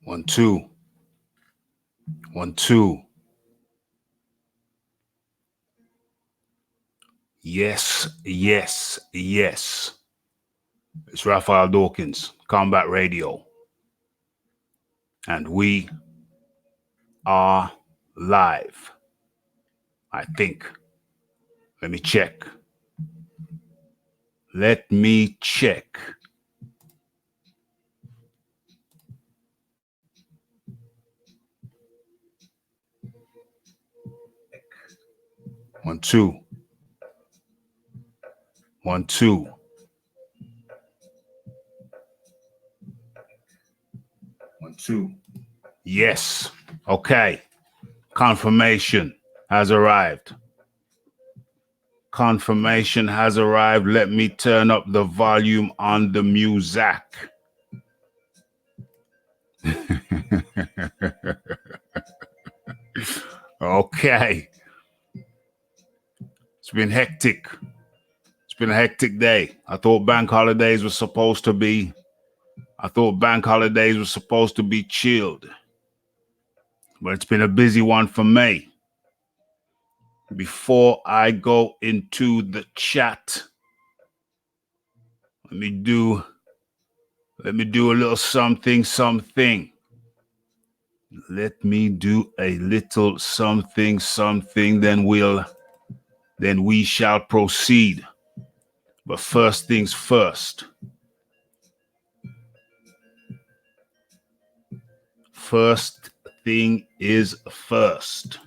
1 2 1 2. Yes, yes, yes. It's Raphael Dawkins, Combat Radio. And we are live. I think. Let me check. Let me check. One, two. 1 2. 1 2. Yes. Okay. Confirmation has arrived. Confirmation has arrived. Let me turn up the volume on the music. Okay. It's been hectic. It's been a hectic day. I thought bank holidays were supposed to be chilled. But it's been a busy one for me. Before I go into the chat, let me do a little something. Let me do a little something, then we shall proceed. But first things first. First thing is first.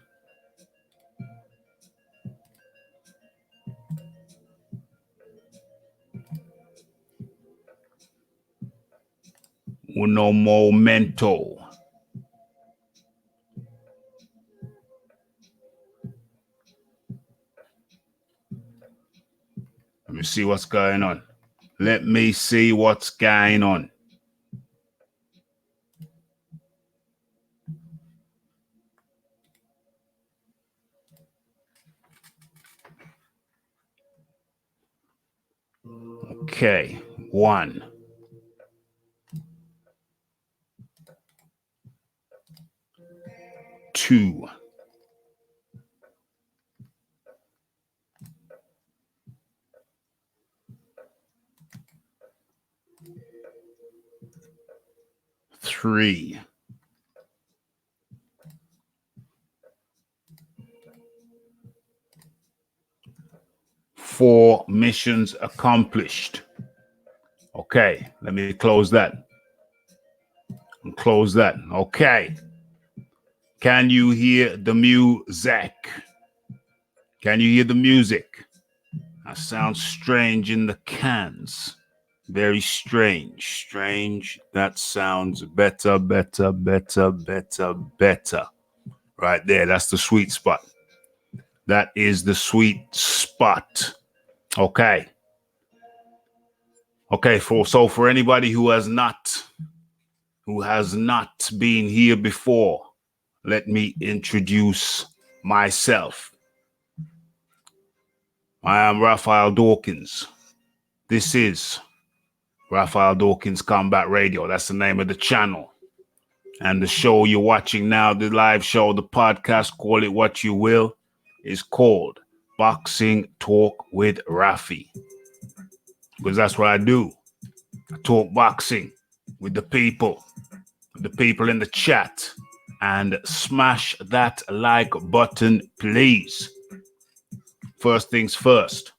Uno momento. Let me see what's going on. Let me see what's going on. Okay, 1. 2. 3. 4 missions accomplished. Okay, let me close that. Okay. Can you hear the music? Can you hear the music? That sounds strange in the cans. Very strange. That sounds better. Right there. That's the sweet spot. That is the sweet spot. Okay. So for anybody who has not been here before, let me introduce myself. I am Raphael Dawkins. This is Raphael Dawkins Combat Radio. That's the name of the channel. And the show you're watching now, the live show, the podcast, call it what you will, is called Boxing Talk with Raphie. Because that's what I do. I talk boxing with the people in the chat. And smash that like button, please. First things first.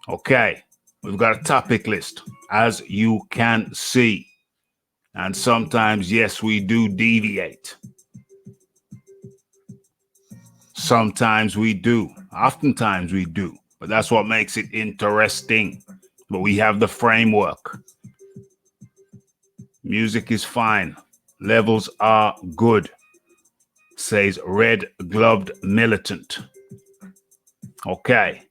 Okay, we've got a topic list, as you can see. And sometimes, yes, we do deviate. Sometimes we do. Oftentimes we do. But that's what makes it interesting. But we have the framework. Music is fine. Levels are good. Says Red Gloved Militant. Okay.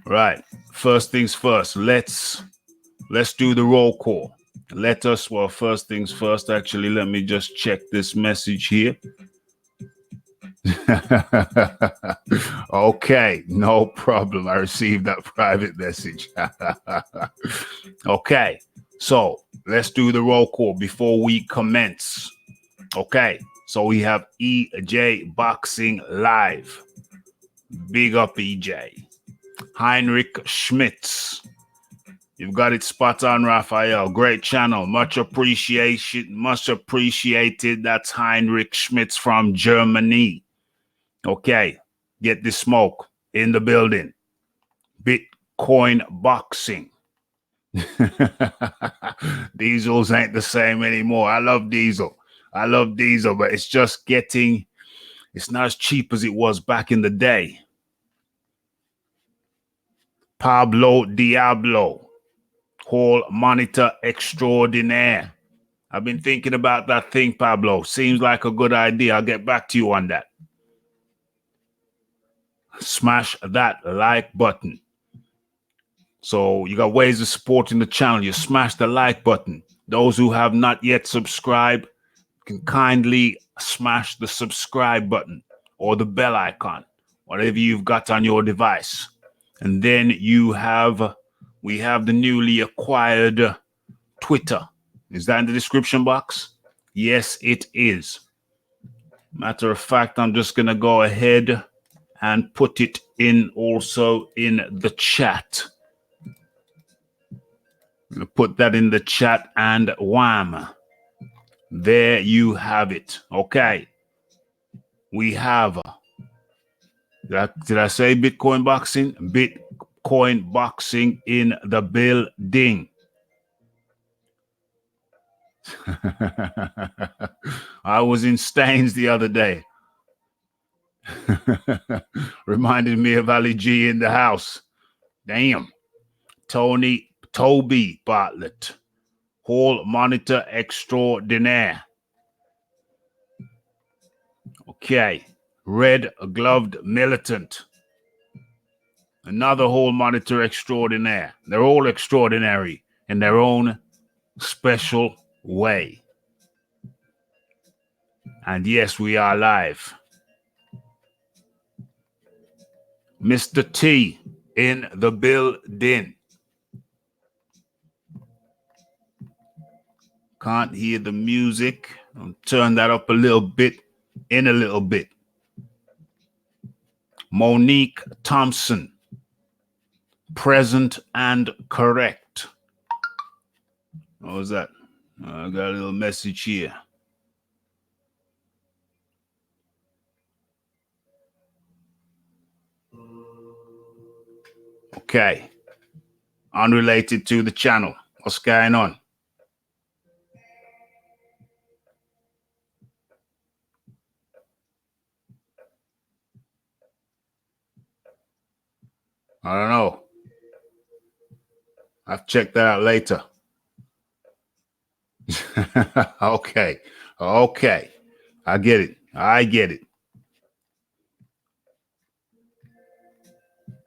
Right. First things first. Let's do the roll call. First things first. Actually, let me just check this message here. Okay, no problem. I received that private message. Okay, So let's do the roll call before we commence. Okay, so we have EJ Boxing Live. Big up EJ. Heinrich Schmitz. You've got it spot on, Raphael. Great channel. Much appreciation. Much appreciated. That's Heinrich Schmitz from Germany. Okay, get the smoke in the building. Bitcoin boxing. Diesels ain't the same anymore. I love diesel, but it's just it's not as cheap as it was back in the day. Pablo Diablo, Hall Monitor Extraordinaire. I've been thinking about that thing, Pablo. Seems like a good idea. I'll get back to you on that. Smash that like button. So you got ways of supporting the channel. You smash the like button. Those who have not yet subscribed can kindly smash the subscribe button or the bell icon, whatever you've got on your device. And then we have the newly acquired Twitter. Is that in the description box? Yes, it is. Matter of fact, I'm just going to go ahead and put it in also in the chat. I'm going to put that in the chat and wham. There you have it. Okay. We have, did I say Bitcoin boxing? Bitcoin boxing in the building. I was in Staines the other day. Reminded me of Ali G in the house. Damn. Toby Bartlett, Hall Monitor Extraordinaire. Okay. Red Gloved Militant. Another Hall Monitor Extraordinaire. They're all extraordinary in their own special way. And yes, we are live. Mr. T in the building. Can't hear the music. I'll turn that up a little bit in a little bit. Monique Thompson. Present and correct. What was that? I got a little message here. Okay. Unrelated to the channel. What's going on? I don't know. I've checked that out later. Okay. I get it.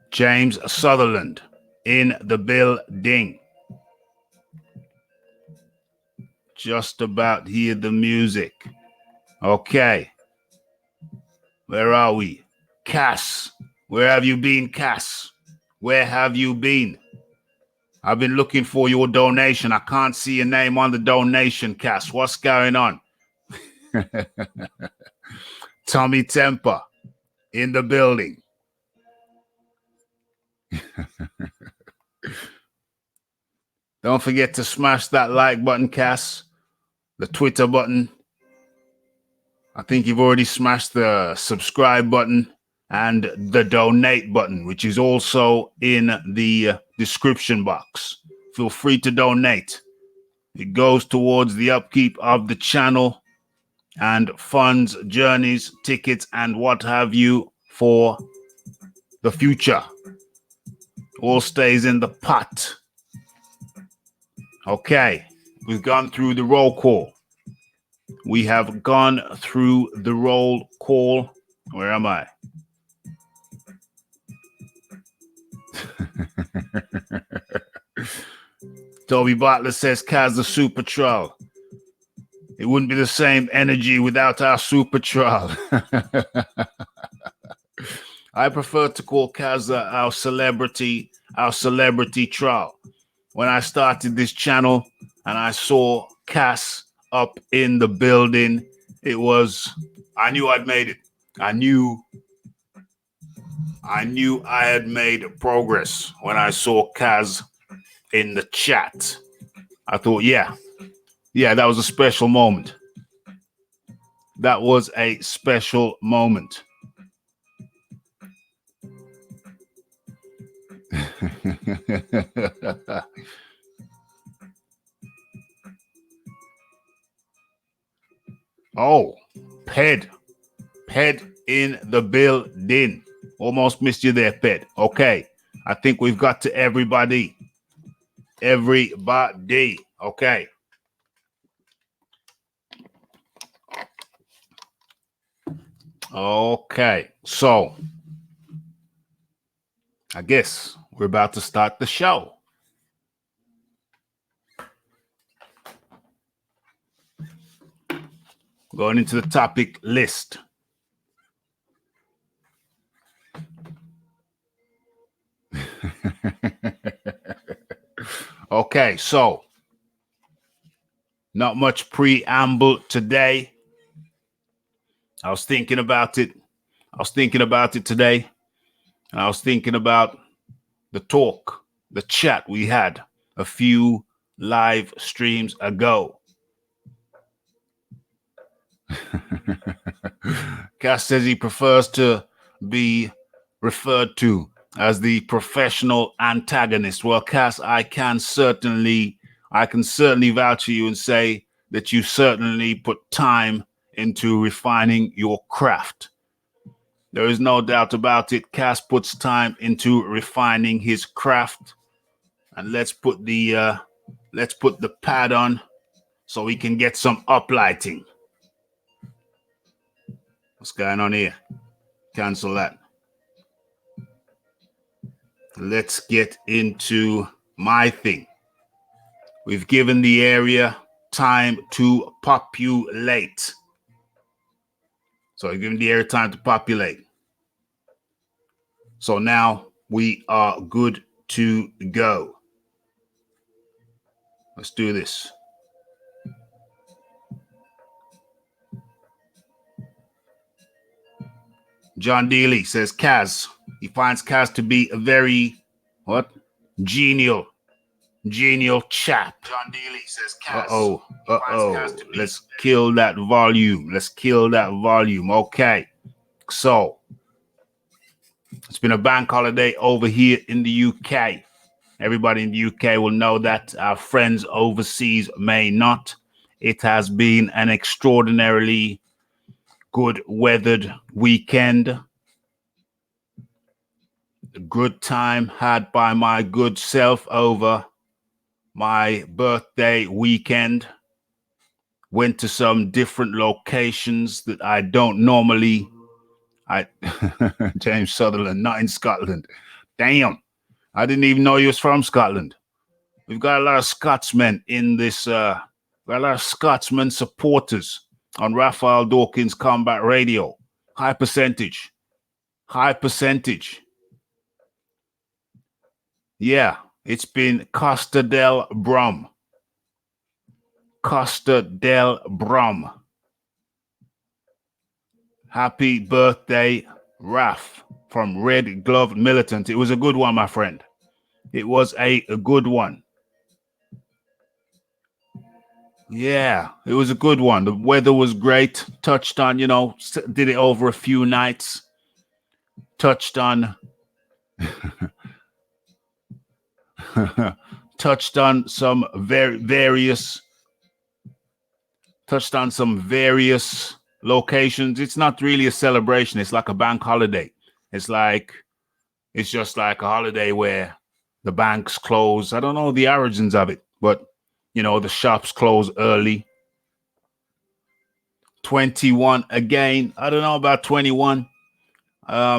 James Sutherland in the building. Just about hear the music. Okay. Where are we? Cass. Where have you been, Cass? Where have you been? I've been looking for your donation. I can't see your name on the donation, Cass. What's going on? Tommy Temper in the building. Don't forget to smash that like button, Cass. The Twitter button. I think you've already smashed the subscribe button and the donate button, which is also in the description box. Feel free to donate. It goes towards the upkeep of the channel and funds, journeys, tickets, and what have you for the future. All stays in the pot. Okay, we've gone through the roll call. We have gone through the roll call. Where am I? Toby Butler says, Kaz the Super Troll. It wouldn't be the same energy without our Super Troll. I prefer to call Kaz our celebrity troll. When I started this channel, and I saw Cass up in the building. I knew I'd made it. I knew I had made progress when I saw Kaz in the chat. I thought, yeah, that was a special moment. That was a special moment. Oh, Ped in the building. Almost missed you there, Ped. Okay, I think we've got to everybody. Okay. Okay, so I guess we're about to start the show. Going into the topic list. Okay, so not much preamble today. I was thinking about it today. And I was thinking about the talk, the chat we had a few live streams ago. Cass says he prefers to be referred to as the professional antagonist. Well, Cass, I can certainly vouch for you and say that you certainly put time into refining your craft. There is no doubt about it. Cass puts time into refining his craft. And let's put the pad on so we can get some uplighting. What's going on here? Cancel that. Let's get into my thing. We've given the area time to populate. So we've given the area time to populate. So now we are good to go. Let's do this. John Dealey says Kaz. He finds Kaz to be a very genial chap. John Dealey says Kaz. Let's kill that volume. Okay. So it's been a bank holiday over here in the UK. Everybody in the UK will know that. Our friends overseas may not. It has been an extraordinarily good weathered weekend. A good time had by my good self over my birthday weekend. Went to some different locations that I don't normally. James Sutherland, not in Scotland. Damn. I didn't even know he was from Scotland. We've got a lot of Scotsmen in this. We've got a lot of Scotsman supporters on Raphael Dawkins Combat Radio. High percentage. Yeah, it's been Costa del Brum. Happy birthday, Raph from Red Glove Militant. It was a good one, my friend. It was a good one. Yeah, it was a good one. The weather was great. Touched on, did it over a few nights. Touched on some various locations. It's not really a celebration. It's like a bank holiday. It's just like a holiday where the banks close. I don't know the origins of it, but the shops close early. 21 again. I don't know about 21.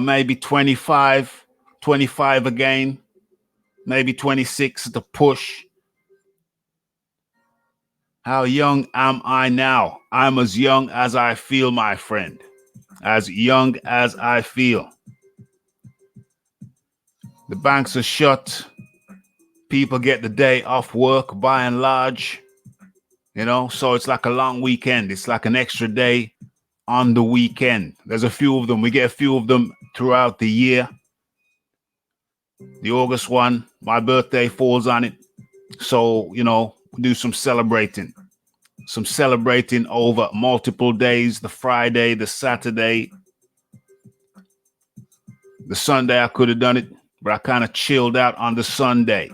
Maybe 25 again. Maybe 26 at the push. How young am I now? I'm as young as I feel, my friend. As young as I feel. The banks are shut. People get the day off work by and large. You know, so it's like a long weekend. It's like an extra day on the weekend. There's a few of them. We get a few of them throughout the year. The August one, my birthday falls on it. So, you know, we do some celebrating over multiple days, the Friday, the Saturday, the Sunday. I could have done it, but I kind of chilled out on the Sunday.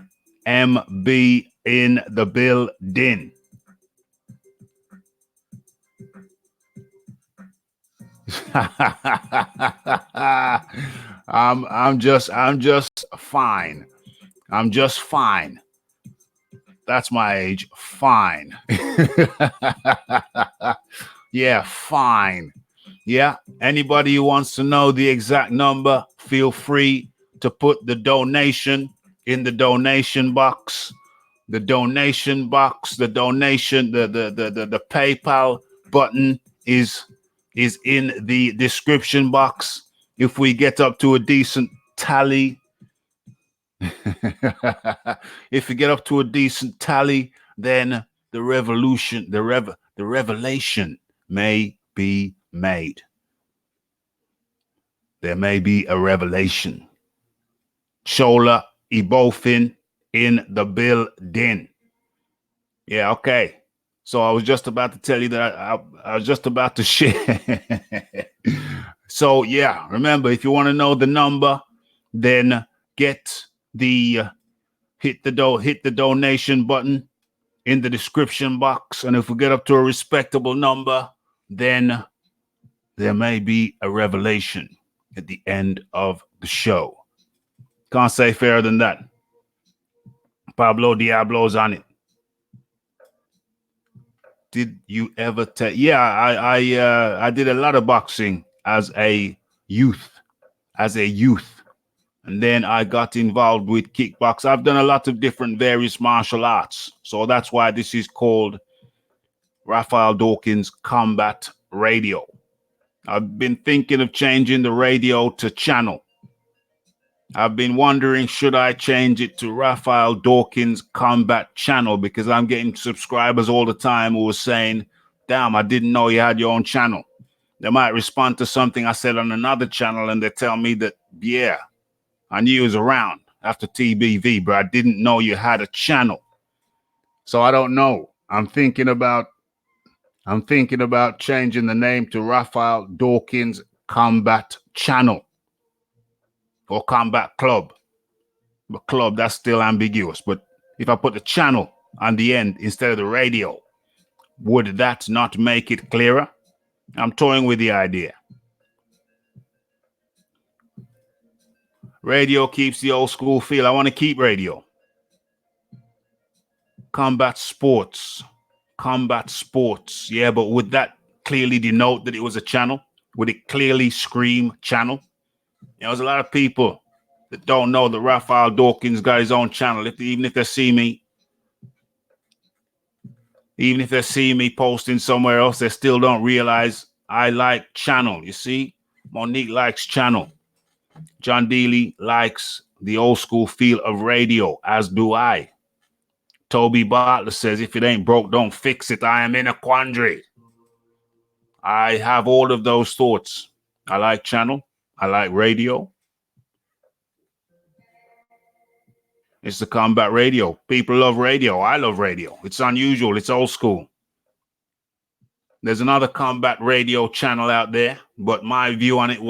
MB in the building. I'm just fine. I'm just fine. That's my age. Fine. Yeah, fine. Yeah. Anybody who wants to know the exact number, feel free to put the donation in the donation box. The donation box, the donation, the PayPal button is in the description box. If we get up to a decent tally, if we get up to a decent tally, then the revelation may be made. There may be a revelation. Shola Ibofin in the building. Yeah, okay. So I was just about to tell you that I was just about to share. So yeah, remember, if you want to know the number, then get the hit the donation button in the description box, and if we get up to a respectable number, then there may be a revelation at the end of the show. Can't say fairer than that. Pablo Diablo's on it. Did you ever take? Yeah, I did a lot of boxing as a youth, and then I got involved with kickbox. I've done a lot of different various martial arts, so that's why this is called Raphael Dawkins Combat Radio. I've been thinking of changing the radio to channel. I've been wondering, should I change it to Raphael Dawkins Combat Channel? Because I'm getting subscribers all the time who are saying, damn, I didn't know you had your own channel. They might respond to something I said on another channel and they tell me that, yeah, I knew you was around after TBV, but I didn't know you had a channel. So I don't know. I'm thinking about changing the name to Raphael Dawkins Combat Channel. Or Combat Club. But club, that's still ambiguous. But if I put the channel on the end instead of the radio, would that not make it clearer? I'm toying with the idea. Radio keeps the old school feel. I want to keep radio. Combat sports. Yeah, but would that clearly denote that it was a channel? Would it clearly scream channel? There's a lot of people that don't know that Raphael Dawkins got his own channel. Even if they see me posting somewhere else, they still don't realize I like channel. You see, Monique likes channel. John Dealey likes the old school feel of radio, as do I. Toby Bartlett says, if it ain't broke, don't fix it. I am in a quandary. I have all of those thoughts. I like channel. I like radio. It's the combat radio. People love radio. I love radio. It's unusual. It's old school. There's another combat radio channel out there, but my view on it, I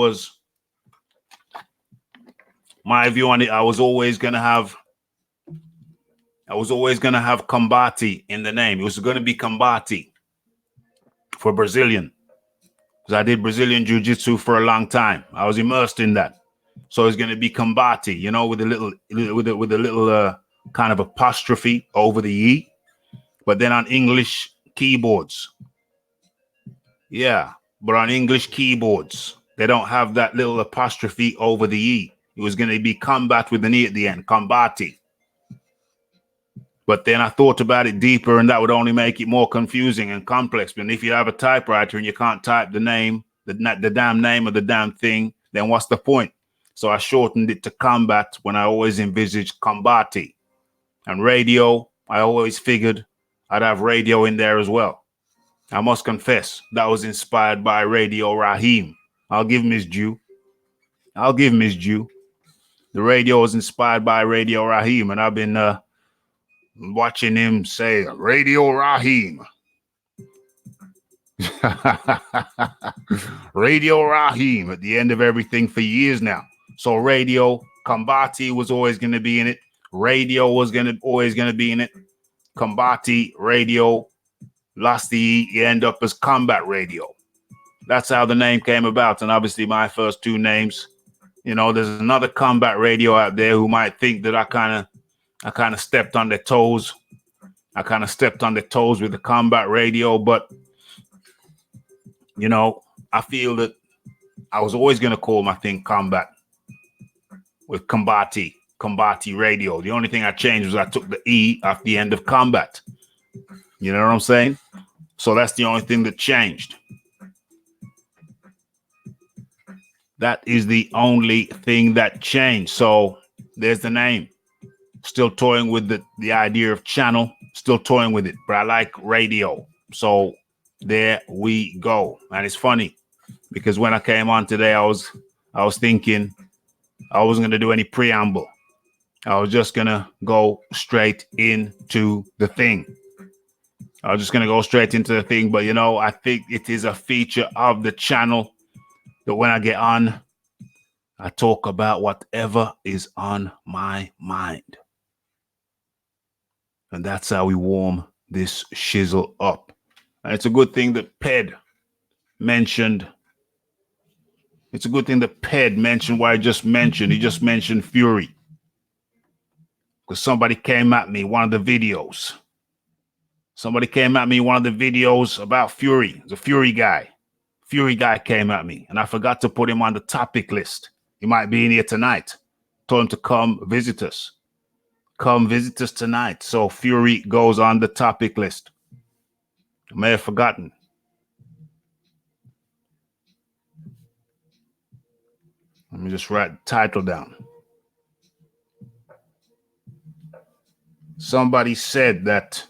was always going to have Combati in the name. It was going to be Combati for Brazilian, because I did Brazilian Jiu-Jitsu for a long time. I was immersed in that. So it's going to be Combati, you know, with a little kind of apostrophe over the E, but then on English keyboards. Yeah, but on English keyboards, they don't have that little apostrophe over the E. It was going to be combat with an E at the end, Combati. But then I thought about it deeper, and that would only make it more confusing and complex. But if you have a typewriter and you can't type the name, the damn name of the damn thing, then what's the point? So I shortened it to combat when I always envisaged Combati. And radio, I always figured I'd have radio in there as well. I must confess, that was inspired by Radio Raheem. I'll give him his due. I'll give him his due. The radio was inspired by Radio Raheem, and I've been watching him say Radio Raheem. Radio Raheem at the end of everything for years now. So Radio Combati was always going to be in it. Radio was always going to be in it. Combati, Radio, last the you end up as Combat Radio. That's how the name came about. And obviously my first two names, you know, there's another Combat Radio out there who might think that I kind of stepped on their toes. I kind of stepped on their toes with the Combat Radio, but you know, I feel that I was always going to call my thing Combat with Combati Radio. The only thing I changed was I took the E off the end of Combat. You know what I'm saying? So that's the only thing that changed. That is the only thing that changed. So there's the name. Still toying with the idea of channel. Still toying with it. But I like radio. So there we go. And it's funny because when I came on today, I was thinking I wasn't going to do any preamble. I was just going to go straight into the thing. But, you know, I think it is a feature of the channel that when I get on, I talk about whatever is on my mind. And that's how we warm this shizzle up. And it's a good thing that Ped mentioned. It's a good thing that Ped mentioned what I just mentioned. He just mentioned Fury. Because somebody came at me, one of the videos. Somebody came at me, one of the videos about Fury. The Fury guy. Fury guy came at me. And I forgot to put him on the topic list. He might be in here tonight. Told him to come visit us. Come visit us tonight. So Fury goes on the topic list. I may have forgotten. Let me just write the title down. Somebody said that.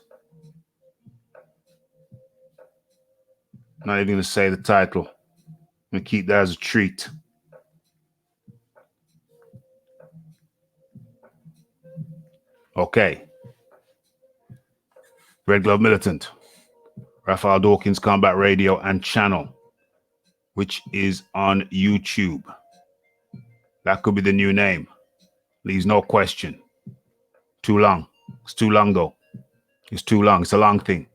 I'm not even going to say the title. I'm going to keep that as a treat. Okay. Red Glove Militant. Raphael Dawkins Combat Radio and channel, which is on YouTube. That could be the new name. Leaves no question. Too long. It's too long, though. It's too long. It's a long thing.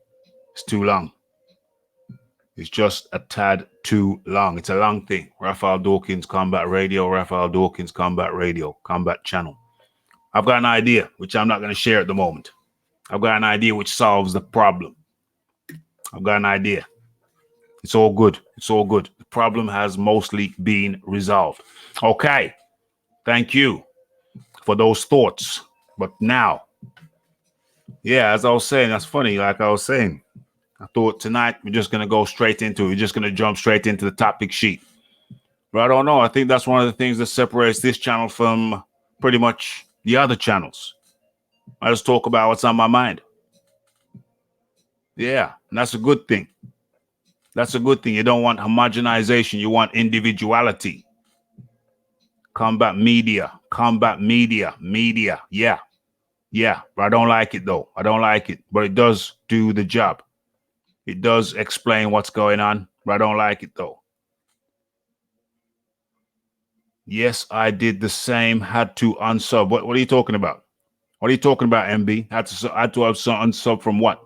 It's too long. It's just a tad too long. It's a long thing. Raphael Dawkins Combat Radio, Raphael Dawkins Combat Radio, Combat Channel. I've got an idea, which I'm not going to share at the moment. I've got an idea which solves the problem. I've got an idea. It's all good. It's all good. The problem has mostly been resolved. Okay. Thank you for those thoughts. But now, yeah, as I was saying, that's funny. Like I was saying, I thought tonight we're just going to go straight into it. We're just going to jump straight into the topic sheet. But I don't know. I think that's one of the things that separates this channel from pretty much the other channels. I just talk about what's on my mind. Yeah, and that's a good thing. That's a good thing. You don't want homogenization. You want individuality. Combat media. Yeah. Yeah, but I don't like it, though. I don't like it. But it does do the job. It does explain what's going on, but I don't like it, though. Yes, I did the same. Had to unsub. What are you talking about? What are you talking about, MB? Had to unsub from what?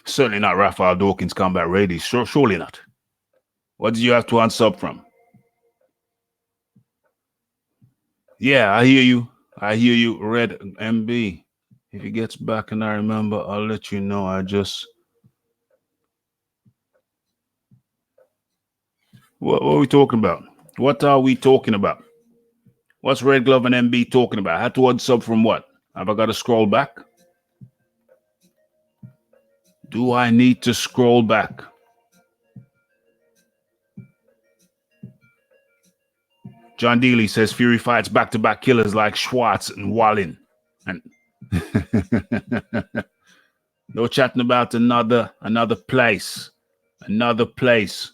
Certainly not Raphael Dawkins Combat Radio. Surely not. What did you have to unsub from? Yeah, I hear you. I hear you, Red MB. If he gets back and I remember, I'll let you know. What are we talking about? What are we talking about? What's Red Glove and MB talking about? I had to unsub from what? Have I got to scroll back? Do I need to scroll back? John Dealey says Fury fights back-to-back killers like Schwartz and Wallin. And No chatting about another place. Another place.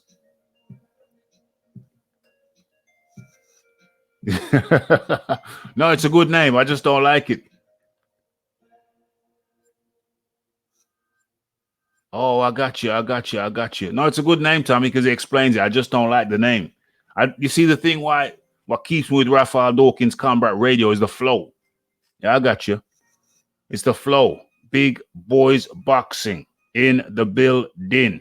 No, it's a good name. I just don't like it. Oh, I got you. No, it's a good name, Tommy, because it explains it. I just don't like the name. You see the thing what keeps me with Raphael Dawkins Combat Radio is the flow. Yeah, I got you. It's the flow. Big boys boxing in the building.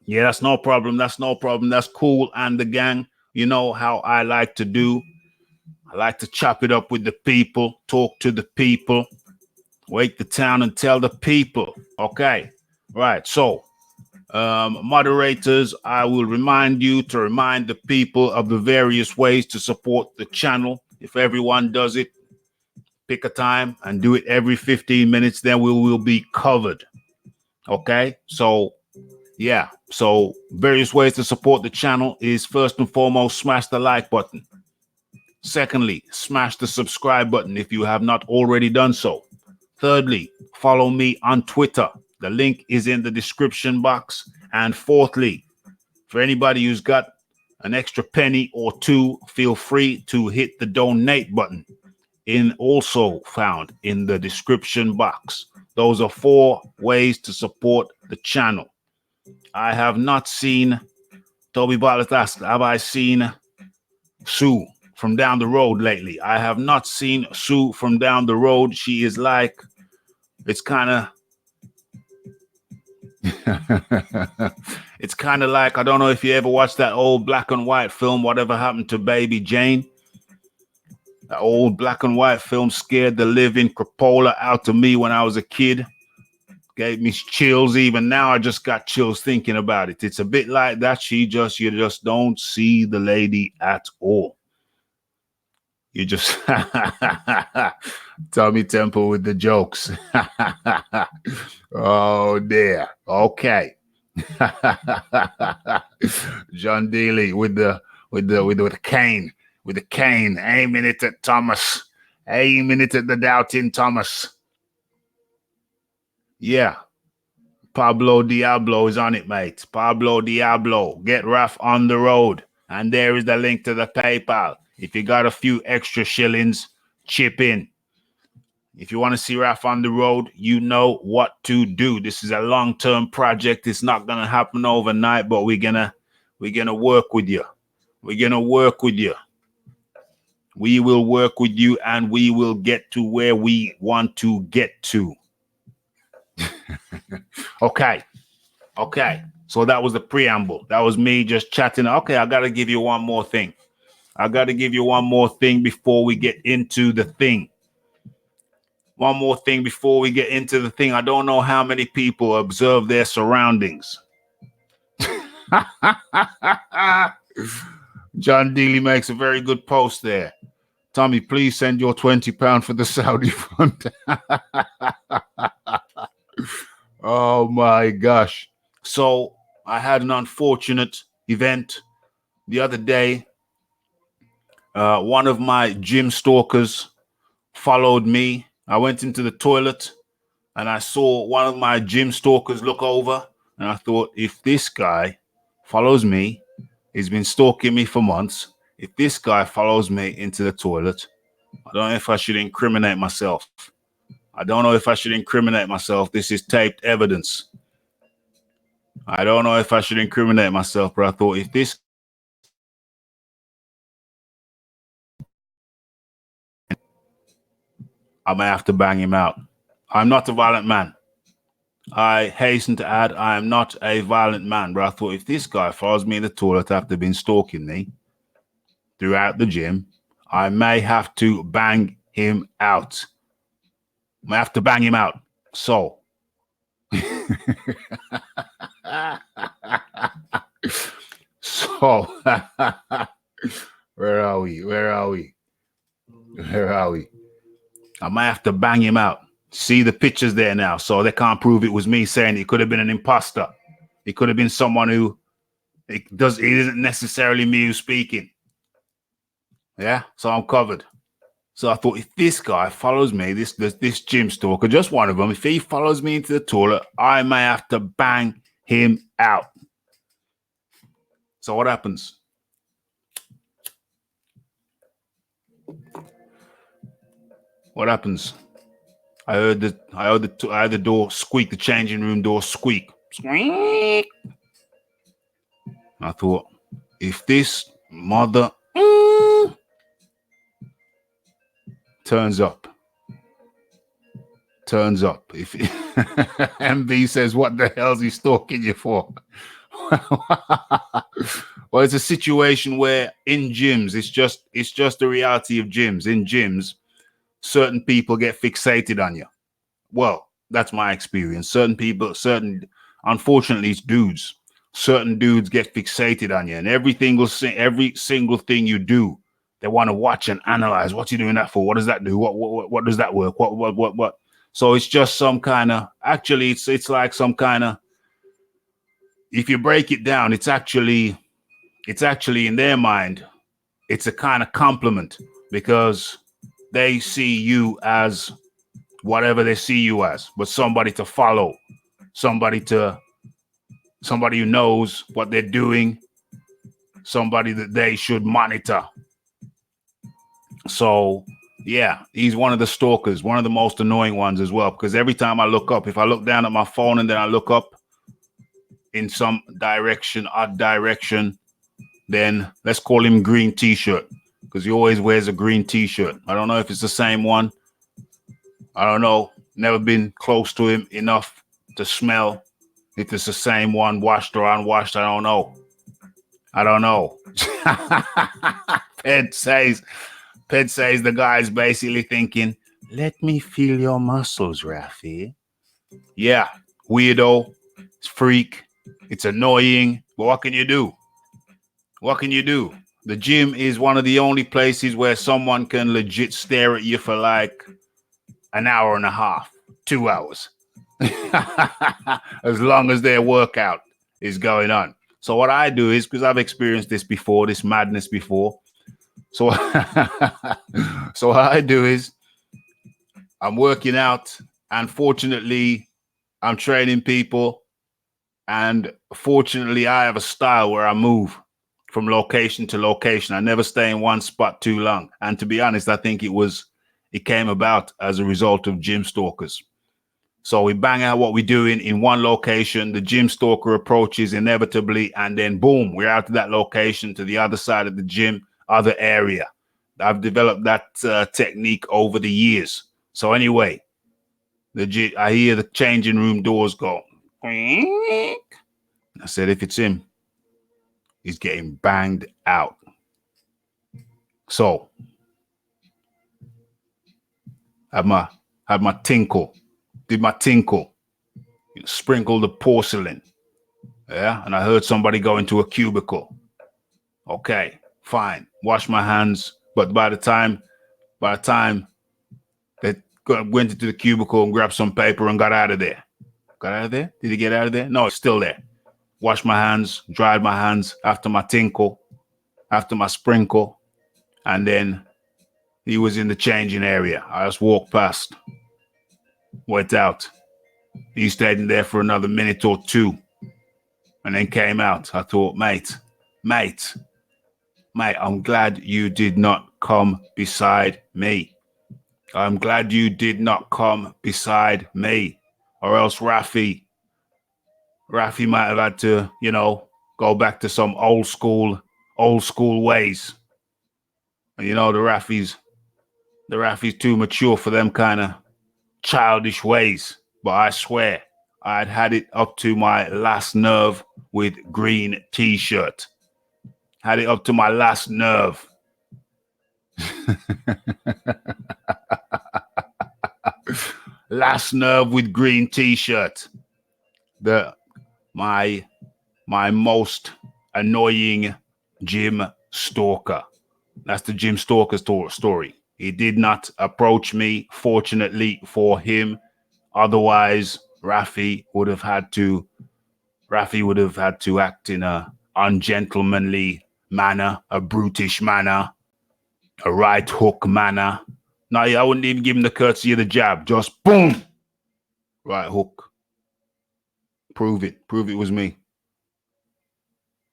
Yeah, that's no problem. That's cool. And the gang, you know how I like to do. I like to chop it up with the people, talk to the people, wake the town and tell the people. Okay. Right. So, moderators, I will remind you to remind the people of the various ways to support the channel. If everyone does it, pick a time and do it every 15 minutes, then we will be covered. Okay. So, yeah. So, various ways to support the channel is first and foremost, smash the like button. Secondly, smash the subscribe button if you have not already done so. Thirdly, follow me on Twitter. The link is in the description box. And fourthly, for anybody who's got an extra penny or two, feel free to hit the donate button, also found in the description box. Those are 4 ways to support the channel. I have not seen, Toby Bartlett asked, have I seen Sue from down the road lately? I have not seen Sue from down the road. She is like, it's kind of, it's kind of like, I don't know if you ever watched that old black and white film, Whatever Happened to Baby Jane. That old black and white film scared the living crapola out of me when I was a kid. Gave me chills. Even now, I just got chills thinking about it. It's a bit like that. You just don't see the lady at all. You just Tommy Temple with the jokes. Oh dear. Okay. John Dealey with the cane. With the cane, aiming it at Thomas. Aiming it at the doubting Thomas. Yeah. Pablo Diablo is on it, mate. Pablo Diablo. Get Raph on the road. And there is the link to the PayPal. If you got a few extra shillings, chip in. If you want to see Raph on the road, you know what to do. This is a long-term project. It's not going to happen overnight, but we're gonna work with you. We're going to work with you. We will work with you, and we will get to where we want to get to. Okay. So that was the preamble. That was me just chatting. Okay, I got to give you one more thing. Before we get into the thing. One more thing before we get into the thing. I don't know how many people observe their surroundings. John Dealey makes a very good post there. Tommy, please send your £20 for the Saudi fund. Oh my gosh. So I had an unfortunate event the other day. One of my gym stalkers followed me. I went into the toilet and I saw one of my gym stalkers look over, and I thought, if this guy follows me, he's been stalking me for months. If this guy follows me into the toilet, I don't know if I should incriminate myself. This is taped evidence. I don't know if I should incriminate myself, but I thought, if this, I may have to bang him out. I'm not a violent man. I hasten to add, I am not a violent man, but I thought, if this guy follows me in the toilet after being stalking me throughout the gym, I may have to bang him out. So, where are we? I might have to bang him out. See the pictures there now, so they can't prove it was me saying it. Could have been an imposter. It could have been someone who it isn't necessarily me who's speaking. Yeah, so I'm covered. So I thought, if this guy follows me, this gym stalker, just one of them, if he follows me into the toilet, I may have to bang him out. So what happens? What happens? I heard the door squeak, the changing room door squeak. Squeak. I thought, if this mother turns up, if MB says, what the hell's he stalking you for? Well, it's a situation where in gyms, it's just the reality of gyms. In gyms, certain people get fixated on you. Well, that's my experience. Unfortunately, it's dudes. Certain dudes get fixated on you, and every single thing you do, they want to watch and analyze. What you doing that for? What does that do? What does that work? What? So it's just some kind of. Actually, it's like some kind of. If you break it down, it's actually in their mind, it's a kind of compliment, because they see you as whatever they see you as, but somebody to follow, somebody who knows what they're doing, somebody that they should monitor. So yeah, he's one of the stalkers, one of the most annoying ones as well, because every time I look up, if I look down at my phone and then I look up in some direction, odd direction, then let's call him green t-shirt, because he always wears a green t-shirt. I don't know if it's the same one. I don't know. Never been close to him enough to smell if it's the same one, washed or unwashed. I don't know. Ped says the guy's basically thinking, let me feel your muscles, Raphie. Yeah, weirdo, it's freak, it's annoying, but what can you do? The gym is one of the only places where someone can legit stare at you for like an hour and a half, 2 hours, as long as their workout is going on. So what I do is, because I've experienced this before, this madness before. So what I do is I'm working out, and fortunately I'm training people, and fortunately I have a style where I move from location to location. I never stay in one spot too long. And to be honest, I think it came about as a result of gym stalkers. So we bang out what we're doing in one location. The gym stalker approaches inevitably, and then boom, we're out to that location, to the other side of the gym, other area. I've developed that technique over the years. So anyway, I hear the changing room doors go. I said, if it's him, he's getting banged out. So had my tinkle, did my tinkle, sprinkled the porcelain. Yeah, and I heard somebody go into a cubicle. Okay, fine. Wash my hands. But by the time they went into the cubicle and grabbed some paper and got out of there. Got out of there? Did he get out of there? No, it's still there. Washed my hands, dried my hands after my tinkle, after my sprinkle, and then he was in the changing area. I just walked past, went out. He stayed in there for another minute or two, and then came out. I thought, mate, I'm glad you did not come beside me. I'm glad you did not come beside me, or else Raphie might have had to, go back to some old school ways. And the Raphie's too mature for them kind of childish ways. But I swear, I'd had it up to my last nerve with green t-shirt. Had it up to my last nerve. Last nerve with green t-shirt. My most annoying gym stalker. That's the gym stalker story. He did not approach me, fortunately for him. Otherwise, Raphie would have had to act in a ungentlemanly manner, a brutish manner, a right hook manner, No, I wouldn't even give him the courtesy of the jab. Just boom. Right hook. Prove it. Prove it was me.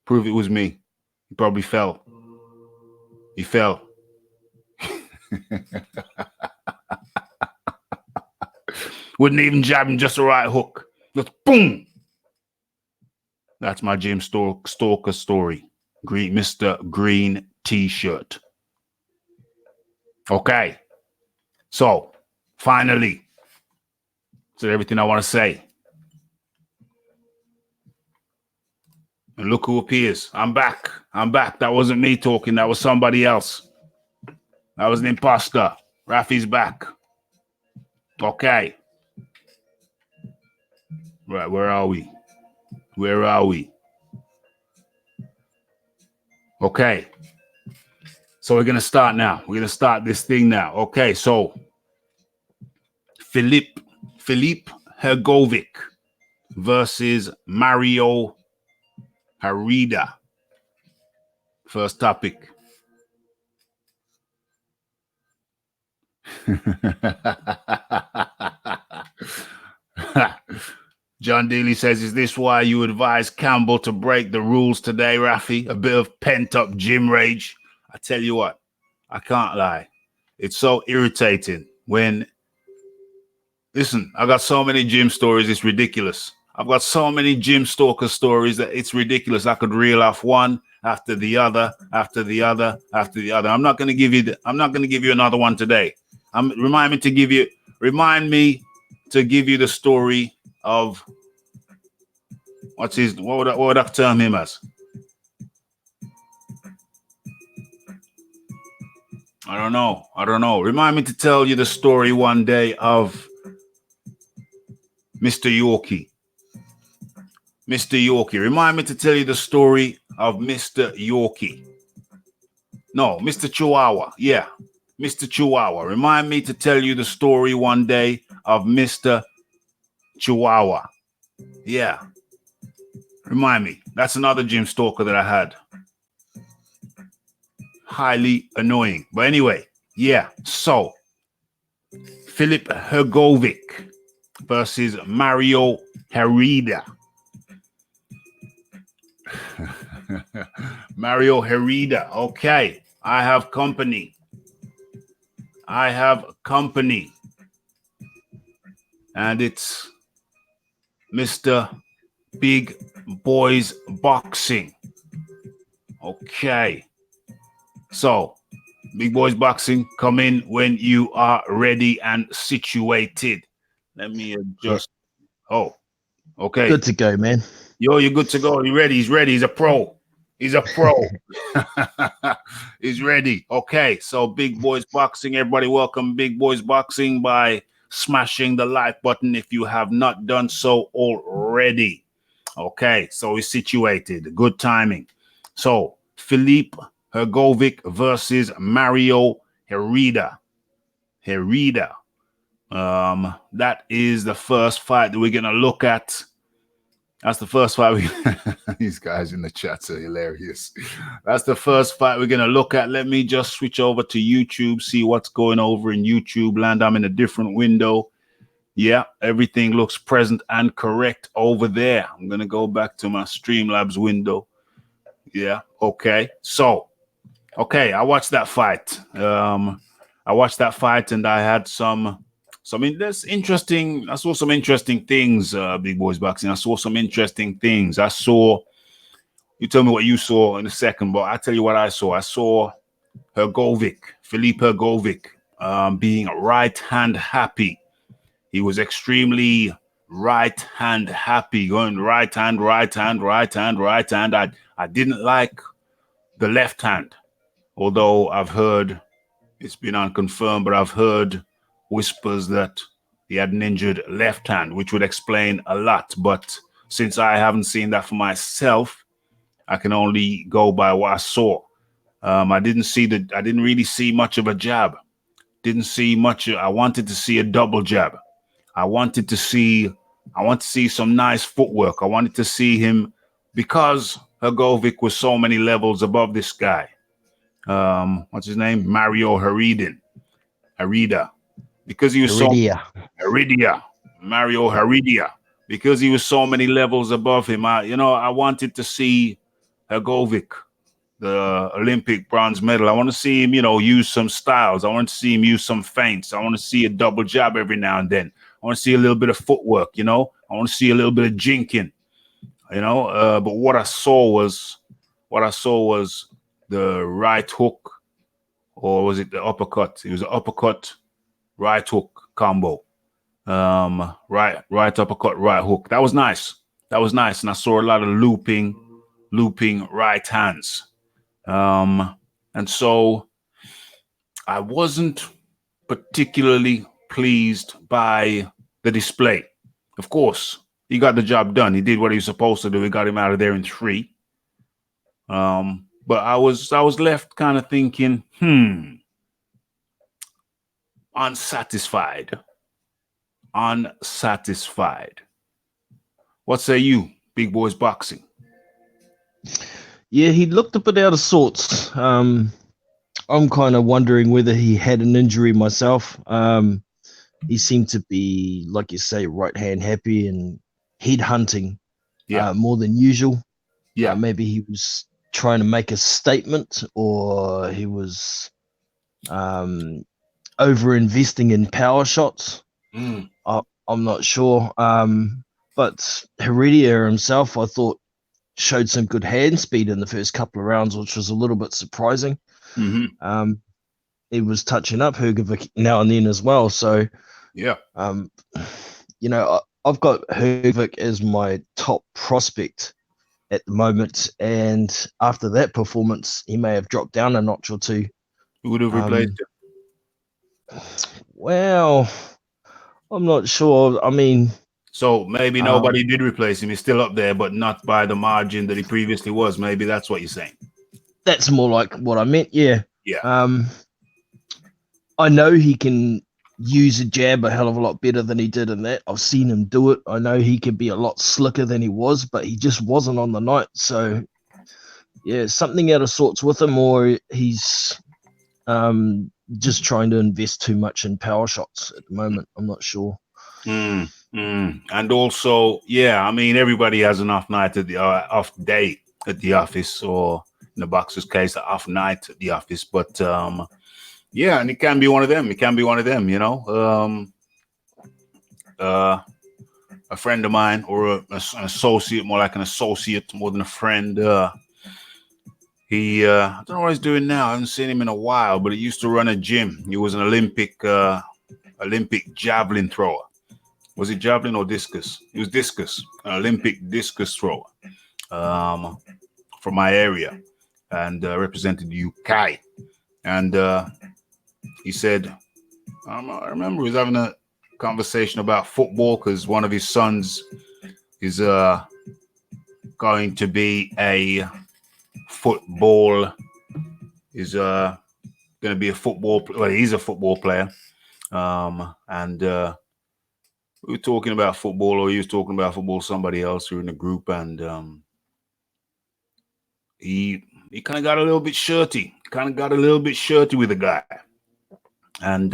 Prove it was me. He probably fell. He fell. Wouldn't even jab him, just a right hook. Just boom. That's my Jim Stalker story. Green, Mr. Green T-shirt. Okay. So, finally, said everything I want to say. And look who appears. I'm back. I'm back. That wasn't me talking. That was somebody else. That was an imposter. Raphie's back. Okay. Right, where are we? Where are we? Okay. So we're going to start now. We're going to start this thing now. Okay, so Filip Hrgovic versus Mario Yarde. First topic. John Daly says, is this why you advise Campbell to break the rules today, Raphie? A bit of pent-up gym rage. I tell you what, I can't lie. It's so irritating when... Listen, I got so many gym stories, it's ridiculous. I've got so many Jim Stalker stories that it's ridiculous. I could reel off one after the other, after the other, after the other. I'm not going to give you another one today. Remind me to give you the story of what would I term him as? I don't know. Remind me to tell you the story one day of Mr. Yorkie. Mr. Yorkie. Remind me to tell you the story of Mr. Yorkie. No, Mr. Chihuahua. Yeah, Mr. Chihuahua. Remind me to tell you the story one day of Mr. Chihuahua. Yeah. Remind me. That's another Jim Stalker that I had. Highly annoying. But anyway, yeah. So, Filip Hrgovic versus Mario Yarde. Mario Yarde. Okay. I have company. And it's Mr. Big Boys Boxing. Okay. So, Big Boys Boxing, come in when you are ready and situated. Let me adjust. Oh, okay. Good to go, man. Yo, you're good to go. You ready? He's ready. He's a pro. He's ready. Okay, so Big Boys Boxing. Everybody welcome Big Boys Boxing by smashing the like button if you have not done so already. Okay, so he's situated. Good timing. So, Filip Hrgovic versus Mario Yarde. That is the first fight that we're going to look at. That's the first fight. These guys in the chat are hilarious. That's the first fight we're going to look at. Let me just switch over to YouTube, see what's going over in YouTube land. I'm in a different window. Yeah, everything looks present and correct over there. I'm going to go back to my Streamlabs window. Yeah, okay. So, okay, I watched that fight. And I had that's interesting. I saw some interesting things, Big Boys Boxing. I saw some interesting things. You tell me what you saw in a second, but I'll tell you what I saw. I saw Filip Hrgovic, being right-hand happy. He was extremely right-hand happy, going right hand. I didn't like the left hand, although I've heard, it's been unconfirmed, but I've heard whispers that he had an injured left hand, which would explain a lot. But since I haven't seen that for myself, I can only go by what I saw. I didn't really see much of a jab. Didn't see much. I wanted to see a double jab. I want to see some nice footwork. I wanted to see him, because Hrgovic was so many levels above this guy. What's his name? Mario Yarde. Herida, because he was Heredia, Mario Heredia, because he was so many levels above him. I wanted to see Hergovic, the Olympic bronze medal. I want to see him, use some styles. I want to see him use some feints. I want to see a double jab every now and then. I want to see a little bit of footwork, I want to see a little bit of jinking, but what I saw was the right hook, or was it the uppercut? It was an uppercut, right hook combo. Right uppercut, right hook. That was nice. And I saw a lot of looping right hands. And so I wasn't particularly pleased by the display. Of course, he got the job done. He did what he was supposed to do. He got him out of there in 3. But I was left kind of thinking, unsatisfied. What say you, Big Boys Boxing? Yeah, he looked a bit out of sorts. I'm kind of wondering whether he had an injury myself. He seemed to be, like you say, right hand happy and head hunting more than usual. Yeah, maybe he was trying to make a statement, or he was over investing in power shots. I'm not sure. But Heredia himself, I thought, showed some good hand speed in the first couple of rounds, which was a little bit surprising. He was touching up Hrgovic now and then as well. So, I've got Hrgovic as my top prospect at the moment, and after that performance, he may have dropped down a notch or two. Who would have replaced him? Well, I'm not sure. I mean, so maybe nobody did replace him. He's still up there, but not by the margin that he previously was. Maybe that's what you're saying. That's more like what I meant. Yeah. Yeah. I know he can use a jab a hell of a lot better than he did in that. I've seen him do it. I know he can be a lot slicker than he was, but he just wasn't on the night. So, yeah, something out of sorts with him, or he's just trying to invest too much in power shots at the moment. I'm not sure. And also, I mean, everybody has an off night off day at the office, or in the boxer's case, an off night at the office. But and it can be one of them. A friend of mine, or an associate, more like an associate, more than a friend. He, I don't know what he's doing now. I haven't seen him in a while, but he used to run a gym. He was an Olympic javelin thrower. Was it javelin or discus? It was discus, an Olympic discus thrower from my area, and represented the UK. And he said, I remember he was having a conversation about football, because one of his sons is going to be a football, he's going to be a football, well, he's a football player. And we were talking about football, or he was talking about football, somebody else who were in the group, and he kind of got a little bit shirty, with the guy, and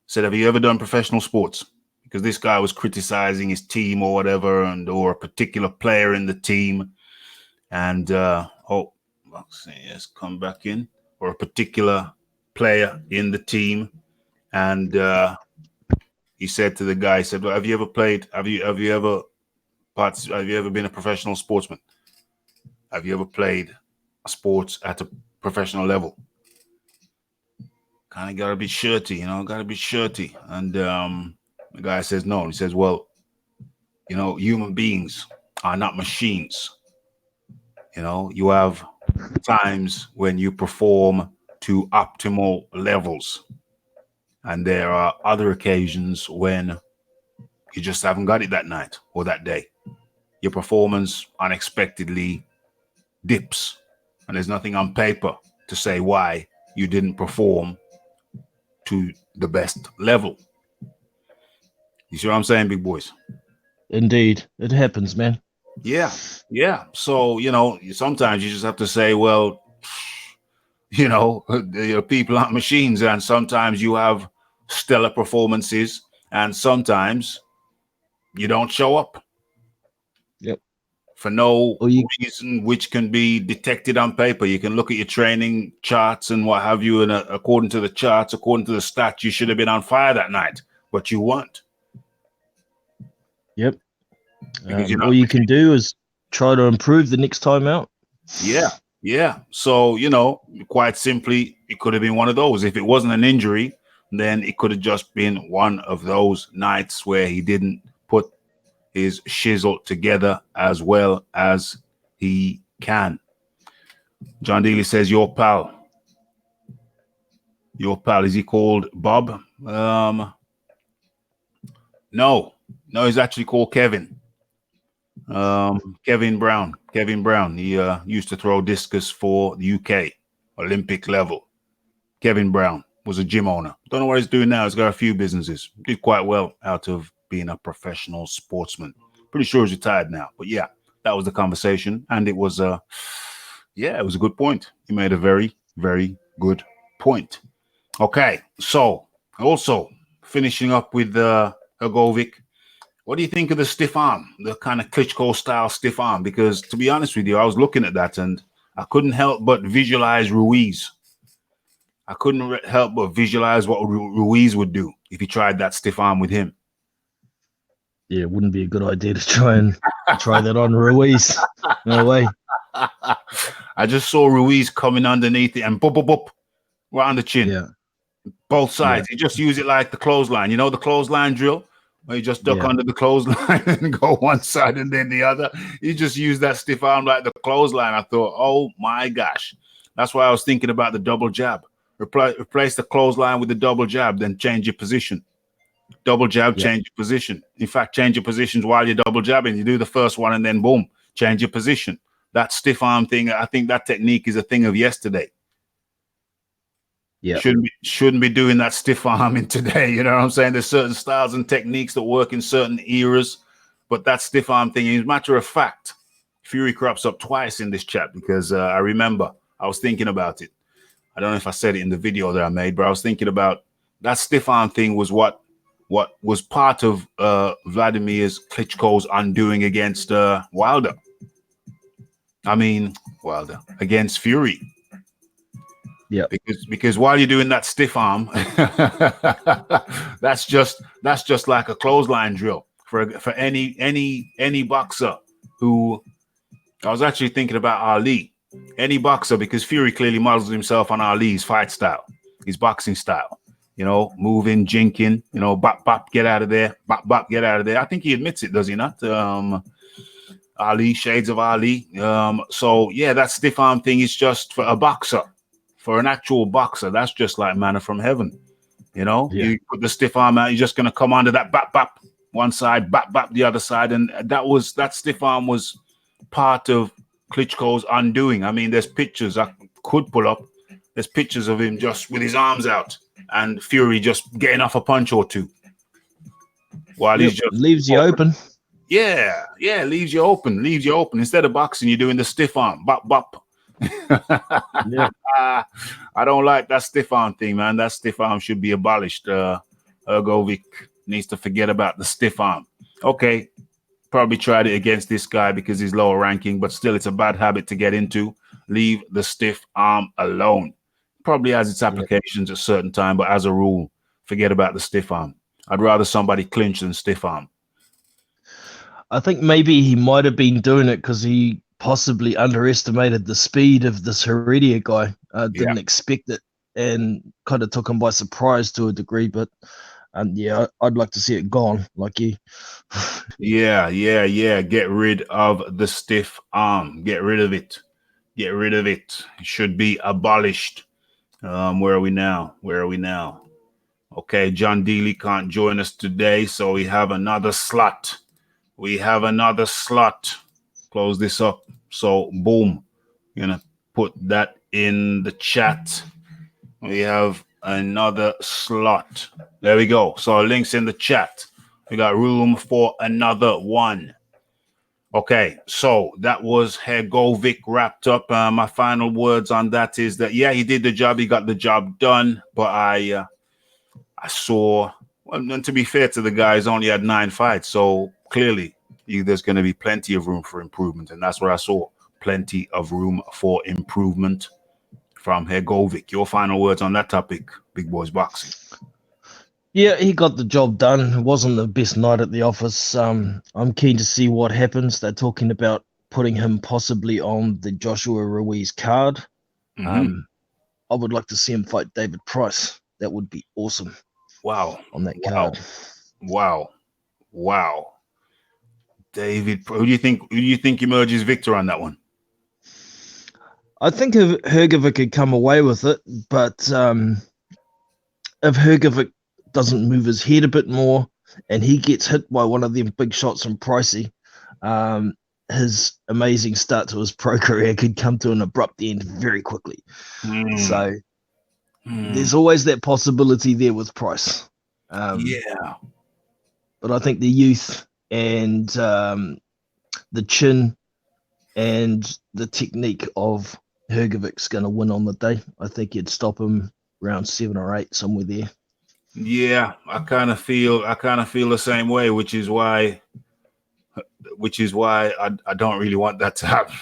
said, have you ever done professional sports? Because this guy was criticizing his team or whatever, or a particular player in the team, and yes, come back in, or a particular player in the team, and he said to the guy, he said, well, have you ever been a professional sportsman? Have you ever played sports at a professional level? Kind of got to be shirty, And the guy says no. And he says, well, human beings are not machines. You have times when you perform to optimal levels, and there are other occasions when you just haven't got it that night or that day. Your performance unexpectedly dips, and there's nothing on paper to say why you didn't perform to the best level. You see what I'm saying, big boys? Indeed, it happens, man. Yeah. So, sometimes you just have to say, well, people aren't machines, and sometimes you have stellar performances, and sometimes you don't show up. Yep. For no reason which can be detected on paper. You can look at your training charts and what have you, and according to the charts, according to the stats, you should have been on fire that night, but you weren't. Yep. All you can do is try to improve the next time out. Yeah. So, you know, quite simply, it could have been one of those. If it wasn't an injury, then it could have just been one of those nights where he didn't put his shizzle together as well as he can. John Dealey says, your pal, is he called Bob? No, he's actually called Kevin. Kevin Brown. He used to throw discus for the UK Olympic level. Kevin Brown was a gym owner. Don't know what he's doing now. He's got a few businesses. Did quite well out of being a professional sportsman. Pretty sure he's retired now. But yeah, that was the conversation. And it was it was a good point. He made a very, very good point. Okay, so also finishing up with Hrgovic. What do you think of the stiff arm, the kind of Klitschko style stiff arm? Because to be honest with you, I was looking at that and I couldn't help but visualize Ruiz. I couldn't help but visualize what Ruiz would do if he tried that stiff arm with him. Yeah, it wouldn't be a good idea to try that on Ruiz. No way. I just saw Ruiz coming underneath it and boop, right on the chin. Yeah. Both sides. He just use it like the clothesline. You know the clothesline drill? Where you just duck under the clothesline and go one side and then the other. He just used that stiff arm like the clothesline. I thought, oh my gosh. That's why I was thinking about the double jab. Replace the clothesline with the double jab, then change your position. Double jab, change your position. In fact, change your positions while you're double jabbing. You do the first one and then boom, change your position. That stiff arm thing, I think that technique is a thing of yesterday. Yeah, shouldn't be doing that stiff arming today. You know what I'm saying? There's certain styles and techniques that work in certain eras, but that stiff arm thing, as a matter of fact, Fury crops up twice in this chat because I remember I was thinking about it. I don't know if I said it in the video that I made, but I was thinking about that stiff arm thing was what was part of Vladimir's Klitschko's undoing against Wilder. I mean, Wilder against Fury. Yeah, because while you're doing that stiff arm, that's just like a clothesline drill for any boxer who. I was actually thinking about Ali. Any boxer, because Fury clearly models himself on Ali's fight style, his boxing style. You know, moving, jinking. You know, bop bop, get out of there. Bop bop, get out of there. I think he admits it, does he not? Ali, shades of Ali. So yeah, that stiff arm thing is just for a boxer. For an actual boxer, that's just like manna from heaven. You know, you put the stiff arm out, you're just going to come under that bap bap one side, bap bap the other side. And that stiff arm was part of Klitschko's undoing. I mean, there's pictures I could pull up. There's pictures of him just with his arms out and Fury just getting off a punch or two. While he's just leaves you open. Yeah, leaves you open. Instead of boxing, you're doing the stiff arm. Bop bop. Yeah. I don't like that stiff arm thing, man. That stiff arm should be abolished. Hrgovic needs to forget about the stiff arm. Okay, probably tried it against this guy because he's lower ranking, but still it's a bad habit to get into. Leave the stiff arm alone. Probably has its applications at a certain time, but as a rule, forget about the stiff arm. I'd rather somebody clinch than stiff arm. I think maybe he might have been doing it because he possibly underestimated the speed of this Heredia guy. Didn't expect it and kind of took him by surprise to a degree. But I'd like to see it gone, like you. Yeah. Get rid of the stiff arm. Get rid of it. It should be abolished. Where are we now? Okay, John Dealey can't join us today, so we have another slot. Close this up. So boom, gonna put that in the chat. We have another slot. There we go. So links in the chat. We got room for another one. Okay, so that was Hrgovic wrapped up. My final words on that is that he did the job. He got the job done. But I I saw, well, and to be fair to the guy, he's only had 9 fights, so clearly there's going to be plenty of room for improvement, and that's what I saw. Plenty of room for improvement from Hrgovic. Your final words on that topic, Big Boys Boxing. Yeah, he got the job done. It wasn't the best night at the office. I'm keen to see what happens. They're talking about putting him possibly on the Joshua Ruiz card. Mm-hmm. I would like to see him fight David Price. That would be awesome. Wow. On that card. Wow. David, who do you think emerges victor on that one? I think if Hrgovic could come away with it, but if Hrgovic doesn't move his head a bit more and he gets hit by one of them big shots from Pricey, his amazing start to his pro career could come to an abrupt end very quickly. So there's always that possibility there with Price. Yeah. But I think the youth and the chin and the technique of Hrgovic's going to win on the day. I think you'd stop him around 7 or 8, somewhere there. Yeah, I kind of feel the same way, which is why I don't really want that to happen.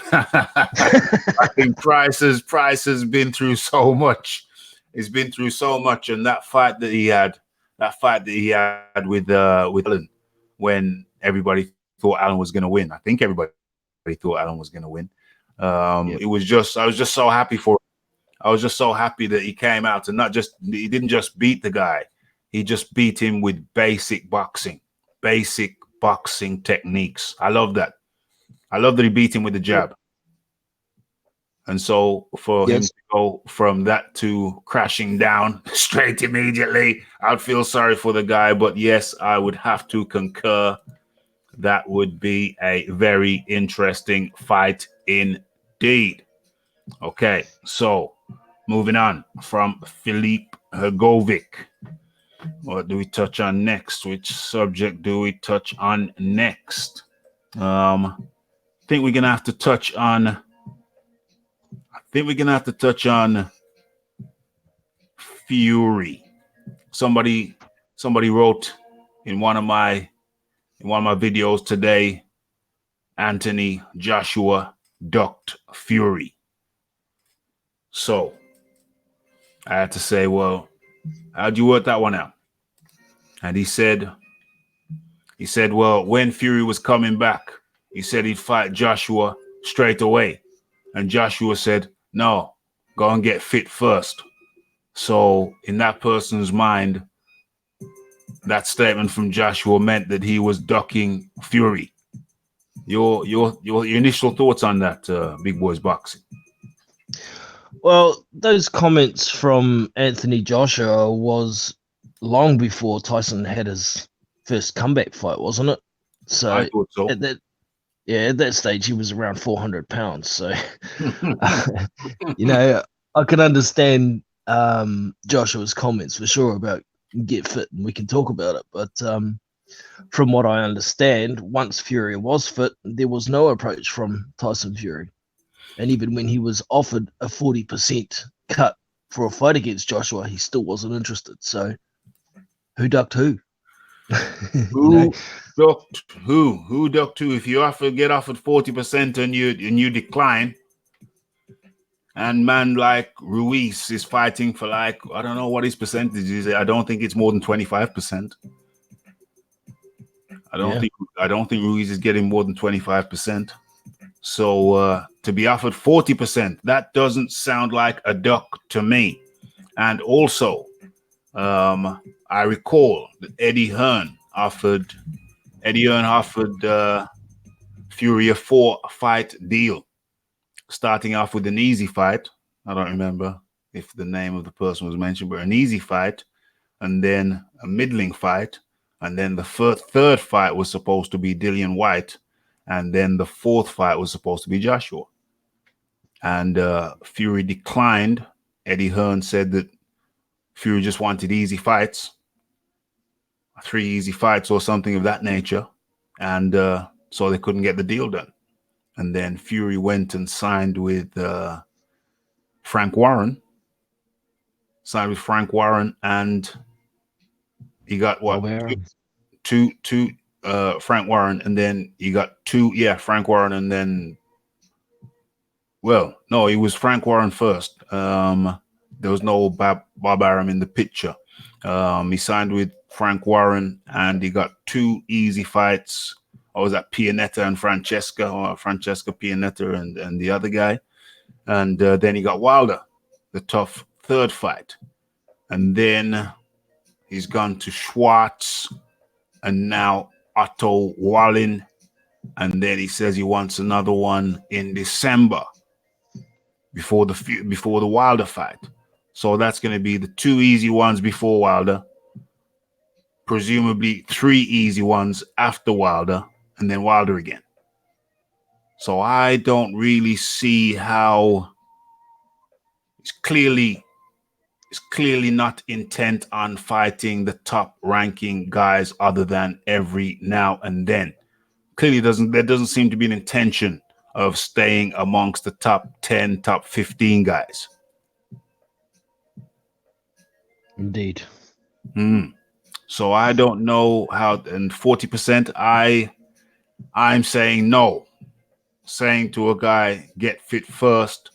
I think Price has been through so much. He's been through so much, and that fight that he had with Allen, when everybody thought Allen was going to win. I think everybody thought Allen was going to win. Yep. I was just so happy for him. I was just so happy that he came out and he didn't just beat the guy. He just beat him with basic boxing techniques. I love that. I love that he beat him with the jab. And so for him to go from that to crashing down straight immediately, I'd feel sorry for the guy. But yes, I would have to concur. That would be a very interesting fight indeed. Okay, so moving on from Filip Hrgovic. What do we touch on next? Which subject do we touch on next? I think we're gonna have to touch on. Fury. Somebody wrote in one of my videos today, Anthony Joshua ducked Fury. So I had to say, well, how'd you work that one out? And he said, well, when Fury was coming back, he said he'd fight Joshua straight away. And Joshua said, no, go and get fit first. So in that person's mind, that statement from Joshua meant that he was ducking Fury. Your initial thoughts on that, Big Boys Boxing? Well, those comments from Anthony Joshua was long before Tyson had his first comeback fight, wasn't it? So I thought so. At that stage, he was around 400 pounds. So, I can understand Joshua's comments for sure about get fit and we can talk about it. But from what I understand, once Fury was fit, there was no approach from Tyson Fury. And even when he was offered a 40% cut for a fight against Joshua, he still wasn't interested. So who ducked who? Who ducked who? Who ducked who? If you get offered 40% and you decline, and man like Ruiz is fighting for like, I don't know what his percentage is. I don't think it's more than 25%. I don't think Ruiz is getting more than 25%. So to be offered 40%, that doesn't sound like a duck to me. And also, I recall that Eddie Hearn offered Fury a 4-fight deal, starting off with an easy fight. I don't remember if the name of the person was mentioned, but an easy fight, and then a middling fight, and then the third fight was supposed to be Dillian White, and then the 4th fight was supposed to be Joshua. And Fury declined. Eddie Hearn said that Fury just wanted easy fights, 3 easy fights or something of that nature. And so they couldn't get the deal done. And then Fury went and signed with Frank Warren. And He got what? Albert. Two Frank Warren, and then he got two, Frank Warren, and then, well, no, it was Frank Warren first. There was no Bob Arum in the picture. He signed with Frank Warren, and he got two easy fights. I was at Pianetta and Francesca, or Francesca Pianetta and the other guy. And then he got Wilder, the tough third fight. And then he's gone to Schwartz, and now Otto Wallin. And then he says he wants another one in December before the Wilder fight. So that's going to be the two easy ones before Wilder, presumably three easy ones after Wilder, and then Wilder again. So I don't really see how it's clearly not intent on fighting the top ranking guys other than every now and then. Clearly there doesn't seem to be an intention of staying amongst the top 10, top 15 guys. Indeed. So I don't know how, and 40%, I'm saying no. Saying to a guy, get fit first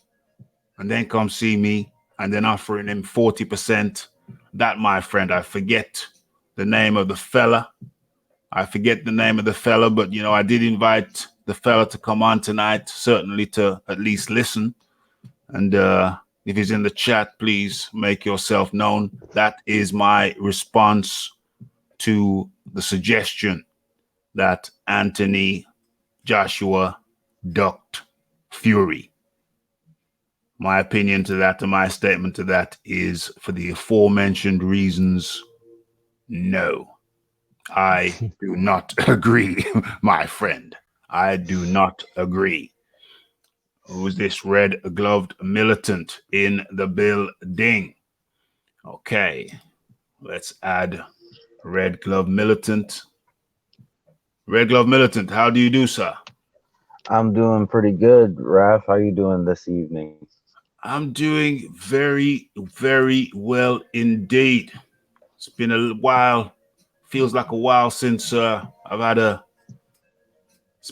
and then come see me, and then offering him 40%. That, my friend, I forget the name of the fella. But I did invite the fella to come on tonight, certainly to at least listen. And if he's in the chat, please make yourself known. That is my response to the suggestion that Anthony Joshua ducked Fury. My opinion to that, and my statement to that, is for the aforementioned reasons, no. I do not agree, my friend. I do not agree. Who's this red-gloved militant in the building? Okay, let's add Red Glove Militant. Red Glove Militant, how do you do, sir? I'm doing pretty good, Raph. How you doing this evening? I'm doing very, very well indeed. It's been a while. Feels like a while since it's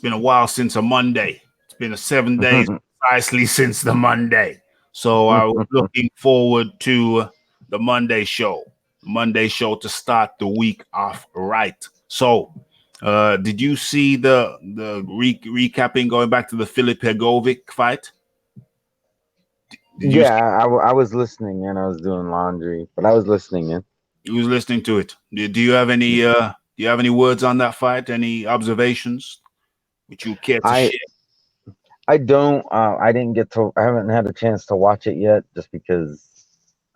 been a while since a Monday. It's been 7 days precisely since the Monday. So I was looking forward to the Monday show to start the week off right. So did you see the recapping going back to the Filip Hrgovic fight? I was listening and I was doing laundry, but I was listening in. You was listening to it. Do you have any words on that fight? Any observations which you care to share? I don't. I haven't had a chance to watch it yet, just because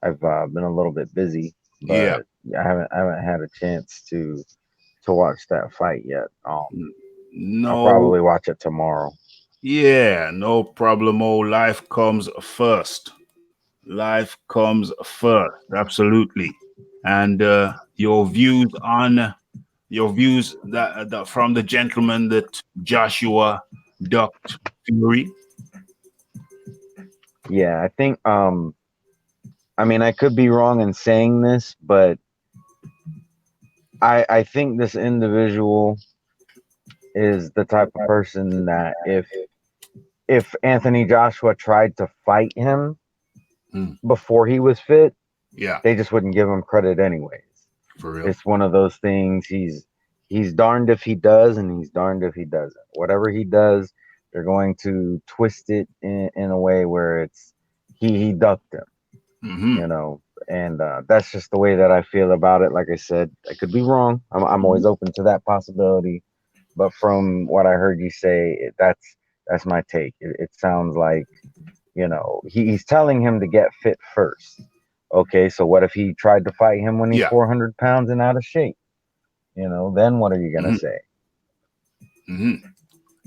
I've been a little bit busy. But I haven't had a chance to watch that fight yet. No, I'll probably watch it tomorrow. Yeah, no problem. Life comes first. Life comes first. Absolutely. And your views that from the gentleman that Joshua ducked Fury. Yeah, I think. I mean, I could be wrong in saying this, but I think this individual is the type of person that if Anthony Joshua tried to fight him before he was fit, they just wouldn't give him credit anyways. For real. It's one of those things. He's darned if he does, and he's darned if he doesn't. Whatever he does, they're going to twist it in a way where it's he ducked him. You know, and that's just the way that I feel about it. Like I said, I could be wrong. I'm always open to that possibility, but from what I heard you say, that's my take. It sounds like, you know, he's telling him to get fit first. Okay, so what if he tried to fight him when he's 400 pounds and out of shape? You know, then what are you gonna say?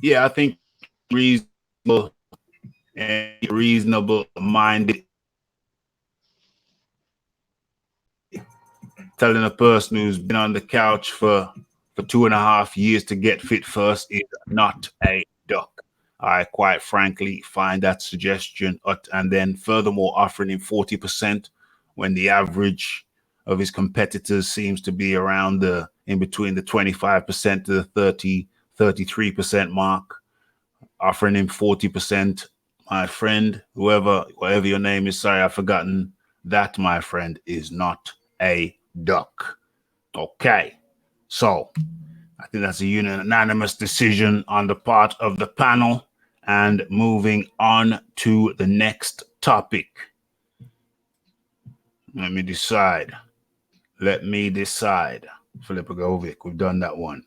Yeah, I think reasonable minded. Telling a person who's been on the couch for 2.5 years to get fit first is not a duck. I quite frankly find that suggestion, and then furthermore offering him 40% when the average of his competitors seems to be around in between the 25% to the 33% mark, offering him 40%. My friend, whatever your name is, sorry, I've forgotten. That, my friend, is not a duck. Okay. So I think that's a unanimous decision on the part of the panel. And moving on to the next topic. Let me decide. Filipovic, we've done that one.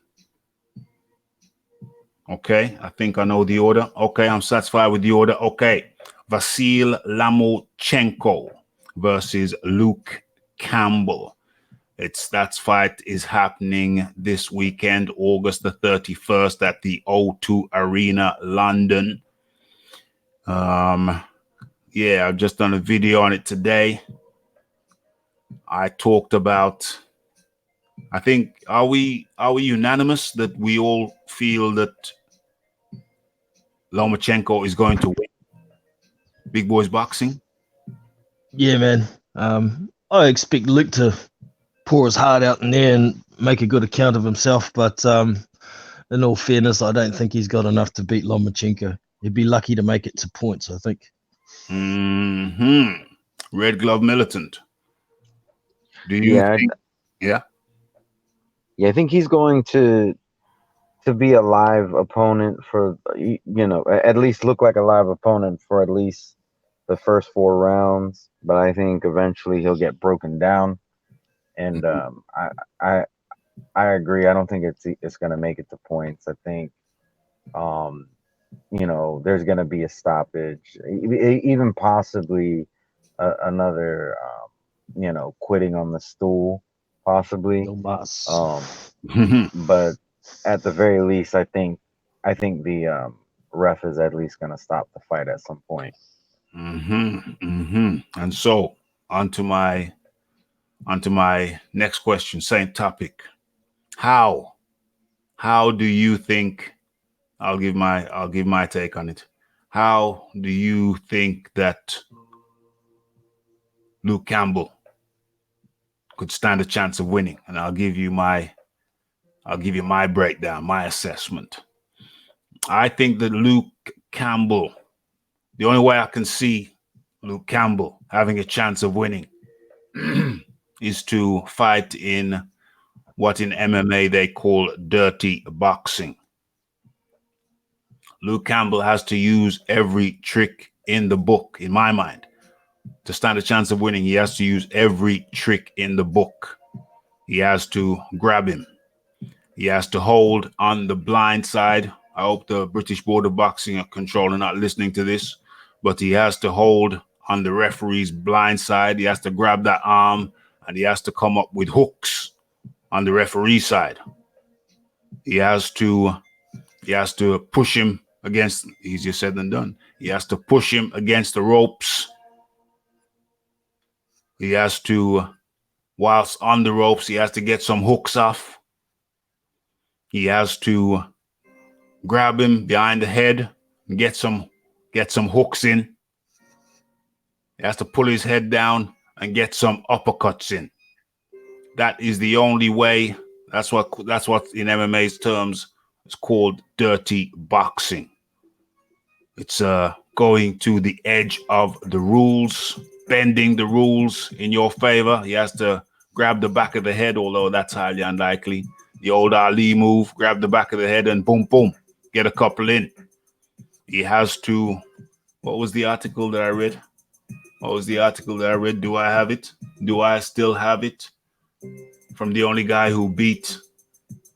Okay, I think I know the order. Okay, I'm satisfied with the order. Okay, Vasiliy Lomachenko versus Luke Campbell. That fight is happening this weekend, August the 31st at the O2 Arena, London. Yeah, I've just done a video on it today. I talked about, I think, are we unanimous that we all feel that Lomachenko is going to win Big Boys Boxing? Yeah, man. I expect Luke to pour his heart out in there and make a good account of himself. But in all fairness, I don't think he's got enough to beat Lomachenko. He'd be lucky to make it to points, I think. Red Glove Militant. Do you think? Yeah. Yeah, I think he's going to be a live opponent for, at least look like a live opponent for at least the first 4 rounds. But I think eventually he'll get broken down. And I agree. I don't think it's going to make it to points. I think, there's going to be a stoppage, even possibly another, quitting on the stool, possibly. But at the very least, I think the ref is at least going to stop the fight at some point. And so onto my next question, same topic. How do you think? I'll give my take on it. How do you think that Luke Campbell could stand a chance of winning? And I'll give you my breakdown, my assessment. I think that Luke Campbell, the only way I can see Luke Campbell having a chance of winning is to fight in what in MMA they call dirty boxing. Luke Campbell has to use every trick in the book, in my mind. To stand a chance of winning, he has to use every trick in the book. He has to grab him. He has to hold on the blind side. I hope the British Board of Boxing Control are not listening to this, but he has to hold on the referee's blind side. He has to grab that arm, and he has to come up with hooks on the referee side. He has to push him against, easier said than done. He has to push him against the ropes. He has to, whilst on the ropes, he has to get some hooks off. He has to grab him behind the head and get some hooks in. He has to pull his head down and get some uppercuts in. That is the only way. That's what in MMA's terms is called dirty boxing. It's going to the edge of the rules, bending the rules in your favor. He has to grab the back of the head, although that's highly unlikely. The old Ali move, grab the back of the head and boom, boom, get a couple in. He has to, what was the article that I read? Do I have it? Do I still have it? From the only guy who beat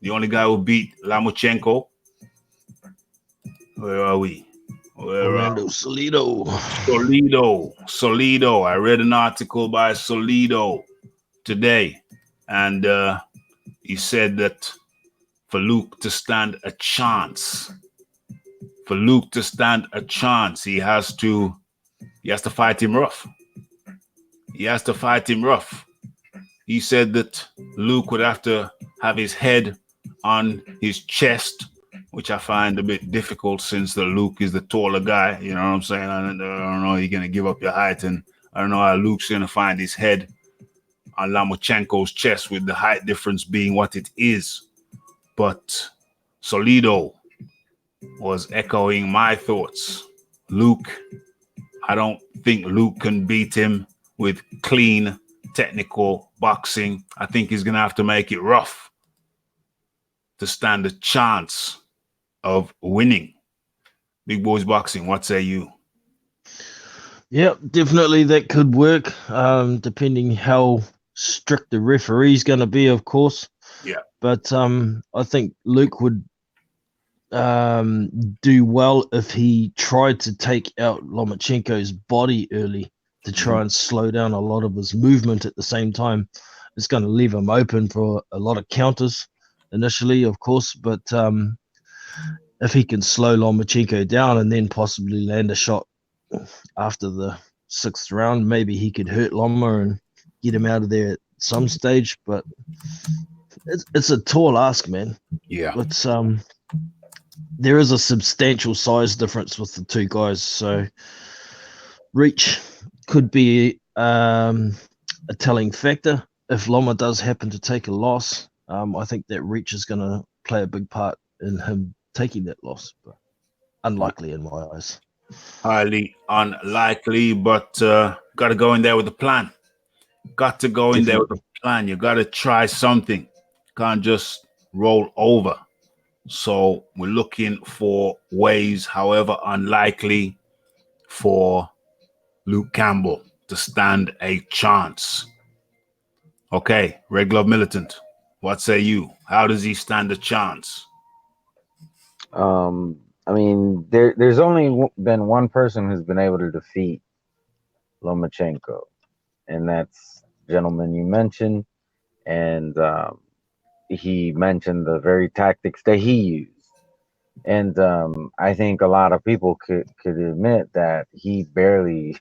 Lomachenko. Where are we? Orlando Solido. Solido. I read an article by Solido today, and he said that for Luke to stand a chance, he has to fight him rough. He said that Luke would have to have his head on his chest, which I find a bit difficult since the Luke is the taller guy. You know what I'm saying? I don't know. You're going to give up your height, and I don't know how Luke's going to find his head on Lomachenko's chest with the height difference being what it is. But Solido was echoing my thoughts. Luke, I don't think Luke can beat him with clean, technical boxing. I think he's going to have to make it rough to stand a chance of winning. Big Boys Boxing, what say you? Yeah, definitely that could work, depending how strict the referee's going to be, of course. Yeah. But I think Luke would do well if he tried to take out Lomachenko's body early to try and slow down a lot of his movement at the same time. It's going to leave him open for a lot of counters initially, of course, but if he can slow Lomachenko down and then possibly land a shot after the 6th round, maybe he could hurt Loma and get him out of there at some stage. But it's a tall ask, man. Yeah. But there is a substantial size difference with the two guys, so reach could be a telling factor. If Loma does happen to take a loss, I think that reach is going to play a big part in him taking that loss, but unlikely in my eyes. Highly unlikely, but got to go in there with a plan. Got to go in there with a plan. You got to try something. Can't just roll over. So we're looking for ways, however unlikely, for Luke Campbell to stand a chance. Okay, Red Glove Militant, what say you? How does he stand a chance? I mean, there's only been one person who's been able to defeat Lomachenko, and that's the gentleman you mentioned. And he mentioned the very tactics that he used. And I think a lot of people could admit that he barely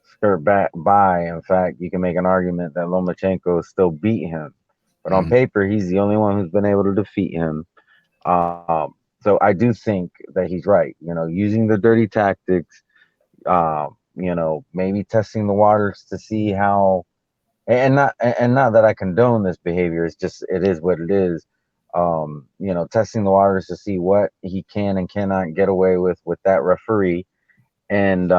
skirt back by. In fact, you can make an argument that Lomachenko still beat him. But on paper, he's the only one who's been able to defeat him. So I do think that he's right. You know, using the dirty tactics, you know, maybe testing the waters to see how, and not that I condone this behavior. It's just, it is what it is. You know, testing the waters to see what he can and cannot get away with that referee, and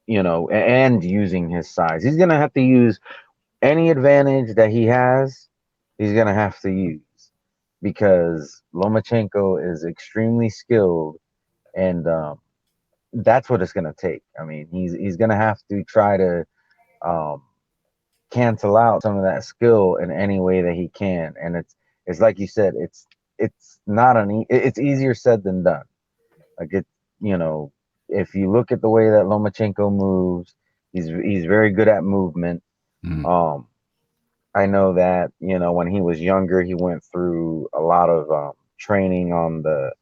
you know, and using his size. He's gonna have to use any advantage that he has. He's gonna have to use, because Lomachenko is extremely skilled, and that's what it's gonna take. I mean, he's gonna have to try to cancel out some of that skill in any way that he can. And it's like you said, it's not it's easier said than done. Like, it, you know, if you look at the way that Lomachenko moves, he's very good at movement. I know that, you know, when he was younger, he went through a lot of training on the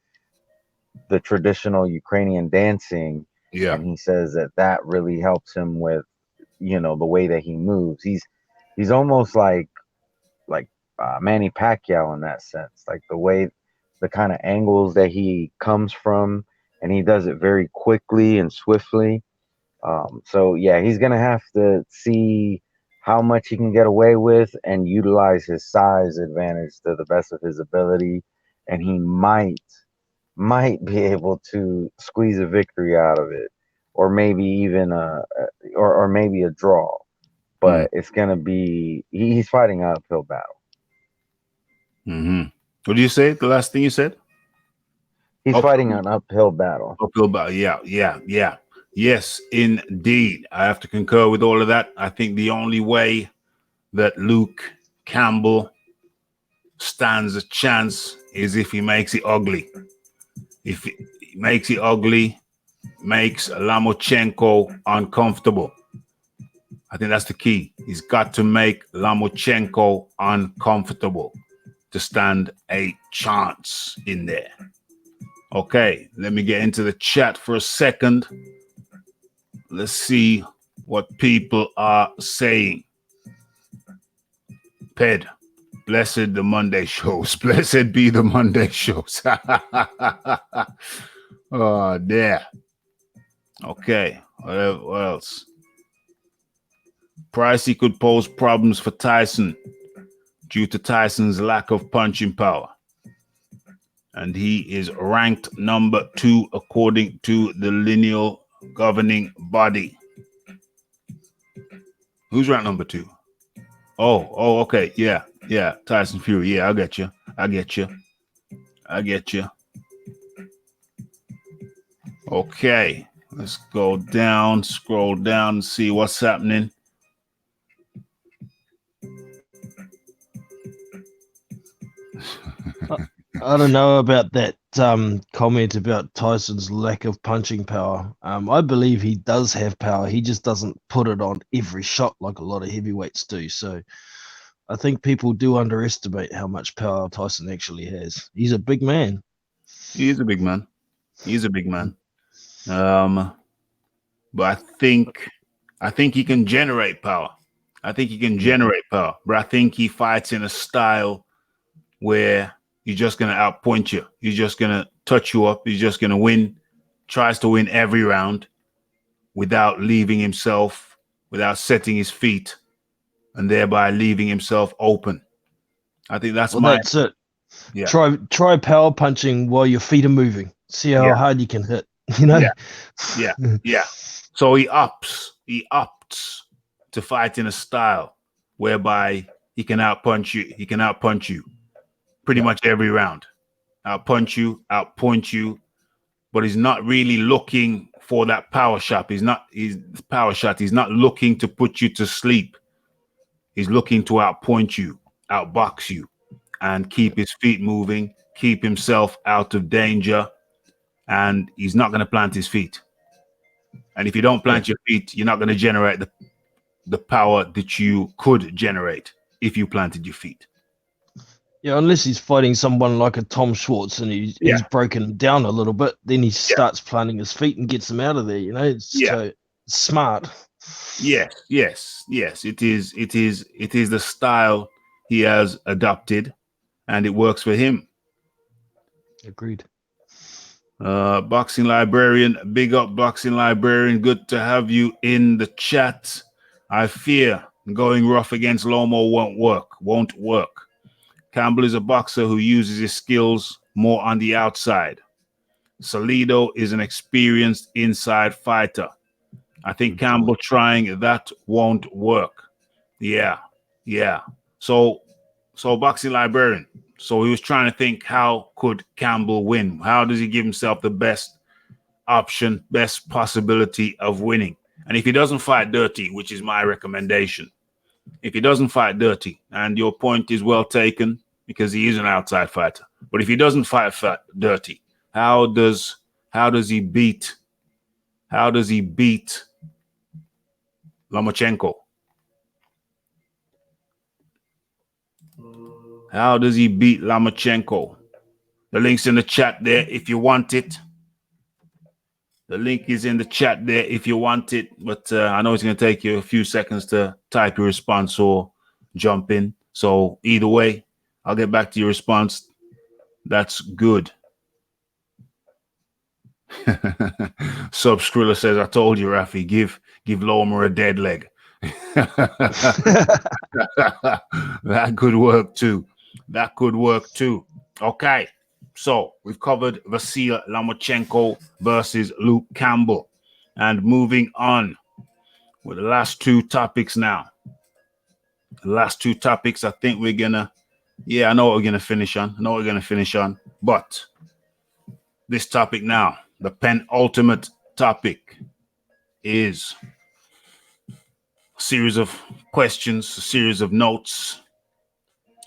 traditional Ukrainian dancing. Yeah. And he says that really helps him with, you know, the way that he moves. He's almost like Manny Pacquiao in that sense, like the kind of angles that he comes from, and he does it very quickly and swiftly. So yeah, he's gonna have to see how much he can get away with and utilize his size advantage to the best of his ability, and he might be able to squeeze a victory out of it, or maybe even or maybe a draw. But it's gonna be, he's fighting an uphill battle. What did you say? The last thing you said? He's fighting an uphill battle. Uphill battle. Yeah. Yes, indeed. I have to concur with all of that. I think the only way that Luke Campbell stands a chance is if he makes it ugly. If he makes it ugly, makes Lomachenko uncomfortable. I think that's the key. He's got to make Lomachenko uncomfortable to stand a chance in there. Okay, let me get into the chat for a second. Let's see what people are saying. Ped, blessed the Monday shows. Blessed be the Monday shows. Oh, there. Okay, what else? Pricey could pose problems for Tyson due to Tyson's lack of punching power. And he is ranked number 2 according to the lineal governing body. Who's ranked number 2? Oh, okay. Yeah. Tyson Fury. Yeah, I get you. Okay. Let's go down, scroll down, and see what's happening. I don't know about that comment about Tyson's lack of punching power. I believe he does have power. He just doesn't put it on every shot like a lot of heavyweights do. So I think people do underestimate how much power Tyson actually has. He's a big man. He is a big man. But I think he can generate power. But I think he fights in a style where he's just going to outpoint you. He's just going to touch you up. He's just going to win, tries to win every round without setting his feet and thereby leaving himself open. I think that's that's it. Yeah. Try power punching while your feet are moving. See how hard you can hit. You know? Yeah. So he opts to fight in a style whereby he can outpunch you pretty much every round. Outpunch you, outpoint you, but he's not really looking for that power shot. He's not looking to put you to sleep. He's looking to outpoint you, outbox you, and keep his feet moving, keep himself out of danger, and he's not going to plant his feet. And if you don't plant your feet, you're not going to generate the power that you could generate if you planted your feet. Yeah, unless he's fighting someone like a Tom Schwartz and he's broken him down a little bit, then he starts planting his feet and gets him out of there. You know, it's so smart. Yes. It is the style he has adopted, and it works for him. Agreed. Boxing Librarian, big up Boxing Librarian. Good to have you in the chat. I fear going rough against Lomo won't work. Campbell is a boxer who uses his skills more on the outside. Salido is an experienced inside fighter. I think Campbell trying that won't work. Yeah. So Boxing Librarian. So he was trying to think, how could Campbell win? How does he give himself the best option, best possibility of winning? And if he doesn't fight dirty, which is my recommendation, if he doesn't fight dirty, and your point is well taken because he is an outside fighter, but if he doesn't fight dirty, how does he beat Lomachenko? How does he beat Lomachenko? The link's in the chat there if you want it. The link is in the chat there if you want it. But I know it's going to take you a few seconds to type your response or jump in. So either way, I'll get back to your response. That's good. Sub Skrilla says, I told you, Raphie, give Loma a dead leg. That could work too. Okay, so we've covered Vasiliy Lomachenko versus Luke Campbell, and moving on with the last two topics now. The last two topics, I think we're gonna, I know what we're gonna finish on. But this topic now, the penultimate topic, is a series of questions, a series of notes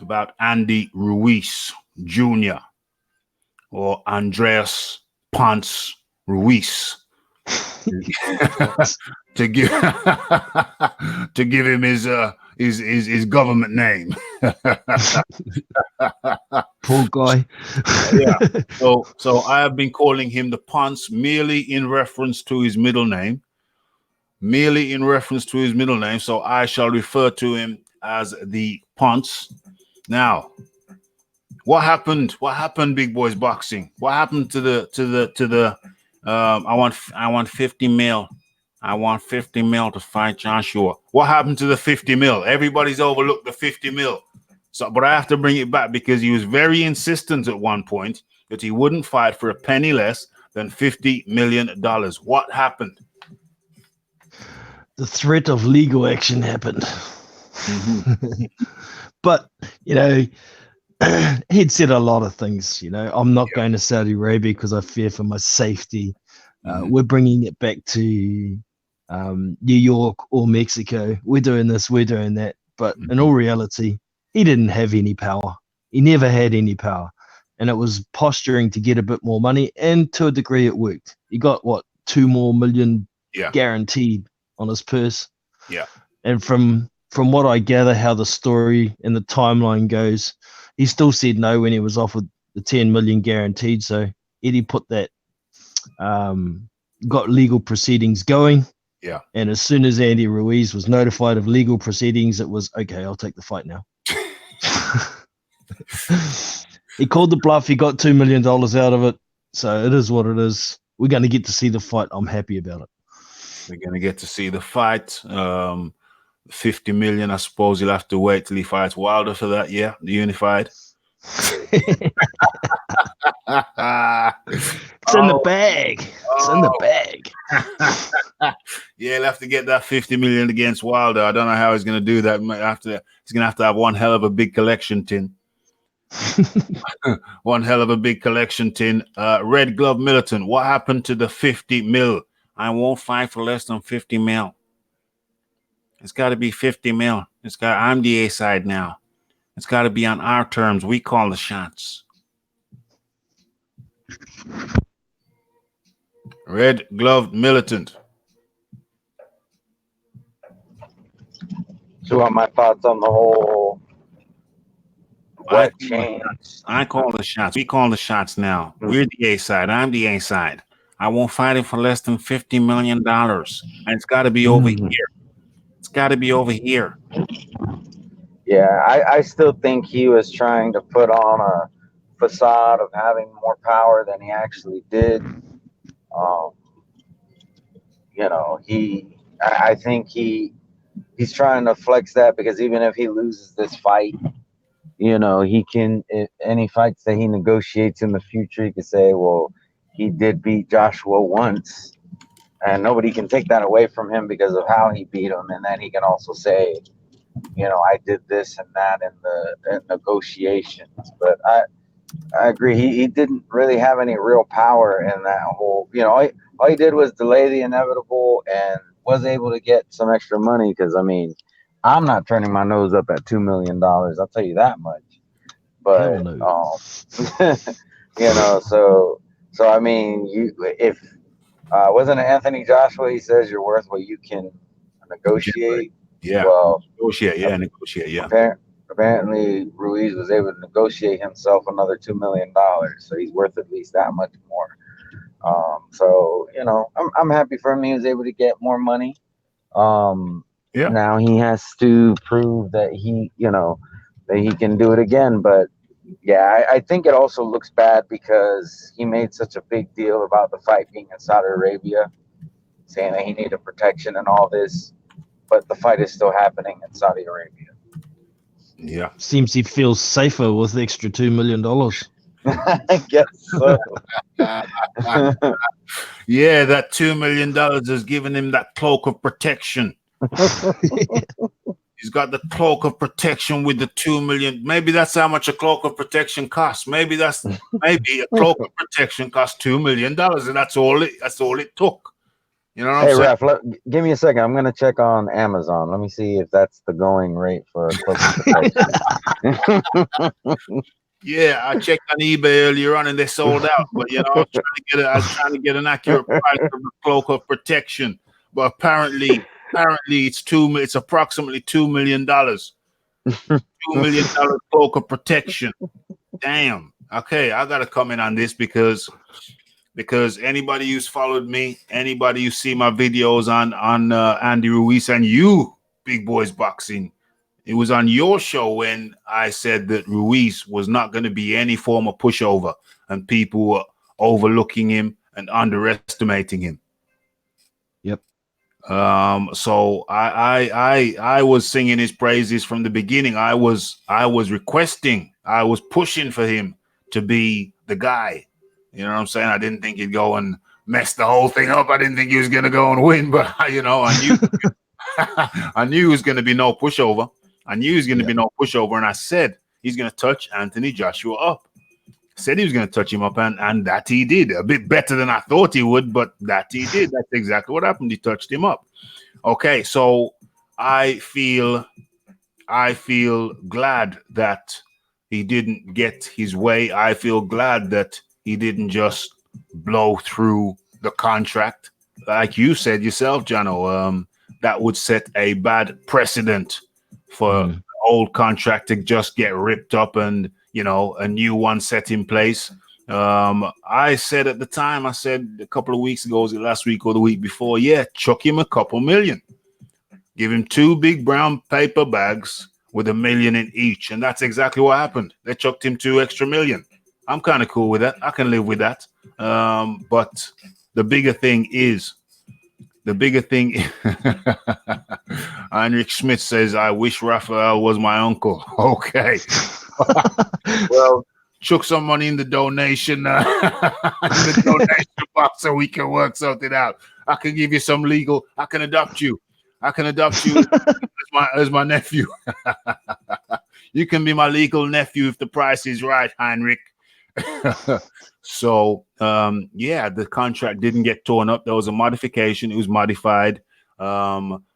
about Andy Ruiz Jr. or Andreas Ponce Ruiz to give him his government name. Poor guy. So I have been calling him the Ponce merely in reference to his middle name. So I shall refer to him as the Ponce. Now, what happened? Big Boys Boxing? What happened to the I want 50 mil I want 50 mil to fight Joshua. What happened to the 50 mil? Everybody's overlooked the 50 mil. So, but I have to bring it back because he was very insistent at one point that he wouldn't fight for a penny less than $50 million. What happened? The threat of legal action happened. Mm-hmm. But, you know, he'd said a lot of things. You know, I'm not going to Saudi Arabia because I fear for my safety. We're bringing it back to New York or Mexico. We're doing this, we're doing that. But in all reality, he didn't have any power. He never had any power. And it was posturing to get a bit more money. And to a degree, it worked. He got, what, $2 more million guaranteed on his purse. Yeah. And from what I gather, how the story and the timeline goes, he still said no when he was offered the 10 million guaranteed. So Eddie put that, got legal proceedings going. Yeah. And as soon as Andy Ruiz was notified of legal proceedings, it was, okay, I'll take the fight now. He called the bluff. He got $2 million out of it. So it is what it is. We're going to get to see the fight. I'm happy about it. We're going to get to see the fight. 50 million, I suppose you'll have to wait till he fights Wilder for that. Yeah, the unified. It's in the bag. It's in the bag. Yeah, he'll have to get that 50 million against Wilder. I don't know how he's going to do that. He's going to have one hell of a big collection tin. One hell of a big collection tin. Red Glove Militant, what happened to the 50 mil? I won't fight for less than 50 mil. It's got to be 50 mil. I'm the A side now. It's got to be on our terms. We call the shots. Red Glove Militant. So what my thoughts on the whole what changed? I call the shots. We call the shots now. We're the A side. I'm the A side. I won't fight it for less than $50 million. And it's got to be over here. It's got to be over here. Yeah, I still think he was trying to put on a facade of having more power than he actually did. You know, I think he's trying to flex that because even if he loses this fight, you know, he can, any fights that he negotiates in the future, he could say, well, he did beat Joshua once, and nobody can take that away from him because of how he beat him. And then he can also say, you know, I did this and that in the negotiations. But I agree. He didn't really have any real power in that whole, you know, all he did was delay the inevitable and was able to get some extra money. Because, I mean, I'm not turning my nose up at $2 million. I'll tell you that much. But, you know, so I mean, if wasn't it Anthony Joshua? He says you're worth what you can negotiate. Yeah. Well, negotiate. Yeah. Apparently, Ruiz was able to negotiate himself another $2 million, so he's worth at least that much more. So you know, I'm happy for him. He was able to get more money. Now he has to prove that he can do it again. But yeah, I think it also looks bad because he made such a big deal about the fight being in Saudi Arabia, saying that he needed protection and all this, but the fight is still happening in Saudi Arabia. Yeah. Seems he feels safer with the extra $2 million. I guess so. Yeah, that $2 million has given him that cloak of protection. He's got the cloak of protection with the 2 million. Maybe that's how much a cloak of protection costs. Maybe a cloak of protection costs $2 million, and that's all it took. You know what I'm saying? Raph, give me a second. I'm gonna check on Amazon. Let me see if that's the going rate for a cloak of protection. Yeah, I checked on eBay earlier on and they sold out. But you know, I was trying to get an accurate price of the cloak of protection. But apparently it's approximately $2 million. $2 million cloak of protection. Damn. Okay, I gotta comment on this because anybody who's followed me, anybody who see my videos on Andy Ruiz and you, Big Boys Boxing, it was on your show when I said that Ruiz was not going to be any form of pushover and people were overlooking him and underestimating him. Yep. So I was singing his praises from the beginning. I was requesting, I was pushing for him to be the guy. You know what I'm saying? I didn't think he'd go and mess the whole thing up. I didn't think he was gonna go and win, but you know, I knew I knew he was gonna be no pushover. I knew he was gonna be no pushover, and I said he's gonna touch Anthony Joshua up. Said he was going to touch him up, and that he did. A bit better than I thought he would, but that he did. That's exactly what happened. He touched him up. Okay, so I feel glad that he didn't get his way. I feel glad that he didn't just blow through the contract. Like you said yourself, Jano, that would set a bad precedent for the old contract to just get ripped up and, you know, a new one set in place. I said at the time, I said a couple of weeks ago, was it last week or the week before? Yeah, chuck him a couple million. Give him 2 big brown paper bags with $1 million in each. And that's exactly what happened. They chucked him 2 extra million. I'm kind of cool with that. I can live with that. But the bigger thing is, Heinrich Smith says, I wish Raphael was my uncle. Okay. Well, chuck some money in the donation box so we can work something out. I can give you some legal. I can adopt you as my nephew. You can be my legal nephew if the price is right, Heinrich. So, yeah, the contract didn't get torn up. There was a modification. It was modified.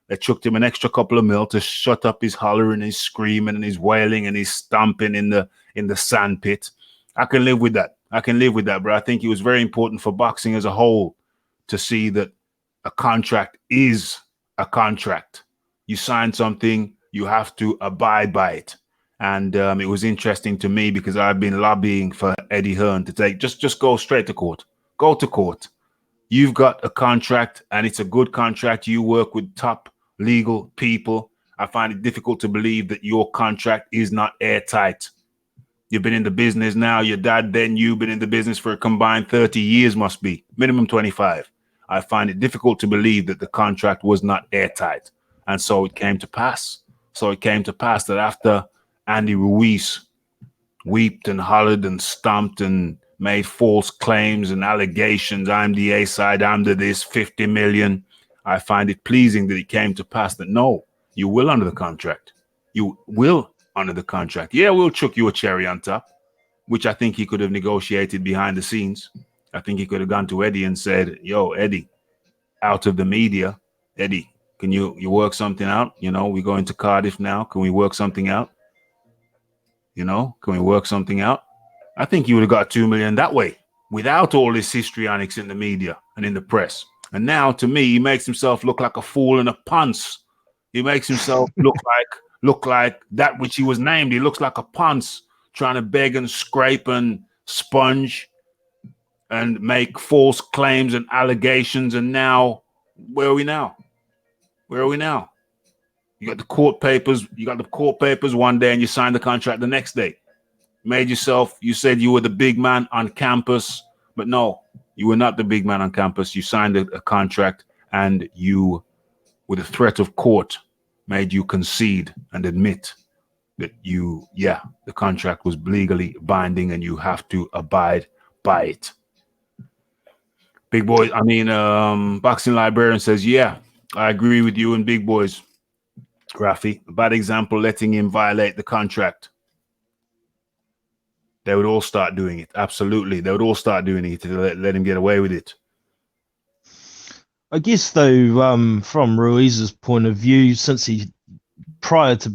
They chucked him an extra couple of mil to shut up his hollering, his screaming, and his wailing, and his stomping in the sand pit. I can live with that. But I think it was very important for boxing as a whole to see that a contract is a contract. You sign something, you have to abide by it. And it was interesting to me because I've been lobbying for Eddie Hearn to take just go straight to court. Go to court. You've got a contract, and it's a good contract. You work with top legal people. I find it difficult to believe that your contract is not airtight. You've been in the business now. Your dad, then you've been in the business for a combined 30 years, must be minimum 25. I find it difficult to believe that the contract was not airtight. And so it came to pass. That after Andy Ruiz wept and hollered and stomped and made false claims and allegations, I'm the A side, I'm the this, 50 million. I find it pleasing that it came to pass that no, you will honor the contract. You will honor the contract. Yeah, we'll chuck you a cherry on top, which I think he could have negotiated behind the scenes. I think he could have gone to Eddie and said, yo, Eddie, out of the media, Eddie, can you work something out? You know, we're going to Cardiff now. Can we work something out? I think he would have got 2 million that way without all this histrionics in the media and in the press. And now, to me, he makes himself look like a fool and a ponce. He makes himself look like that which he was named. He looks like a ponce trying to beg and scrape and sponge and make false claims and allegations. And now, where are we now? You got the court papers one day and you signed the contract the next day. You said you were the big man on campus, but no, you were not the big man on campus. You signed a contract, and you, with a threat of court, made you concede and admit that the contract was legally binding and you have to abide by it. Big boy, Boxing Librarian says, yeah, I agree with you and Big Boys. Raphie, a bad example, letting him violate the contract. They would all start doing it. Absolutely. They would all start doing it to let him get away with it. I guess, though, from Ruiz's point of view, since prior to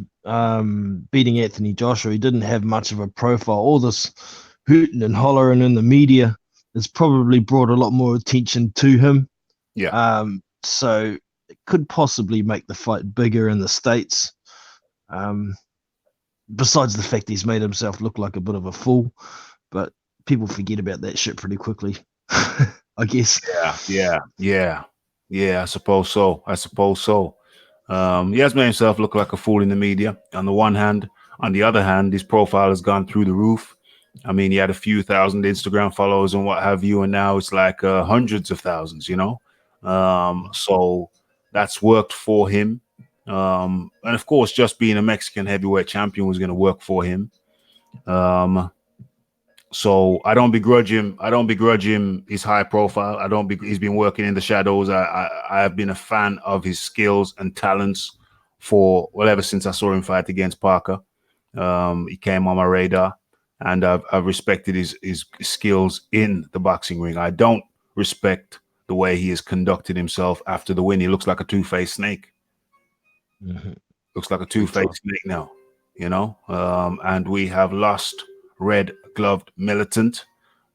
beating Anthony Joshua, he didn't have much of a profile. All this hooting and hollering in the media has probably brought a lot more attention to him. Yeah. So it could possibly make the fight bigger in the States. Besides the fact he's made himself look like a bit of a fool, but people forget about that shit pretty quickly, I guess. Yeah. I suppose so. He has made himself look like a fool in the media, on the one hand. On the other hand, his profile has gone through the roof. I mean, he had a few thousand Instagram followers and what have you, and now it's like hundreds of thousands, So That's worked for him. And of course, just being a Mexican heavyweight champion was going to work for him. So I don't begrudge him. I don't begrudge him his high profile. He's been working in the shadows. I have been a fan of his skills and talents for ever since I saw him fight against Parker. He came on my radar, and I've respected his skills in the boxing ring. I don't respect the way he has conducted himself after the win. He looks like a two-faced snake. Mm-hmm. Looks like a two-faced snake now, you know. And we have lost red-gloved militant,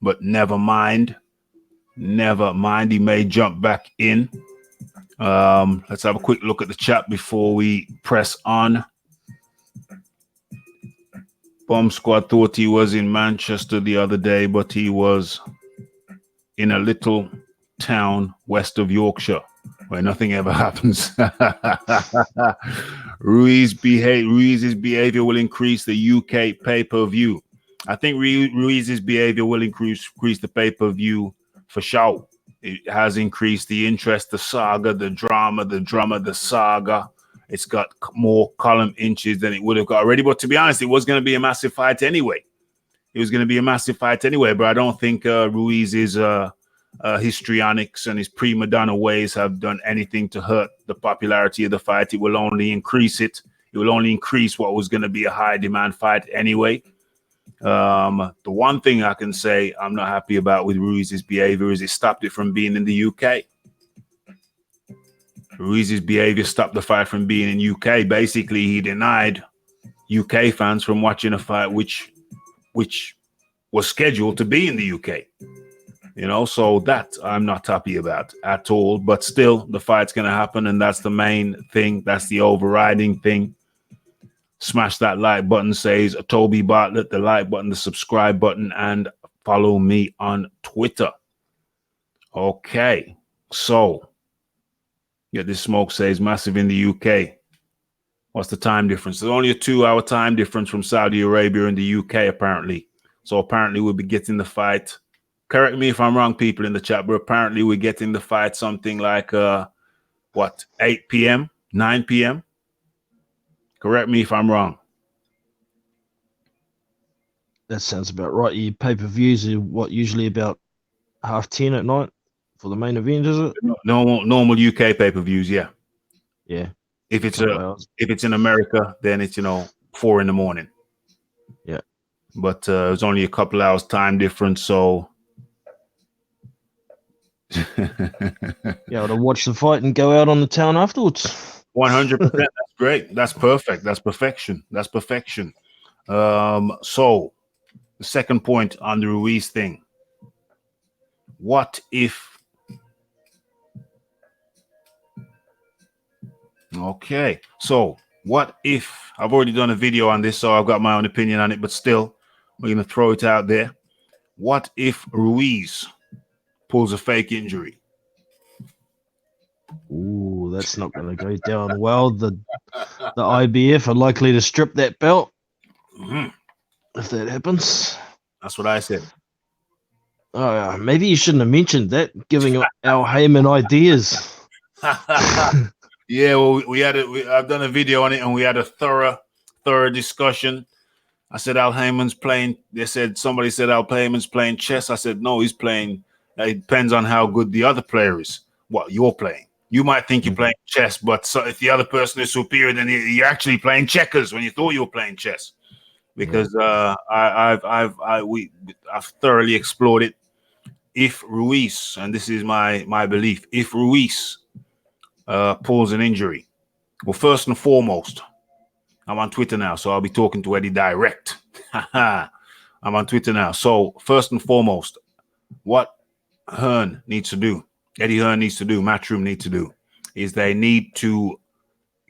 but never mind. Never mind. He may jump back in. Let's have a quick look at the chat before we press on. Bomb Squad thought he was in Manchester the other day, but he was in a little town west of Yorkshire where nothing ever happens. Ruiz's behavior will increase the UK pay-per-view. I think Ruiz's behavior will increase the pay-per-view for sure. It has increased the interest, the saga, the drama, the saga. It's got more column inches than it would have got already. But to be honest, it was going to be a massive fight anyway. But I don't think Ruiz's histrionics and his prima donna ways have done anything to hurt the popularity of the fight. It will only increase it. It will only increase what was going to be a high demand fight anyway. The one thing I can say I'm not happy about with Ruiz's behavior is it stopped it from being in the UK. Ruiz's behavior stopped the fight from being in UK. Basically, he denied UK fans from watching a fight which was scheduled to be in the UK. You know, so that I'm not happy about at all. But still, the fight's going to happen, and that's the main thing. That's the overriding thing. Smash that like button, says Toby Bartlett, the like button, the subscribe button, and follow me on Twitter. Okay, so yeah, this smoke says massive in the UK. What's the time difference? There's only a 2-hour time difference from Saudi Arabia and the UK, apparently. So apparently we'll be getting the fight. Correct me if I'm wrong, people in the chat, but apparently we're getting the fight something like 8 p.m., 9 p.m. Correct me if I'm wrong. That sounds about right. Your pay-per-views are usually about 10:30 at night for the main event, is it? Normal UK pay-per-views, yeah. Yeah. If it's in America, then it's 4 a.m. Yeah. But it's only a couple hours time difference, so yeah, to watch the fight and go out on the town afterwards. 100%. That's great. That's perfect. That's perfection. So the second point on the Ruiz thing. What if? Okay. So what if? I've already done a video on this, so I've got my own opinion on it, but still, we're going to throw it out there. What if Ruiz pulls a fake injury? Ooh, that's not going to go down well. The IBF are likely to strip that belt if that happens. That's what I said. Oh, yeah. Maybe you shouldn't have mentioned that, giving Al Heyman ideas. Yeah, well, I've done a video on it, and we had a thorough discussion. I said Al Heyman's playing. Somebody said Al Heyman's playing chess. I said no, he's playing. It depends on how good the other player is. What you're playing. You might think you're playing chess, but if the other person is superior, then you're actually playing checkers when you thought you were playing chess. Because I've thoroughly explored it. If Ruiz, and this is my belief, if Ruiz pulls an injury, well, first and foremost, I'm on Twitter now, so I'll be talking to Eddie direct. I'm on Twitter now. So first and foremost, what Hearn needs to do, Eddie Hearn needs to do, Matchroom needs to do, is they need to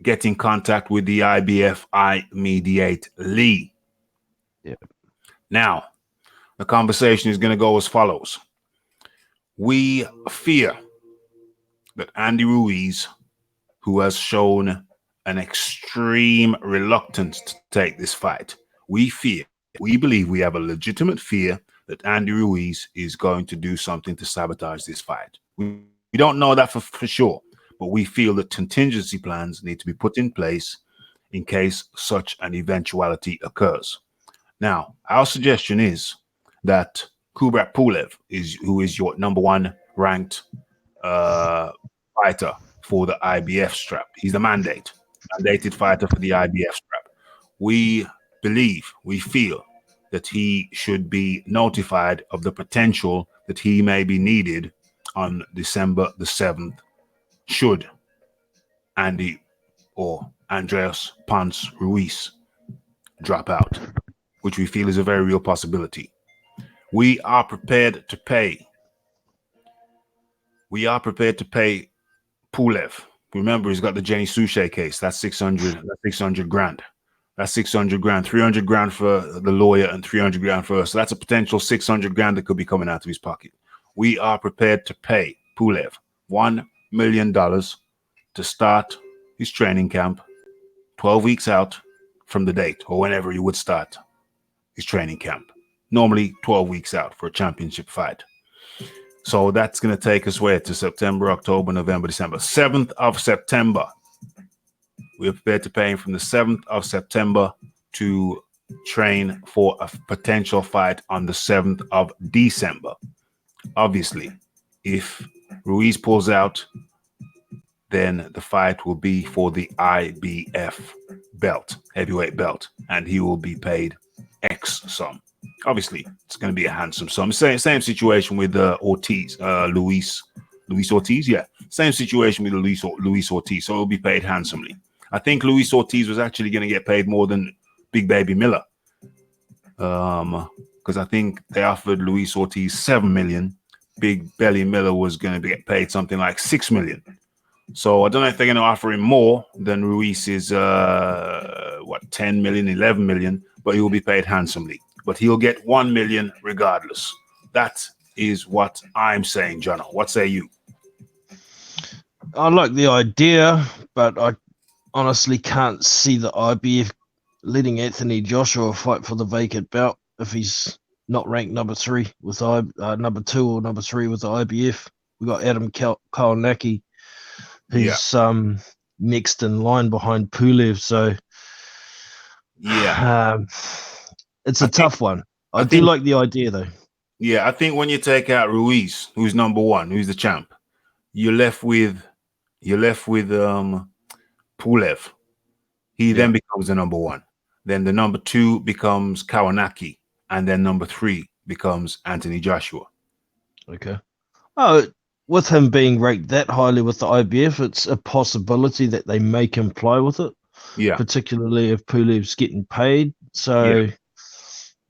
get in contact with the IBF immediately. Yeah. Now, the conversation is going to go as follows. We fear that Andy Ruiz, who has shown an extreme reluctance to take this fight, we believe we have a legitimate fear that Andy Ruiz is going to do something to sabotage this fight. We don't know that for sure, but we feel that contingency plans need to be put in place in case such an eventuality occurs. Now, our suggestion is that Kubrat Pulev, who is your number one ranked fighter for the IBF strap. He's the mandated fighter for the IBF strap. We feel that he should be notified of the potential that he may be needed on December the 7th, should Andy or Andreas Ponce Ruiz drop out, which we feel is a very real possibility. We are prepared to pay. Pulev. Remember, he's got the Jenny Suchet case. That's 600 grand. That's 600 grand, 300 grand for the lawyer and 300 grand for us. So that's a potential 600 grand that could be coming out of his pocket. We are prepared to pay Pulev $1 million to start his training camp 12 weeks out from the date or whenever he would start his training camp. Normally 12 weeks out for a championship fight. So that's going to take us where? To September, October, November, December. 7th of September. We're prepared to pay him from the 7th of September to train for a potential fight on the 7th of December. Obviously, if Ruiz pulls out, then the fight will be for the IBF belt, heavyweight belt, and he will be paid X sum. Obviously, it's going to be a handsome sum. Same situation with Ortiz, Luis Ortiz. Yeah, same situation with Luis Ortiz. So it'll be paid handsomely. I think Luis Ortiz was actually going to get paid more than Big Baby Miller, because I think they offered Luis Ortiz $7 million. Big Belly Miller was going to get paid something like $6 million. So I don't know if they're going to offer him more than Ruiz's 10 million, 11 million, but he will be paid handsomely. But he'll get 1 million regardless. That is what I'm saying, Jono. What say you? I like the idea, but I honestly can't see the IBF letting Anthony Joshua fight for the vacant belt if he's not ranked number 3 with number 2 or number 3 with the IBF. We got Adam Kownacki, who's next in line behind Pulev. So it's a tough one. I do like the idea though. Yeah, I think when you take out Ruiz, who's number 1, who's the champ, you're left with Pulev. He then becomes the number 1. Then the number 2 becomes Kownacki, and then number 3 becomes Anthony Joshua. Okay. Oh, with him being ranked that highly with the IBF, it's a possibility that they may comply with it. Yeah. Particularly if Pulev's getting paid. So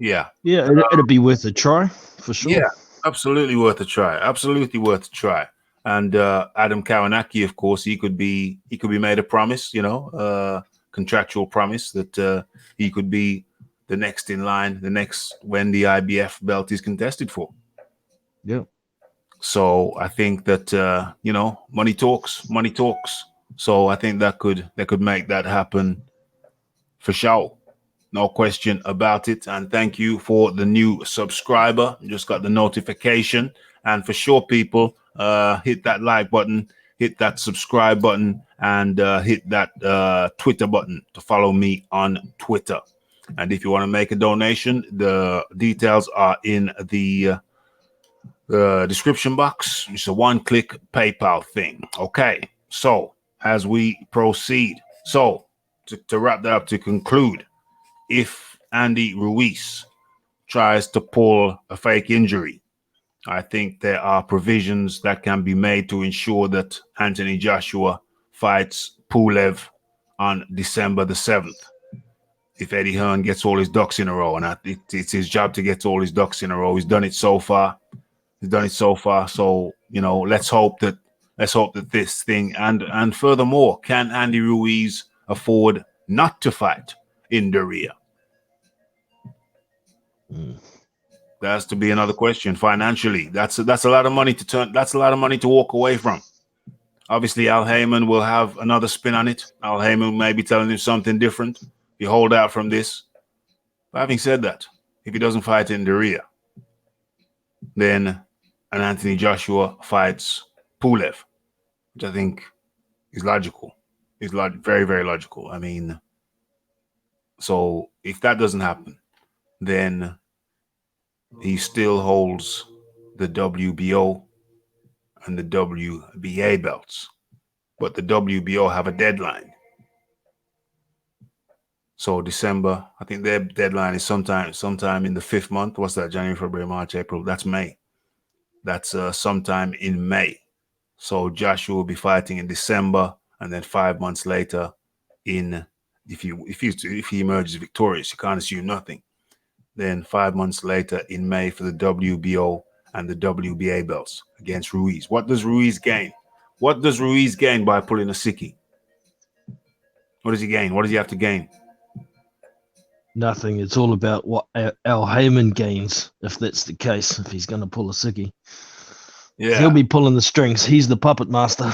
it'd be worth a try for sure. Yeah, absolutely worth a try. Absolutely worth a try. And Adam Kownacki, of course, he could be made a promise, contractual promise that he could be the next in line, when the IBF belt is contested for. Yeah. So I think that money talks. So I think that could make that happen for sure. No question about it. And thank you for the new subscriber. Just got the notification. And for sure, people, hit that like button, hit that subscribe button, and hit that Twitter button to follow me on Twitter. And if you want to make a donation, the details are in the description box. It's a one-click PayPal thing. Okay, so as we proceed, so to wrap that up, to conclude, if Andy Ruiz tries to pull a fake injury, I think there are provisions that can be made to ensure that Anthony Joshua fights Pulev on December the 7th. If Eddie Hearn gets all his ducks in a row, and it's his job to get all his ducks in a row. He's done it so far. So, let's hope that this thing, and furthermore, can Andy Ruiz afford not to fight in Diriyah? That has to be another question. Financially, that's a lot of money to turn. That's a lot of money to walk away from. Obviously, Al Heyman will have another spin on it. Al Heyman may be telling him something different. You hold out from this. But having said that, if he doesn't fight in Diriyah, then Anthony Joshua fights Pulev, which I think is logical. It's very, very logical. I mean, so if that doesn't happen, then he still holds the WBO and the WBA belts. But the WBO have a deadline. So December, I think their deadline is sometime in the 5th month. What's that? January, February, March, April. That's May. That's sometime in May. So Joshua will be fighting in December, and then 5 months later, if he emerges victorious, you can't assume nothing. Then 5 months later in May for the WBO and the WBA belts against Ruiz. What does Ruiz gain? What does Ruiz gain by pulling a sickie? What does he gain? What does he have to gain? Nothing. It's all about what Al Heyman gains, if that's the case, if he's going to pull a sickie. Yeah. He'll be pulling the strings. He's the puppet master.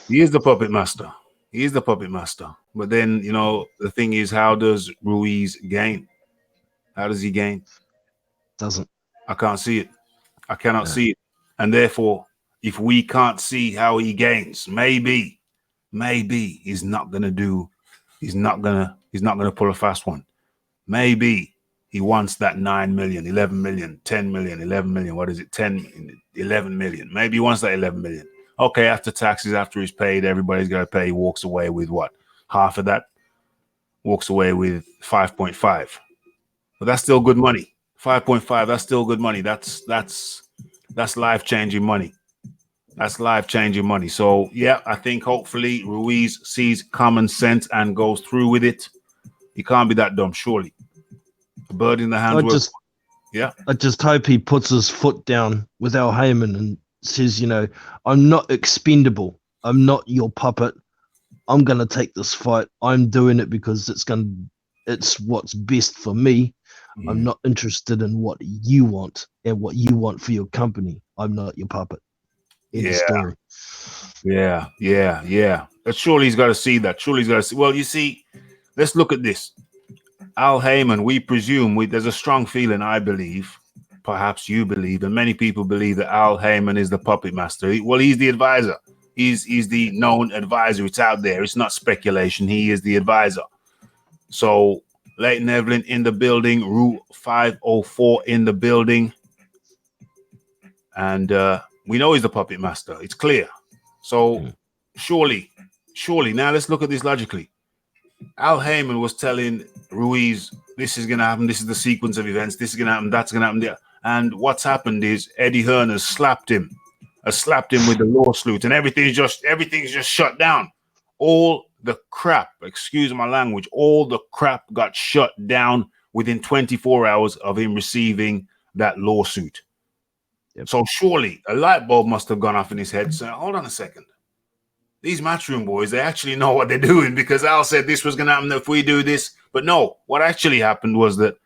He is the puppet master. He is the puppet master. But then, the thing is, how does Ruiz gain? How does he gain? Doesn't. I can't see it. I cannot see it. And therefore, if we can't see how he gains, maybe he's not gonna pull a fast one. Maybe he wants that 9 million, 11 million, 10 million, 11 million. What is it? 11 million. Maybe he wants that 11 million. Okay, after taxes, after he's paid, everybody's got to pay. He walks away with what? Half of that? Walks away with 5.5. But that's still good money. 5.5, that's still good money. That's life-changing money. That's life-changing money. So, yeah, I think hopefully Ruiz sees common sense and goes through with it. He can't be that dumb, surely. A bird in the hand. I just hope he puts his foot down with Al Heyman and says, I'm not expendable. I'm not your puppet. I'm going to take this fight. I'm doing it because it's what's best for me. I'm not interested in what you want and what you want for your company. I'm not your puppet. End of story. Yeah. But surely he's got to see that. Surely he's got to see. Well, you see, let's look at this. Al Heyman, we presume, there's a strong feeling, I believe, perhaps you believe, and many people believe that Al Heyman is the puppet master. He's the advisor. He's the known advisor. It's out there. It's not speculation. He is the advisor. So, Leighton Evelyn in the building, Route 504 in the building. And we know he's the puppet master. It's clear. So, surely, now let's look at this logically. Al Heyman was telling Ruiz, this is going to happen. This is the sequence of events. This is going to happen. That's going to happen. And what's happened is Eddie Hearn has slapped him with the lawsuit, and everything's just shut down. All the crap, excuse my language, all the crap got shut down within 24 hours of him receiving that lawsuit. Yep. So surely a light bulb must have gone off in his head saying, hold on a second. These Matchroom boys, they actually know what they're doing, because Al said this was going to happen if we do this. But no, what actually happened was that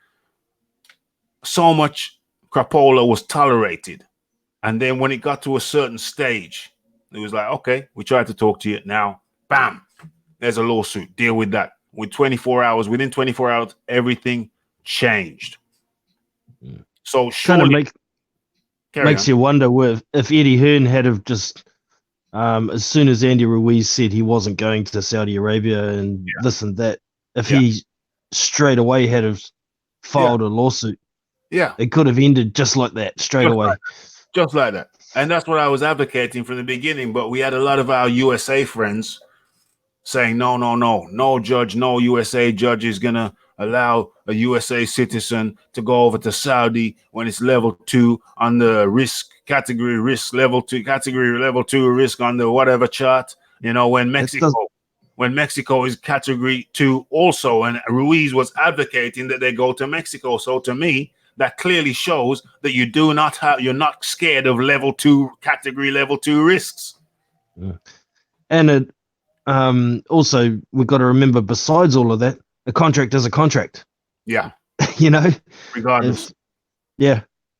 so much crapola was tolerated. And then when it got to a certain stage, it was like, okay, we tried to talk to you. Now, bam, there's a lawsuit. Deal with that. Within 24 hours, everything changed. So surely makes you wonder if Eddie Hearn had have just... as soon as Andy Ruiz said he wasn't going to Saudi Arabia and this and that, if he straight away had have filed a lawsuit, it could have ended just like that, straight away. Just like that. And that's what I was advocating from the beginning. But we had a lot of our USA friends saying, no judge, no USA judge is going to allow a USA citizen to go over to Saudi when it's level 2 on the category level 2 risk on the whatever chart, when Mexico is category 2 also, and Ruiz was advocating that they go to Mexico. So to me, that clearly shows that you're not scared of category level 2 risks. And it also, we've got to remember, besides all of that, a contract is a contract. Yeah. Regardless.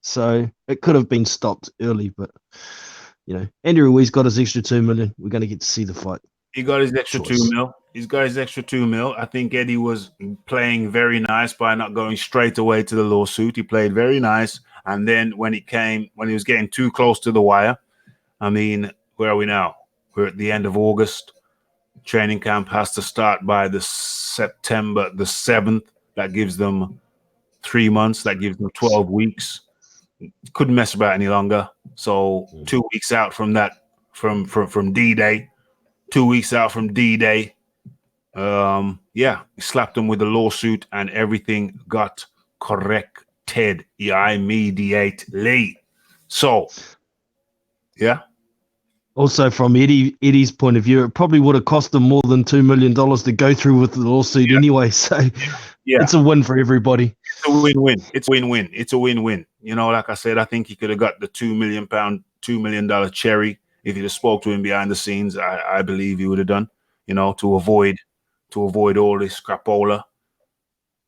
So it could have been stopped early, but Andy Ruiz got his extra 2 million. We're going to get to see the fight. He got his extra 2 mil. He's got his extra 2 mil. I think Eddie was playing very nice by not going straight away to the lawsuit. He played very nice. And then when he was getting too close to the wire, I mean, where are we now? We're at the end of August. Training camp has to start by the September the 7th. That gives them 3 months. That gives them 12 weeks. Couldn't mess about any longer. So 2 weeks out from that, from D-Day, 2 weeks out from D-Day, slapped them with a lawsuit and everything got corrected immediately. So, yeah. Also, from Eddie's point of view, it probably would have cost them more than $2 million to go through with the lawsuit anyway. So it's a win for everybody. It's a win-win. It's a win-win. It's a win-win. You know, like I said, I think he could have got the $2 million cherry if he'd have spoke to him behind the scenes. I believe he would have done, you know, to avoid all this crapola.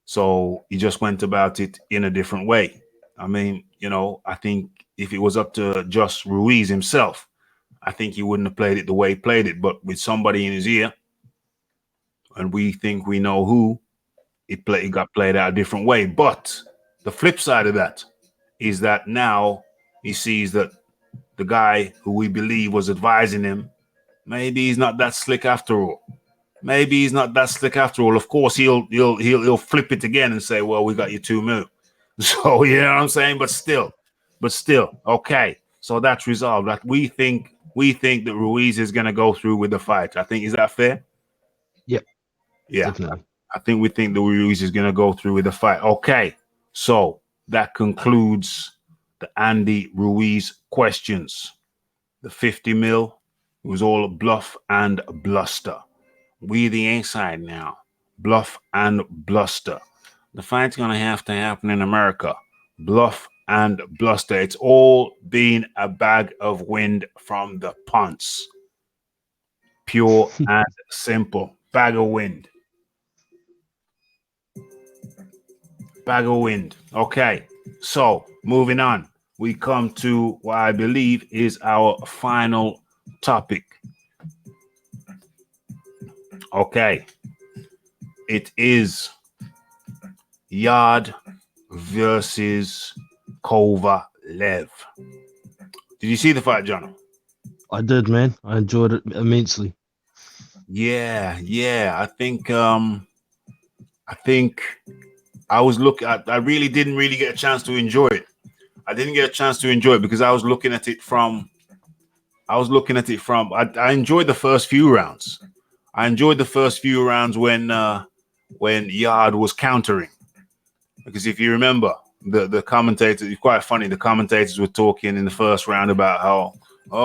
So he just went about it in a different way. I mean, you know, I think if it was up to just Ruiz himself, I think he wouldn't have played it the way he played it. But with somebody in his ear, and we think we know who, it got played out a different way. But the flip side of that is that now he sees that the guy who we believe was advising him, maybe he's not that slick after all. Maybe he's not that slick after all. Of course, he'll flip it again and say, "Well, we got you $2 million." So you know what I'm saying. But still, okay. So that's resolved. That we think that Ruiz is going to go through with the fight. I think, is that fair? Yep. Yeah. Definitely. I think we think that Ruiz is going to go through with the fight. Okay. So that concludes the Andy Ruiz questions. The 50 mil was all bluff and bluster. We the inside now. Bluff and bluster. The fight's going to have to happen in America. Bluff and bluster. It's all been a bag of wind from the punts. Pure and simple. Bag of wind. Bag of wind. Okay. So moving on. We come to what I believe is our final topic. Okay. It is Yarde versus Kovalev. Did you see the fight, John? I did, man. I enjoyed it immensely. Yeah. I think I was looking. I really didn't get a chance to enjoy it. I didn't get a chance to enjoy it because I was looking at it from. I enjoyed the first few rounds. I enjoyed the first few rounds when Yarde was countering, because if you remember, the commentators, it's quite funny. The commentators were talking in the first round about how,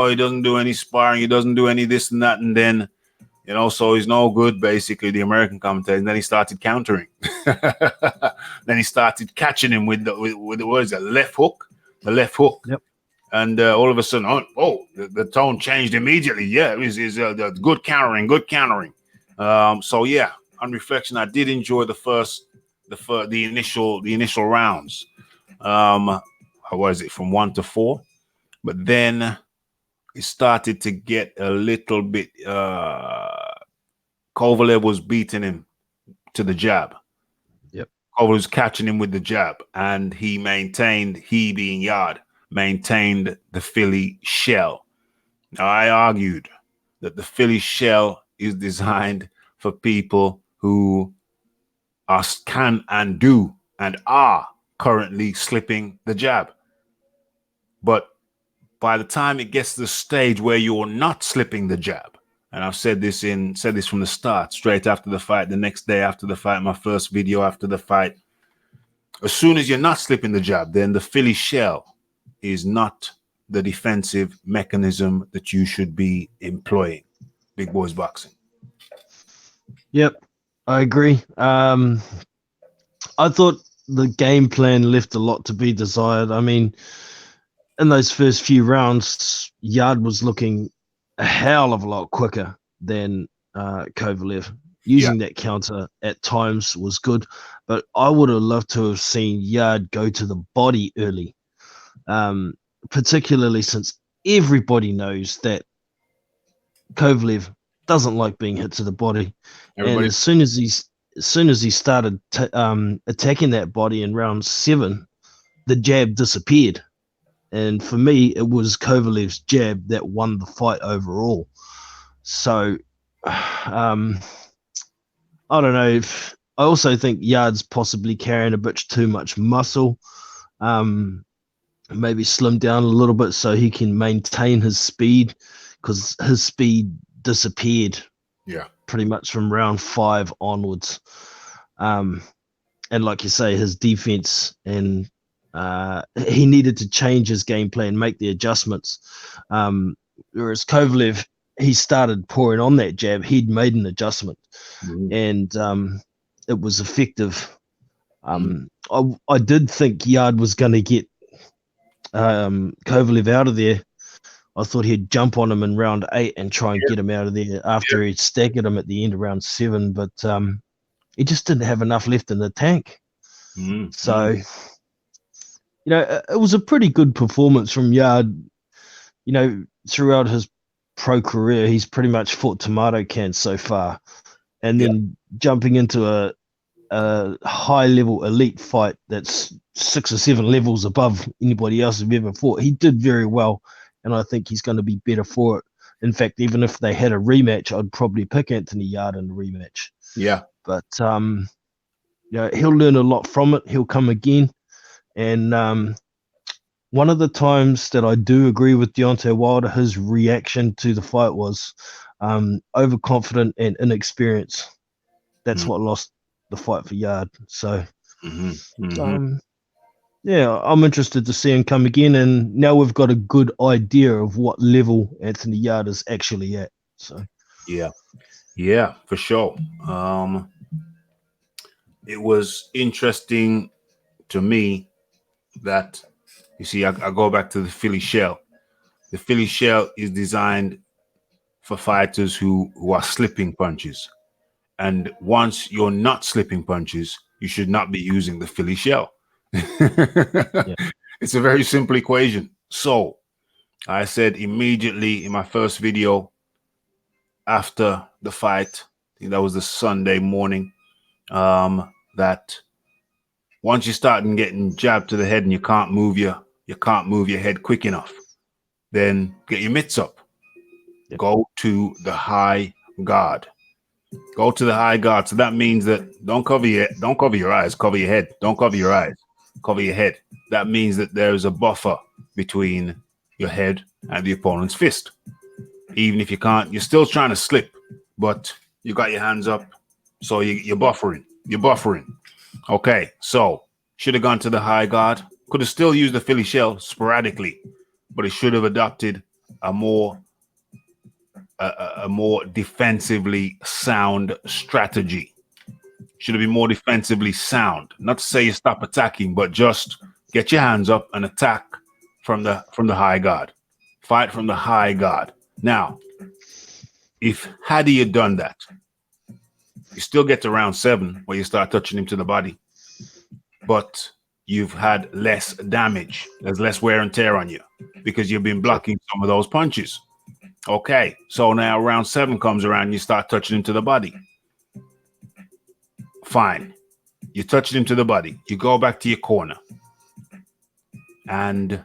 he doesn't do any sparring, he doesn't do any this and that, and then, you know, so he's no good, basically, the American commentator. And then he started countering. Then he started catching him with the what is it, left hook? The left hook. Yep. And all of a sudden, the tone changed immediately. Yeah, it was good countering. So yeah, on reflection, I did enjoy the initial rounds. What is it, from 1 to 4? But then it started to get a little bit. Kovalev was beating him to the jab. Yep. Kovalev was catching him with the jab, and he being Yarde, maintained the Philly shell. Now, I argued that the Philly shell is designed for people who can and do and are currently slipping the jab. But by the time it gets to the stage where you're not slipping the jab, and I've said this from the start, straight after the fight, the next day after the fight, my first video after the fight, as soon as you're not slipping the jab, then the Philly shell is not the defensive mechanism that you should be employing. Big Boys Boxing. Yep, I agree. I thought the game plan left a lot to be desired. I mean, in those first few rounds, Yarde was looking a hell of a lot quicker than Kovalev. Using that counter at times was good, but I would have loved to have seen Yarde go to the body early, particularly since everybody knows that Kovalev doesn't like being hit to the body. And as soon as he started attacking that body in round 7, the jab disappeared. And for me, it was Kovalev's jab that won the fight overall. So I don't know. I also think Yarde's possibly carrying a bit too much muscle. Maybe slim down a little bit so he can maintain his speed, because his speed disappeared pretty much from round 5 onwards. And like you say, his defense, and he needed to change his game plan, make the adjustments. Whereas Kovalev, he started pouring on that jab. He'd made an adjustment, and it was effective. I did think Yarde was going to get Kovalev out of there. I thought he'd jump on him in round 8 and try and get him out of there after he'd staggered him at the end of round 7, but he just didn't have enough left in the tank. So, you know, it was a pretty good performance from Yarde. You know, throughout his pro career, he's pretty much fought tomato cans so far. And then jumping into a high-level elite fight that's 6 or 7 levels above anybody else who've ever fought, he did very well, and I think he's going to be better for it. In fact, even if they had a rematch, I'd probably pick Anthony Yarde in the rematch. Yeah. But, you know, he'll learn a lot from it. He'll come again. And one of the times that I do agree with Deontay Wilder, his reaction to the fight was overconfident and inexperienced. That's what lost the fight for Yarde. So, yeah, I'm interested to see him come again. And now we've got a good idea of what level Anthony Yarde is actually at. So, yeah, for sure. It was interesting to me that, you see, I go back to the Philly shell. The Philly shell is designed for fighters who are slipping punches. And once you're not slipping punches, you should not be using the Philly shell. It's a very simple equation. So I said immediately in my first video after the fight, I think that was the Sunday morning, that once you start getting jabbed to the head and you can't move your head quick enough, then get your mitts up. Go to the high guard. Go to the high guard. So that means that don't cover your eyes, cover your head. Don't cover your eyes, cover your head. That means that there is a buffer between your head and the opponent's fist. Even if you can't, you're still trying to slip, but you got your hands up, so you're buffering. You're buffering. Okay, so should have gone to the high guard. Could have still used the Philly shell sporadically, but it should have adopted a more defensively sound strategy. Should have been more defensively sound. Not to say you stop attacking, but just get your hands up and attack from the high guard. Fight from the high guard. Now, if had he had done that, you still get to round 7 where you start touching him to the body, but you've had less damage. There's less wear and tear on you because you've been blocking some of those punches. Okay, so now round 7 comes around and you start touching him to the body. Fine. You touched him to the body. You go back to your corner. And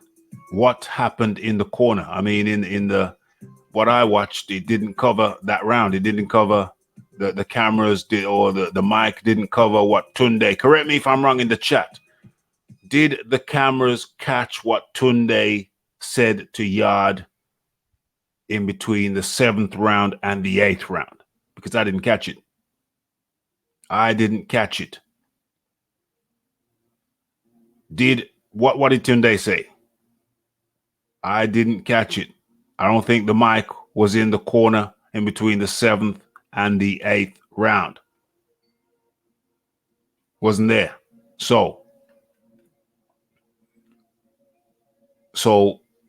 what happened in the corner? I mean, in the what I watched, it didn't cover that round. It didn't cover the cameras or the mic didn't cover what Tunde. Correct me if I'm wrong in the chat. Did the cameras catch what Tunde said to Yarde in between the 7th round and the 8th round? Because I didn't catch it. I didn't catch it. What did Tunde say? I didn't catch it. I don't think the mic was in the corner in between the 7th and the 8th round. Wasn't there. So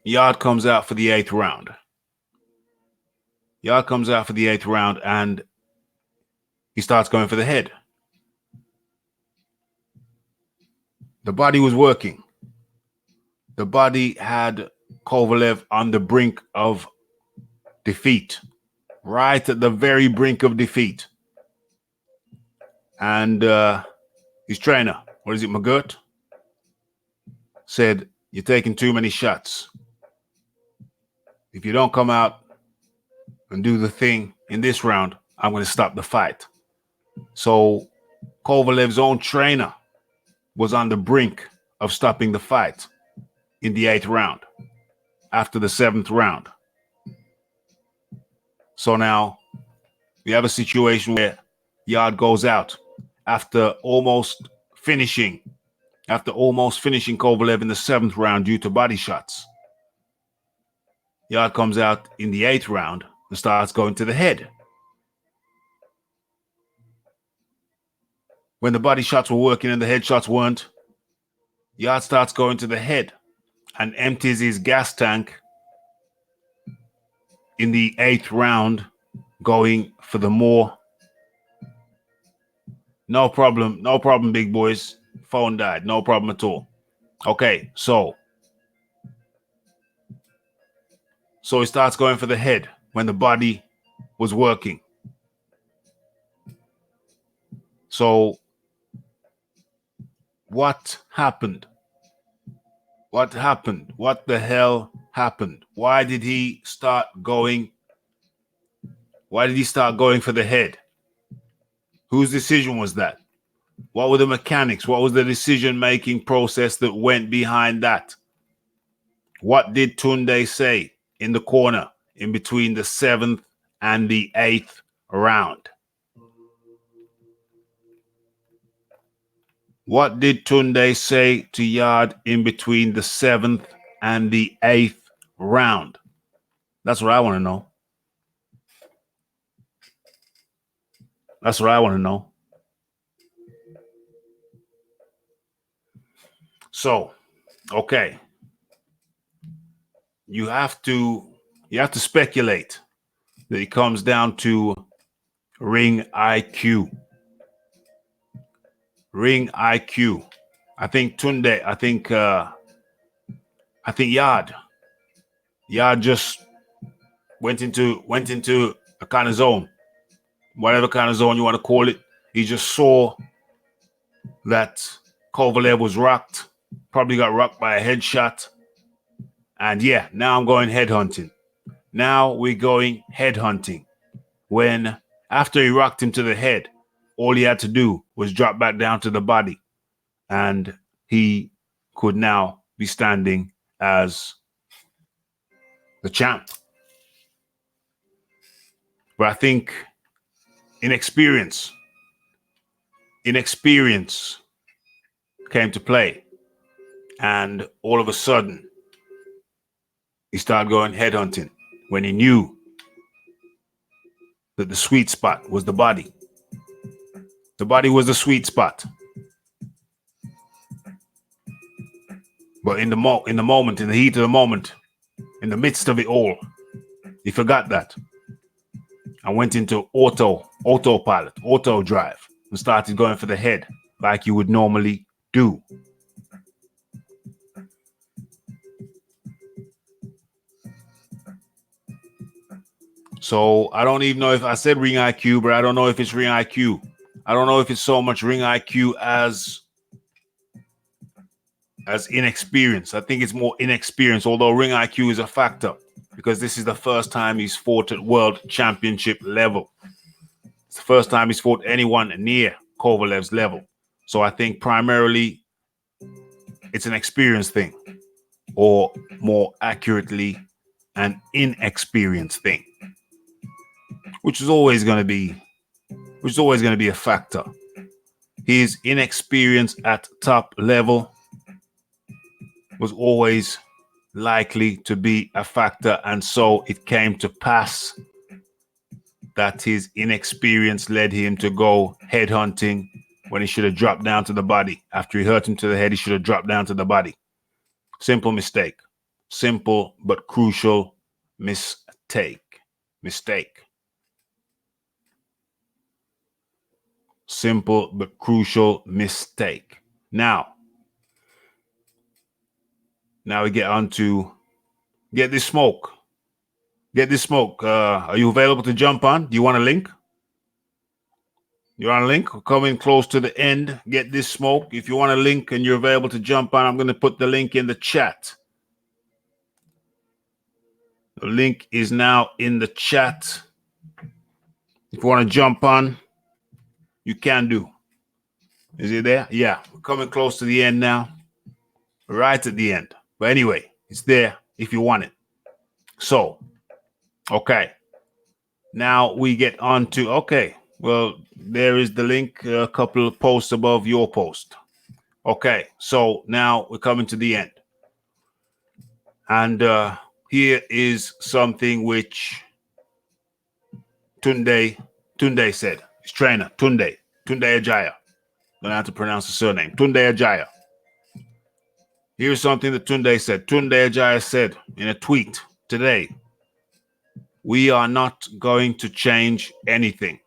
Yarde comes out for the 8th round. Yarde comes out for the 8th round and he starts going for the head. The body was working. The body had Kovalev on the brink of defeat, right at the very brink of defeat. And his trainer, what is it, McGirt, said, "You're taking too many shots. If you don't come out and do the thing in this round, I'm going to stop the fight. So Kovalev's own trainer was on the brink of stopping the fight in the 8th round, after the 7th round. So now we have a situation where Yarde goes out after almost finishing Kovalev in the 7th round due to body shots. Yarde comes out in the 8th round and starts going to the head. When the body shots were working and the head shots weren't, Yarde starts going to the head and empties his gas tank in the 8th round, going for the more. No problem, big boys. Phone died, no problem at all. Okay, so he starts going for the head when the body was working. So what happened? What happened? What the hell happened? Why did he start going? Why did he start going for the head? Whose decision was that? What were the mechanics? What was the decision-making process that went behind that? What did Tunde say in the corner in between the 7th and the 8th round? What did Tunde say to Yarde in between the 7th and the 8th round? That's what I want to know. That's what I want to know. So, okay. You have to speculate that it comes down to ring IQ. Ring IQ. I think Tunde, I think Yarde just went into a kind of zone, whatever kind of zone you want to call it. He just saw that Kovalev was rocked, probably got rocked by a headshot. And yeah, now I'm going headhunting. Now we're going headhunting. When after he rocked him to the head, all he had to do was drop back down to the body. And he could now be standing as the champ. But I think inexperience came to play. And all of a sudden, he started going headhunting when he knew that the sweet spot was the body. The body was the sweet spot. But in the moment, in the heat of the moment, in the midst of it all, he forgot that and went into autopilot, auto drive, and started going for the head like you would normally do. So I don't even know if I said ring IQ, but I don't know if it's ring IQ. I don't know if it's so much ring IQ as inexperience. I think it's more inexperience, although ring IQ is a factor because this is the first time he's fought at world championship level. It's the first time he's fought anyone near Kovalev's level. So I think primarily it's an experience thing, or more accurately, an inexperience thing, which is always going to be a factor. His inexperience at top level was always likely to be a factor, and so it came to pass that his inexperience led him to go headhunting when he should have dropped down to the body. After he hurt him to the head, he should have dropped down to the body. Simple mistake. Simple but crucial mistake. Simple but crucial mistake. Now we get on to Get This Smoke. Get This Smoke. Are you available to jump on? Do you want a link? You want a link? We're coming close to the end. Get This Smoke. If you want a link and you're available to jump on, I'm going to put the link in the chat. The link is now in the chat. If you want to jump on, you can do. Is it there? Yeah, we're coming close to the end now. Right at the end. But anyway, it's there if you want it. So, okay. Now we get on to, okay, well, there is the link, a couple of posts above your post. Okay, so now we're coming to the end. And here is something which Tunde said. His trainer, Tunde Ajaya. Don't have to pronounce the surname. Tunde Ajaya. Here's something that Tunde said. Tunde Ajaya said in a tweet today, "We are not going to change anything.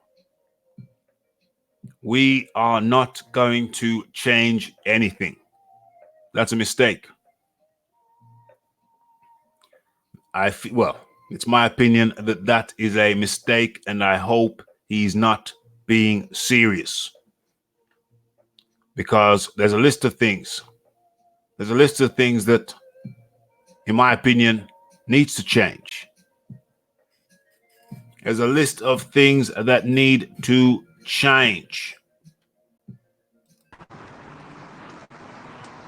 We are not going to change anything." That's a mistake. Well, it's my opinion that that is a mistake, and I hope he's not being serious. Because there's a list of things. There's a list of things that, in my opinion, needs to change. There's a list of things that need to change.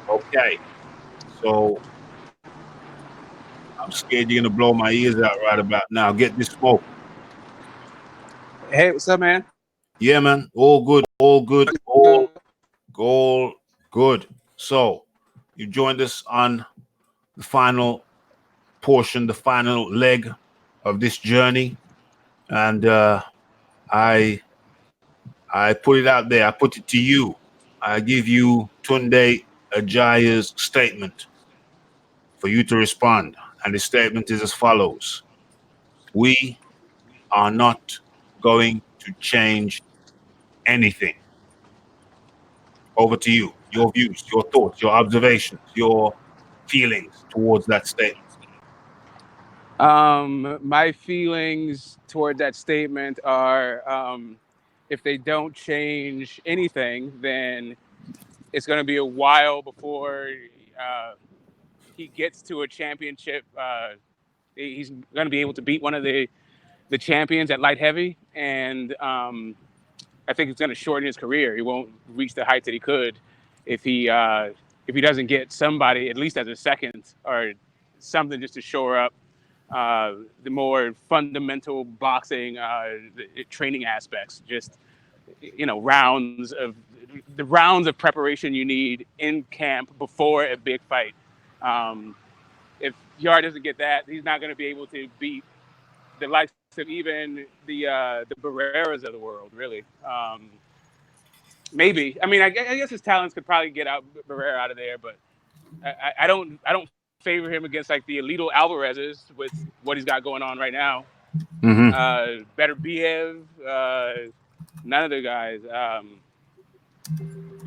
Okay. So I'm scared you're gonna blow my ears out right about now. Get this smoke. Hey, what's up, man? Yeah, man. All good. All good. All good. So you joined us on the final portion, the final leg of this journey, and I put it out there. I put it to you. I give you Tunde Ajaya's statement for you to respond, and the statement is as follows: "We are not going to change anything." Over to you. Your views, your thoughts, your observations, your feelings towards that statement. My feelings toward that statement are, if they don't change anything, then it's going to be a while before he gets to a championship. He's going to be able to beat one of the champions at light heavy, and I think it's going to shorten his career. He won't reach the height that he could if he doesn't get somebody at least as a second or something just to shore up the more fundamental boxing training aspects. Just rounds of preparation you need in camp before a big fight. If Yarde doesn't get that, he's not going to be able to beat the likes of even the Barreras of the world, really. Maybe. I mean, I guess his talents could probably get Barrera out of there, but I don't favor him against like the Alito Alvarezes with what he's got going on right now. Mm-hmm. Better Biev, none of the guys.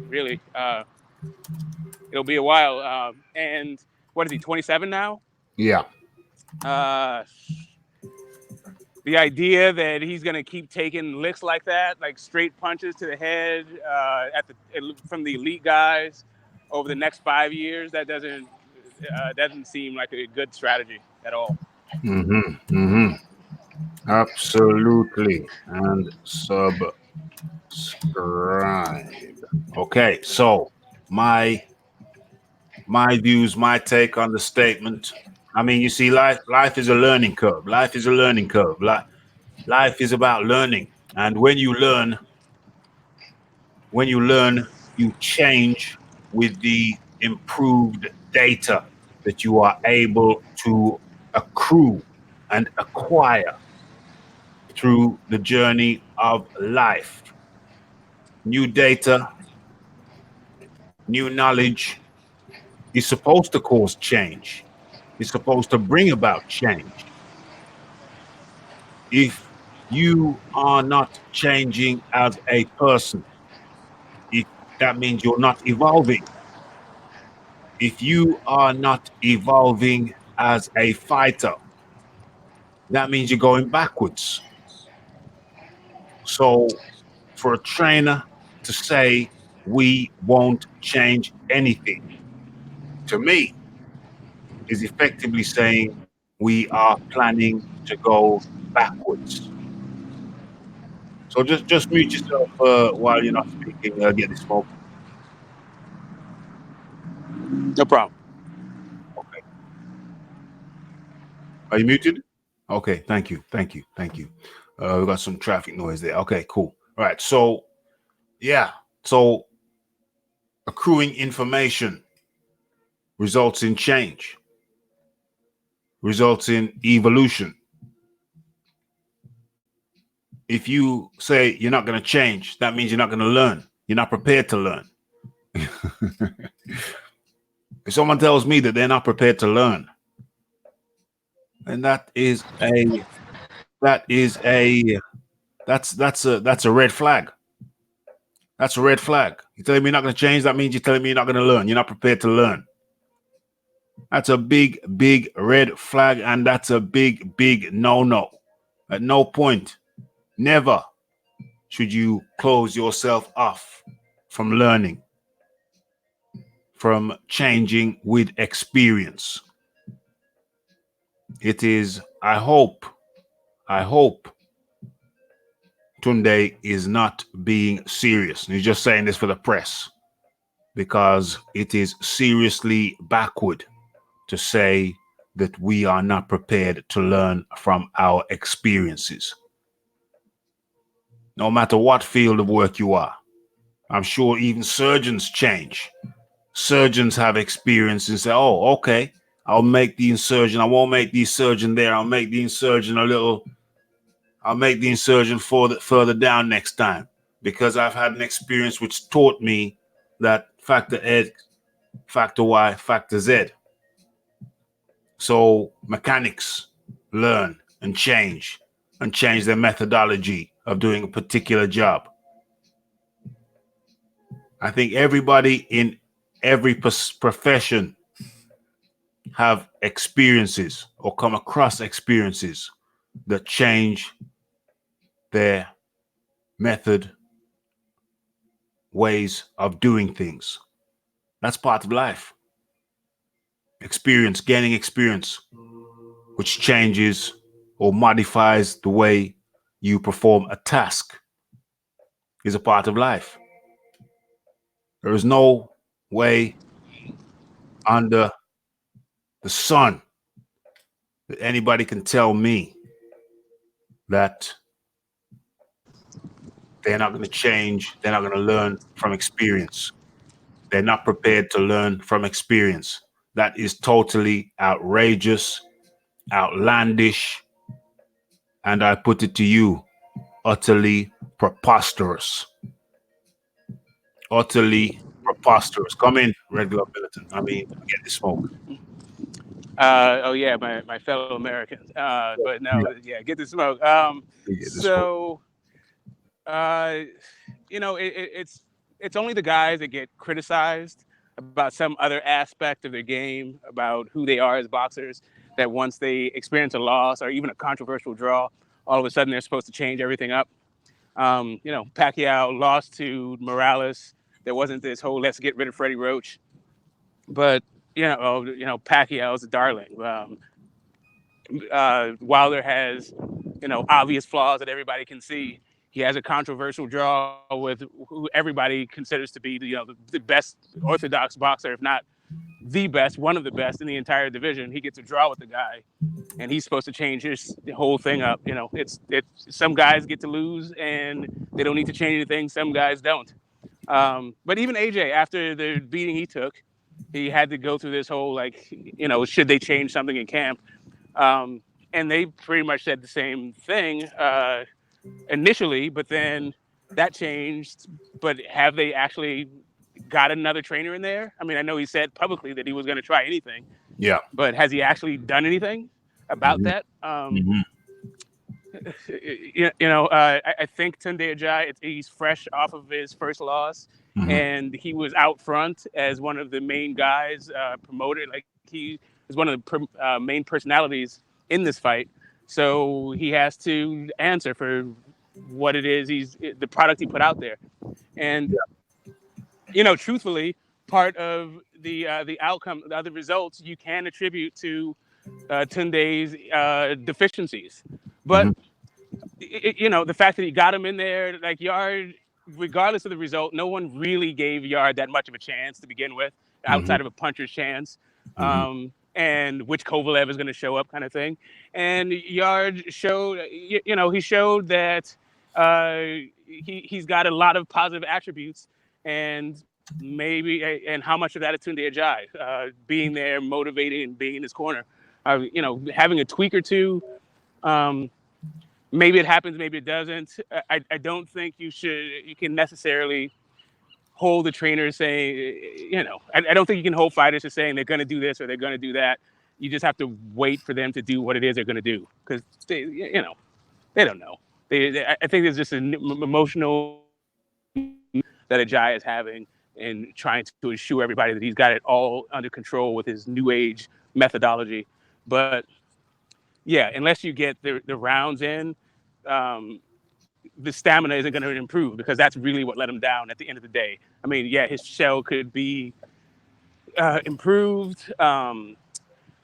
Really, it'll be a while. And what is he? 27 now? Yeah. The idea that he's going to keep taking licks like that, like straight punches to the head from the elite guys over the next 5 years, that doesn't seem like a good strategy at all. Mm-hmm. Mm-hmm. Absolutely. And subscribe. Okay, so my views, my take on the statement. I mean, you see, life is a learning curve. Life is a learning curve. Life is about learning. And when you learn, you change with the improved data that you are able to accrue and acquire through the journey of life. New data, new knowledge is supposed to cause change. It's supposed to bring about change. If you are not changing as a person, that means you're not evolving. If you are not evolving as a fighter, that means you're going backwards. So for a trainer to say we won't change anything, to me, is effectively saying we are planning to go backwards. So just mute yourself while you're not speaking. Get the smoke. No problem. Okay. Are you muted? Okay. Thank you. Thank you. Thank you. We got some traffic noise there. Okay. Cool. All right. So yeah. So accruing information results in change, results in evolution. If you say you're not going to change, that means you're not going to learn. You're not prepared to learn. If someone tells me that they're not prepared to learn, and that's a red flag. That's a red flag. You're telling me you're not going to change, that means you're telling me you're not going to learn. You're not prepared to learn. That's a big, big red flag, and that's a big, big no-no. At no point, never should you close yourself off from learning, from changing with experience. It is, I hope Tunde is not being serious. He's just saying this for the press because it is seriously backward to say that we are not prepared to learn from our experiences. No matter what field of work you are, I'm sure even surgeons change. Surgeons have experience and say, oh, okay, I'll make the insertion. I won't make the insertion there. I'll make the insertion further down next time because I've had an experience which taught me that factor X, factor Y, factor Z. So mechanics learn and change their methodology of doing a particular job. I think everybody in every profession have experiences or come across experiences that change their method, ways of doing things. That's part of life. Experience, gaining experience, which changes or modifies the way you perform a task, is a part of life. There is no way under the sun that anybody can tell me that they're not going to change, they're not going to learn from experience. They're not prepared to learn from experience. That is totally outrageous, outlandish, and I put it to you, utterly preposterous. Utterly preposterous. Come in, regular militant. Get the smoke. Oh yeah, my fellow Americans. But no, yeah, get the smoke. So, it's only the guys that get criticized about some other aspect of their game, about who they are as boxers, that once they experience a loss or even a controversial draw, all of a sudden they're supposed to change everything up. Pacquiao lost to Morales. There wasn't this whole let's get rid of Freddie Roach, but Pacquiao's a darling. Wilder has, obvious flaws that everybody can see. He has a controversial draw with who everybody considers to be the best orthodox boxer, if not the best, one of the best in the entire division. He gets a draw with the guy, and he's supposed to change the whole thing up. It's some guys get to lose and they don't need to change anything. Some guys don't. But even AJ, after the beating he took, he had to go through this whole should they change something in camp? And they pretty much said the same thing initially, but then that changed. But have they actually got another trainer in there? I know he said publicly that he was going to try anything. Yeah. But has he actually done anything about that? I think Tunde Ajayi, he's fresh off of his first loss, and he was out front as one of the main guys promoted. Like he is one of the main personalities in this fight, so he has to answer for what it is the product he put out there. And truthfully, part of the outcome, the other results, you can attribute to Tunde's deficiencies. But the fact that he got him in there, like Yarde, regardless of the result, no one really gave Yarde that much of a chance to begin with, outside of a puncher's chance, and which Kovalev is going to show up, kind of thing. And Yarde showed, he showed that he's got a lot of positive attributes, and how much of that is Tunde Ajayi, being there, motivating, and being in his corner. Having a tweak or two. Maybe it happens, maybe it doesn't. I don't think you can necessarily hold the trainer saying, I don't think you can hold fighters to saying they're going to do this or they're going to do that. You just have to wait for them to do what it is they're going to do, because they don't know. I think there's just an emotional that Ajayi is having and trying to assure everybody that he's got it all under control with his new age methodology. But yeah, unless you get the rounds in, the stamina isn't going to improve, because that's really what let him down at the end of the day. I mean, yeah, his shell could be improved.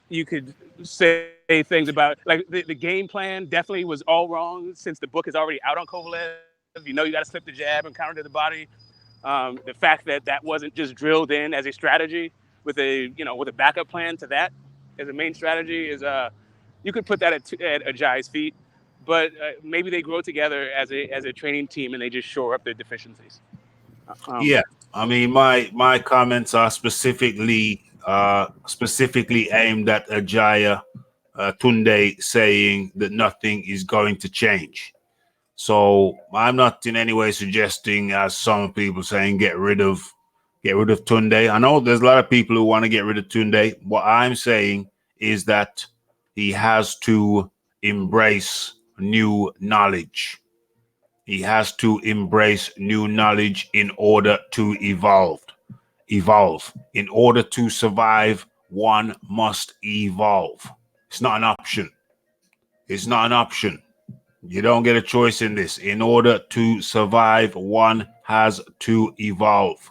You could say things about, like, the game plan definitely was all wrong, since the book is already out on Kovalev. You got to slip the jab and counter to the body. The fact that wasn't just drilled in as a strategy with a backup plan to that as a main strategy is you could put that at Ajayi's feet, but maybe they grow together as a training team and they just shore up their deficiencies. Yeah, I mean, my comments are specifically aimed at Ajayi, Tunde saying that nothing is going to change. So I'm not in any way suggesting, as some people saying, get rid of Tunde. I know there's a lot of people who want to get rid of Tunde. What I'm saying is that he has to embrace new knowledge. He has to embrace new knowledge in order to evolve. In order to survive, one must evolve. It's not an option. You don't get a choice in this. In order to survive, one has to evolve.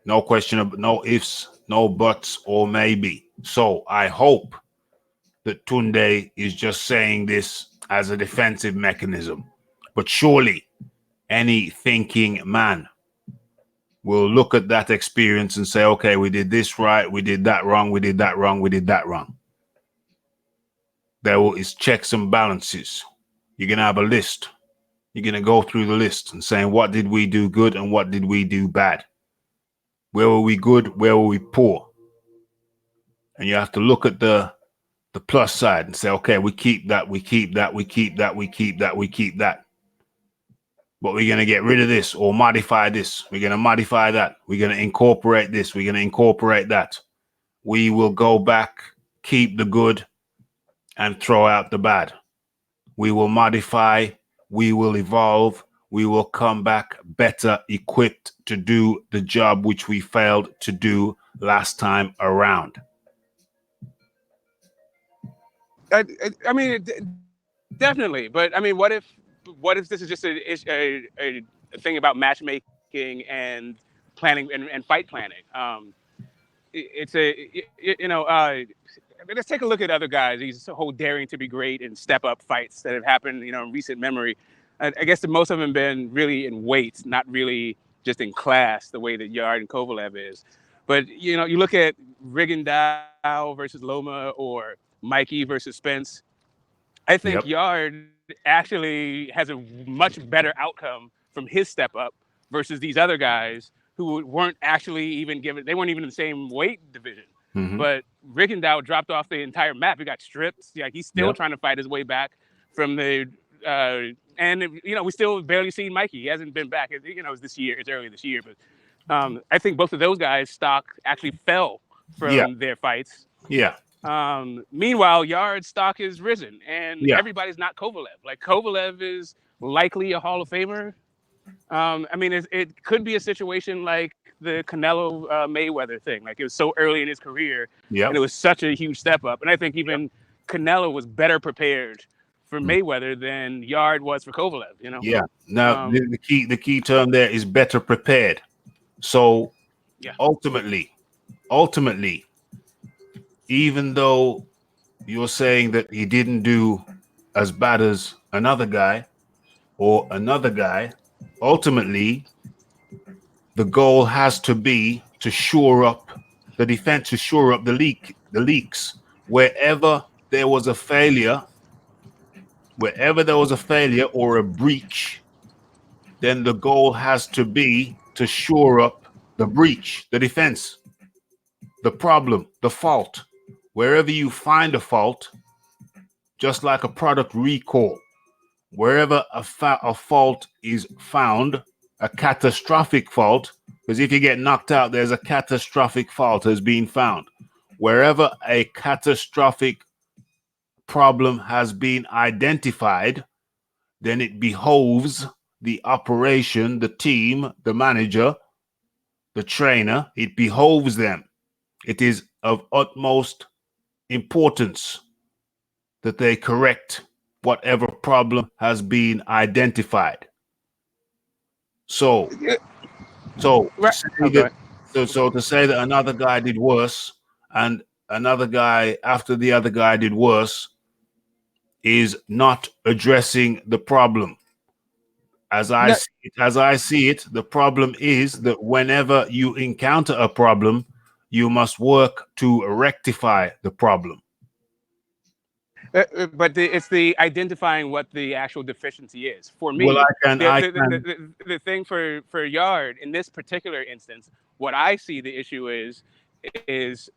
No question, no ifs, no buts, or maybe. So I hope that Tunde is just saying this as a defensive mechanism. But surely any thinking man will look at that experience and say, okay, we did this right, we did that wrong, we did that wrong, we did that wrong. There is checks and balances. You're going to have a list. You're going to go through the list and saying, what did we do good and what did we do bad? Where were we good? Where were we poor? And you have to look at the plus side and say, okay, we keep that, we keep that, we keep that, we keep that, we keep that. But we're going to get rid of this or modify this. We're going to modify that. We're going to incorporate this. We're going to incorporate that. We will go back, keep the good, and throw out the bad. We will modify, we will evolve, we will come back better equipped to do the job which we failed to do last time around. I mean, definitely. But I mean, what if this is just a thing about matchmaking and planning and fight planning? Let's take a look at other guys. These whole daring to be great and step up fights that have happened, in recent memory. I guess most of them have been really in weight, not really just in class, the way that Yarde and Kovalev is. But you look at Rigondeaux versus Loma or Mikey versus Spence. I think Yarde actually has a much better outcome from his step up versus these other guys who weren't actually even they weren't even in the same weight division. Mm-hmm. But Rigondeaux dropped off the entire map. He got stripped. He's still trying to fight his way back from the and we still barely seen Mikey. He hasn't been back. It's this year. It's early this year, but I think both of those guys' stock actually fell from their fights. Yeah. Meanwhile, Yarde's stock is risen, and everybody's not Kovalev. Like, Kovalev is likely a Hall of Famer. I mean, it could be a situation like the Canelo Mayweather thing. Like, it was so early in his career, and it was such a huge step up. And I think even Canelo was better prepared for Mayweather than Yarde was for Kovalev. Yeah. Now, the key term there is better prepared. So ultimately, even though you're saying that he didn't do as bad as another guy or another guy, ultimately the goal has to be to shore up the defense, to shore up the leaks. Wherever there was a failure, or a breach, then the goal has to be to shore up the breach, the defense, the problem, the fault. Wherever you find a fault, just like a product recall, wherever a fault is found, a catastrophic fault, because if you get knocked out, there's a catastrophic fault has been found. Wherever a catastrophic problem has been identified, then it behoves the operation, the team, the manager, the trainer, it behoves them. It is of utmost importance that they correct whatever problem has been identified. So Right. to say that another guy did worse and another guy after the other guy did worse is not addressing the problem. As I see it, the problem is that whenever you encounter a problem, you must work to rectify the problem. But it's the identifying what the actual deficiency is. For me, Well, the thing for Yarde in this particular instance, what I see the issue is his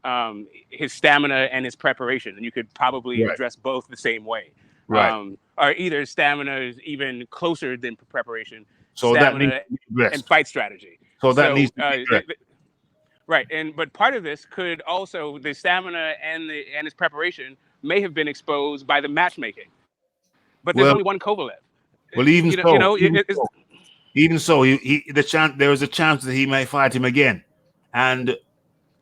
stamina and his preparation, and you could probably Right. address both the same way. Right. Or either stamina is even closer than preparation. So that needs to be addressed. And fight strategy. So that needs to be addressed. Right, but part of this could also the stamina and his preparation may have been exposed by the matchmaking, but there's only one Kovalev. Well, even so, there is a chance that he may fight him again. And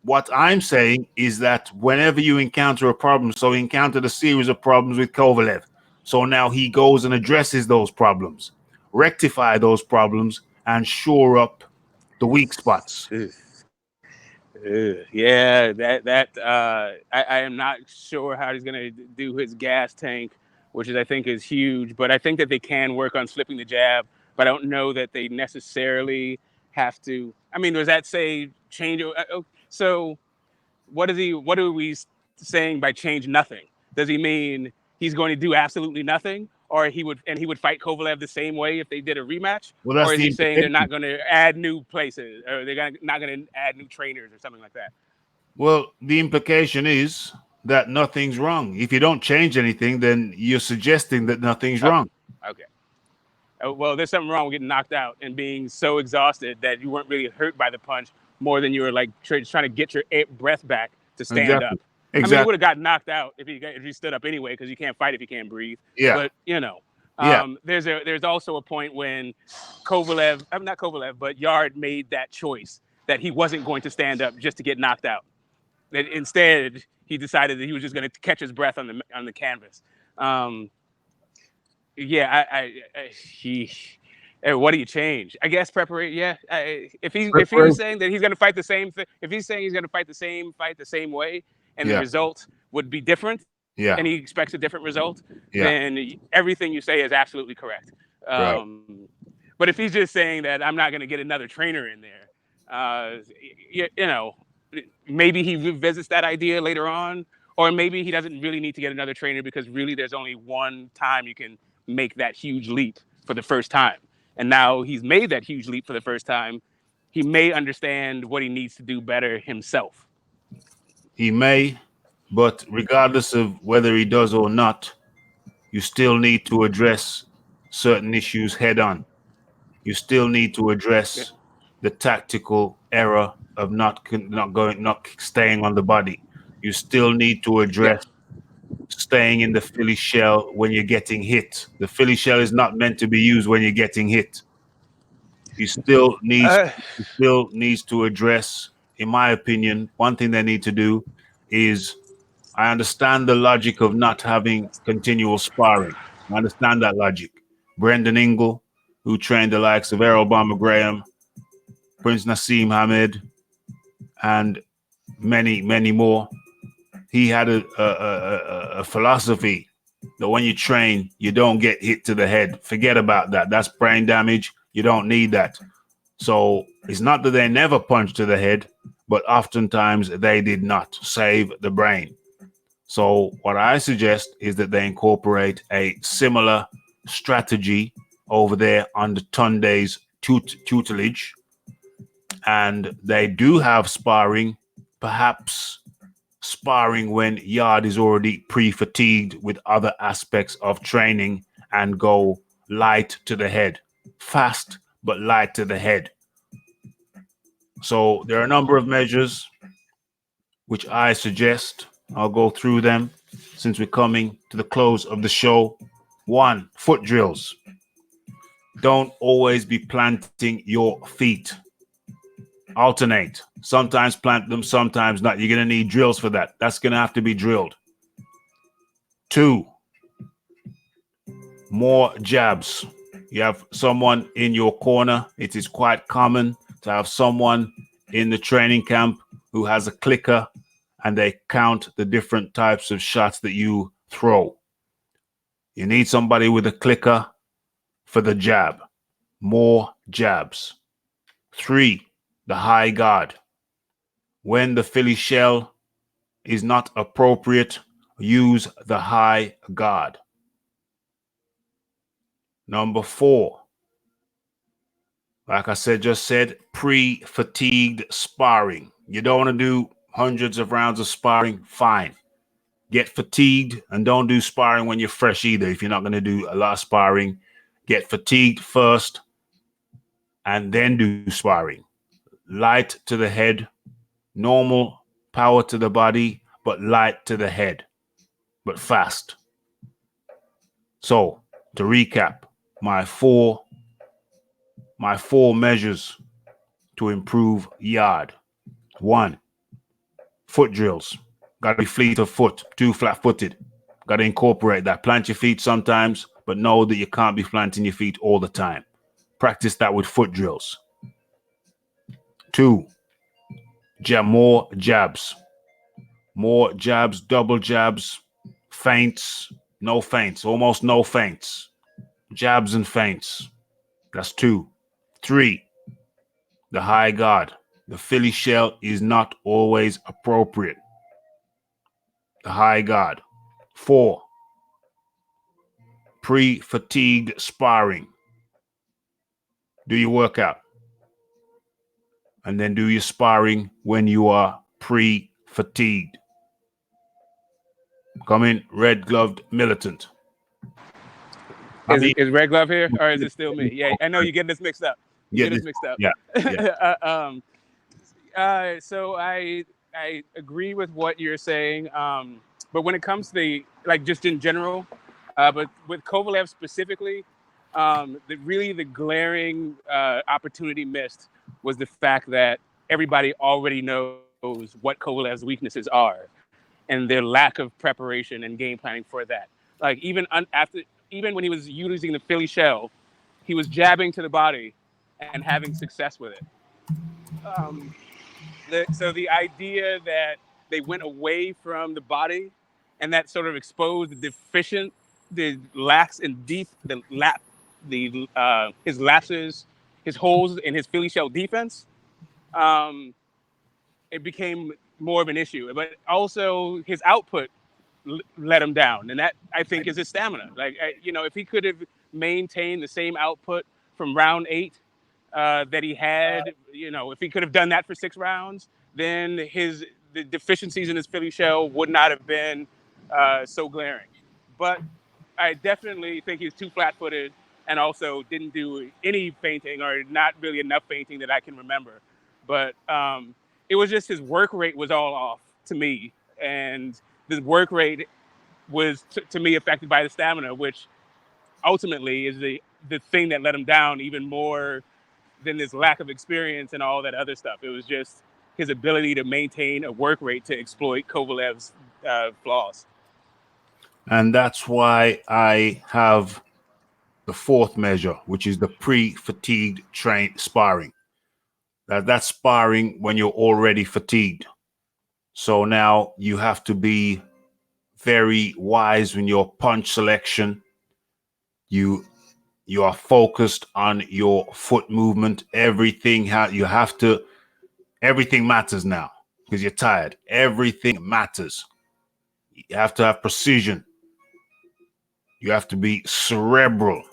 what I'm saying is that whenever you encounter a problem, so he encountered a series of problems with Kovalev, so now he goes and addresses those problems, rectify those problems, and shore up the weak spots. Yeah, I am not sure how he's gonna do his gas tank, which I think is huge. But I think that they can work on flipping the jab. But I don't know that they necessarily have to. I mean, does that say change? So, what are we saying by change nothing? Does he mean he's going to do absolutely nothing, or he would fight Kovalev the same way if they did a rematch? Well, that's or is he saying they're not going to add new places, or they're not going to add new trainers or something like that? Well, the implication is that nothing's wrong. If you don't change anything, then you're suggesting that nothing's wrong. Okay. Well, there's something wrong with getting knocked out and being so exhausted that you weren't really hurt by the punch more than you were like trying to get your breath back to stand up. Exactly. I mean, you would have got knocked out if you stood up anyway, because you can't fight if you can't breathe. Yeah. But there's also a point when not Kovalev, but Yarde made that choice that he wasn't going to stand up just to get knocked out. That instead he decided that he was just going to catch his breath on the canvas. What do you change? I guess preparation. Yeah, if he's saying that he's going to fight the same thing, if he's saying he's going to fight the same way, and the result would be different, and he expects a different result, then everything you say is absolutely correct. Right. But if he's just saying that I'm not going to get another trainer in there, maybe he revisits that idea later on, or maybe he doesn't really need to get another trainer because really there's only one time you can make that huge leap for the first time. And now he's made that huge leap for the first time. He may understand what he needs to do better himself. He may, but regardless of whether he does or not, you still need to address certain issues head on. You still need to address the tactical error of not staying on the body. You still need to address staying in the Philly shell when you're getting hit. The Philly shell is not meant to be used when you're getting hit. You still needs to address, in my opinion, one thing they need to do is, I understand the logic of not having continual sparring. I understand that logic. Brendan Ingle, who trained the likes of Errol Bomber Graham, Prince Nassim Hamed, and many, many more, he had a philosophy that when you train, you don't get hit to the head. Forget about that. That's brain damage. You don't need that. So it's not that they never punch to the head, but oftentimes they did not save the brain. So what I suggest is that they incorporate a similar strategy over there under Tunde's tutelage. And they do have sparring, perhaps sparring when Yarde is already pre-fatigued with other aspects of training, and go light to the head. Fast, but light to the head. So there are a number of measures which I suggest. I'll go through them since we're coming to the close of the show. 1, foot drills. Don't always be planting your feet. Alternate. Sometimes plant them, sometimes not. You're going to need drills for that. That's going to have to be drilled. 2, more jabs. You have someone in your corner. It is quite common to have someone in the training camp who has a clicker, and they count the different types of shots that you throw. You need somebody with a clicker for the jab. More jabs. 3, the high guard. When the Philly shell is not appropriate, use the high guard. Number 4, like I just said, pre-fatigued sparring. You don't want to do hundreds of rounds of sparring. Fine. Get fatigued, and don't do sparring when you're fresh either. If you're not going to do a lot of sparring, get fatigued first and then do sparring. Light to the head, normal power to the body, but light to the head, but fast. So to recap, my four measures to improve Yarde. 1, foot drills. Got to be fleet of foot, too flat-footed. Got to incorporate that. Plant your feet sometimes, but know that you can't be planting your feet all the time. Practice that with foot drills. 2, more jabs. More jabs, double jabs, feints, no feints, almost no feints. Jabs and feints. That's 2. 3, the high guard. The Philly shell is not always appropriate. The high guard. 4, pre-fatigued sparring. Do your workout, and then do your sparring when you are pre-fatigued. Come in, red-gloved militant. Is Red Glove here, or is it still me? Yeah, I know you get this mixed up. Yeah. So I agree with what you're saying, but when it comes to just in general, but with Kovalev specifically, the glaring opportunity missed was the fact that everybody already knows what Kovalev's weaknesses are, and their lack of preparation and game planning for that. Like even when he was using the Philly shell, he was jabbing to the body and having success with it. So the idea that they went away from the body and that sort of exposed his lapses, his holes in his Philly shell defense, it became more of an issue. But also his output let him down, and that I think is his stamina. If he could have maintained the same output from round 8 that he had, if he could have done that for 6 rounds, then the deficiencies in his Philly shell would not have been so glaring. But I definitely think he's too flat-footed, and also didn't do any feinting, or not really enough feinting that I can remember. But it was just his work rate was all off to me, and the work rate was to me affected by the stamina, which ultimately is the thing that let him down even more than this lack of experience and all that other stuff. It was just his ability to maintain a work rate to exploit Kovalev's flaws. And that's why I have the 4th measure, which is the pre-fatigued sparring. That's sparring when you're already fatigued. So now you have to be very wise in your punch selection. You are focused on your foot movement. Everything everything matters now because you're tired. Everything matters. You have to have precision. You have to be cerebral.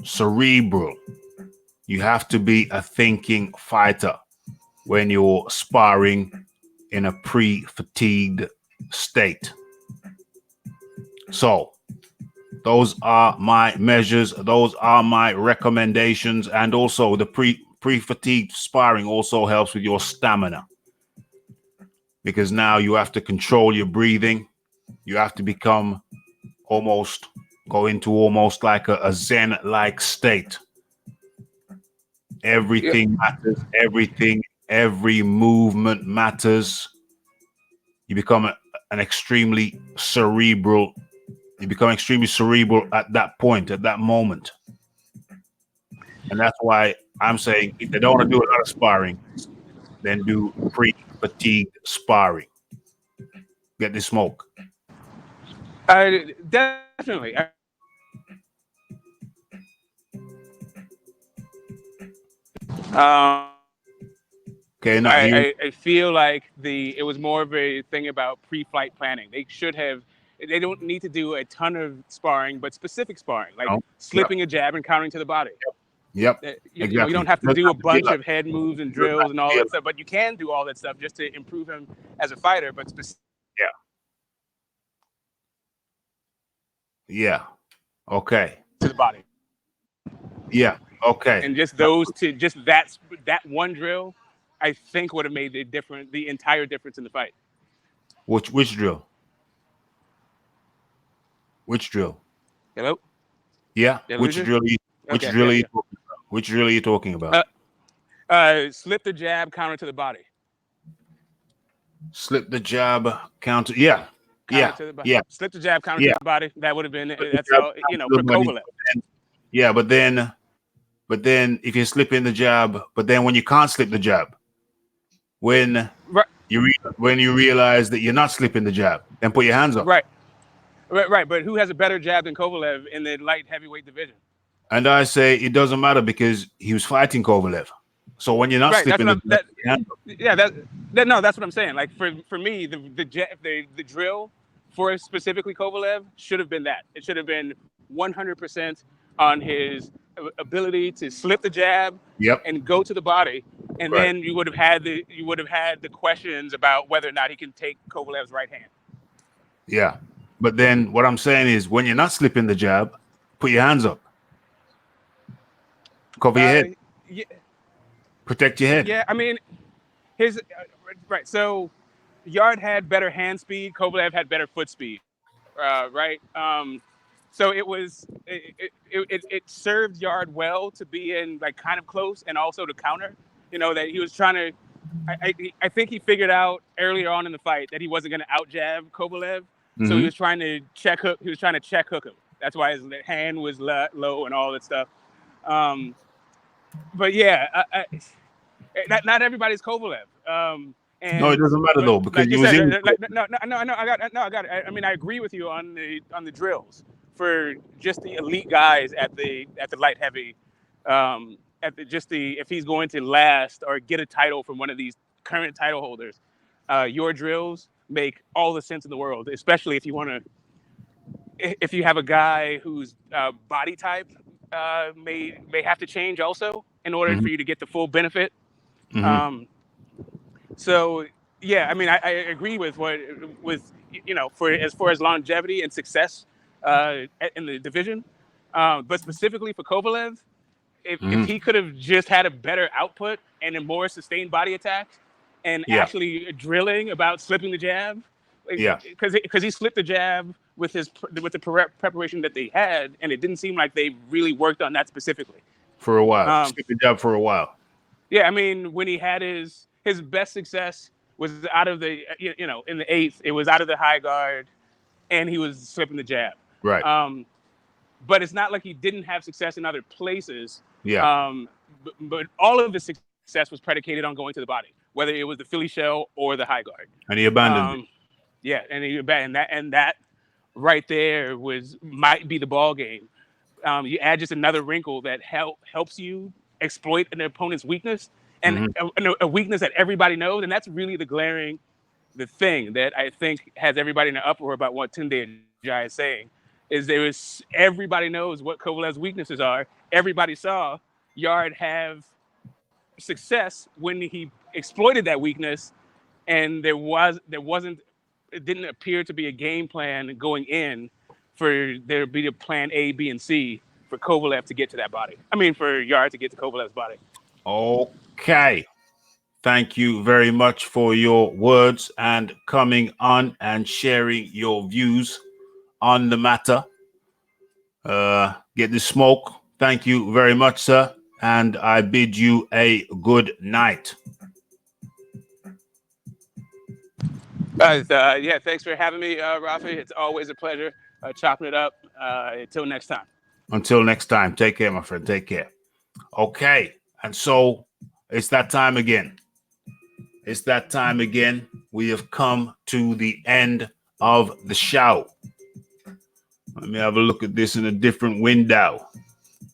You have to be a thinking fighter when you're sparring in a pre-fatigued state. So those are my measures. Those are my recommendations. And also the pre-fatigued sparring also helps with your stamina, because now you have to control your breathing. You have to go into almost like a Zen-like state. Everything matters. Every movement matters. You become an extremely cerebral. You become extremely cerebral at that point, at that moment. And that's why I'm saying if they don't want to do a lot of sparring, then do pre-fatigue sparring. Get the smoke. Definitely. Okay, I feel like it was more of a thing about pre-flight planning. They don't need to do a ton of sparring, but specific sparring, like slipping a jab and countering to the body. Yep. You Exactly. know, you don't have to do a bunch of head moves and drills and all that stuff, but you can do all that stuff just to improve him as a fighter. But yeah. Okay. To the body. Yeah. Okay. And just those two, just that one drill, I think would have made the entire difference in the fight. Which drill? Which drill? Hello? Yeah. Which drill are you talking about? Slip the jab, counter to the body. Slip the jab, counter. Yeah. Slip the jab, counter to the body. That would have been that's all, for Kovalev. Yeah, but then if you slip in the jab, but then when you can't slip the jab, when you realize that you're not slipping the jab, then put your hands up. Right. But who has a better jab than Kovalev in the light heavyweight division? And I say it doesn't matter because he was fighting Kovalev. So when you're not slipping the jab, that's what I'm saying. Like for me, the drill for specifically Kovalev should have been that. It should have been 100% on his ability to slip the jab and go to the body, and then you would have had the questions about whether or not he can take Kovalev's right hand. Yeah, but then what I'm saying is when you're not slipping the jab, put your hands up, cover your head, protect your head. Yeah, I mean, his right. So Yarde had better hand speed. Kovalev had better foot speed. Right. So it served Yarde well to be in like kind of close and also to counter. You know, that he was trying to. I think he figured out earlier on in the fight that he wasn't going to out jab Kovalev, so he was trying to check hook. He was trying to check hook him. That's why his hand was low and all that stuff. But yeah, not everybody's Kovalev. No, it doesn't matter though because like you was in. I got it. I mean, I agree with you on the drills for just the elite guys at the light heavy, if he's going to last or get a title from one of these current title holders, your drills make all the sense in the world, especially if you have a guy whose body type may have to change also in order for you to get the full benefit. So yeah, I mean, I agree with for as far as longevity and success in the division, but specifically for Kovalev, if he could have just had a better output and a more sustained body attack, and actually drilling about slipping the jab, because he slipped the jab with the preparation that they had, and it didn't seem like they really worked on that specifically for a while. Slipped the jab for a while. Yeah, I mean, when he had his best success was out of the in the 8th, it was out of the high guard, and he was slipping the jab. Right. But it's not like he didn't have success in other places. Yeah. But all of his success was predicated on going to the body, whether it was the Philly shell or the high guard. And he abandoned it. Yeah, and that right there might be the ball game. You add just another wrinkle that helps you exploit an opponent's weakness, and a weakness that everybody knows, and that's really the thing that I think has everybody in an uproar about what Tunde Ajayi is saying, is everybody knows what Kovalev's weaknesses are. Everybody saw Yarde have success when he exploited that weakness, and it didn't appear to be a game plan going in for there to be a plan A, B, and C for Kovalev to get to that body. I mean, for Yarde to get to Kovalev's body. Okay. Thank you very much for your words and coming on and sharing your views on the matter. Get the smoke. Thank you very much, sir. And I bid you a good night. Yeah, thanks for having me, Raphie. It's always a pleasure chopping it up. Until next time. Until next time. Take care, my friend. Take care. Okay. And so it's that time again. It's that time again. We have come to the end of the show. Let me have a look at this in a different window.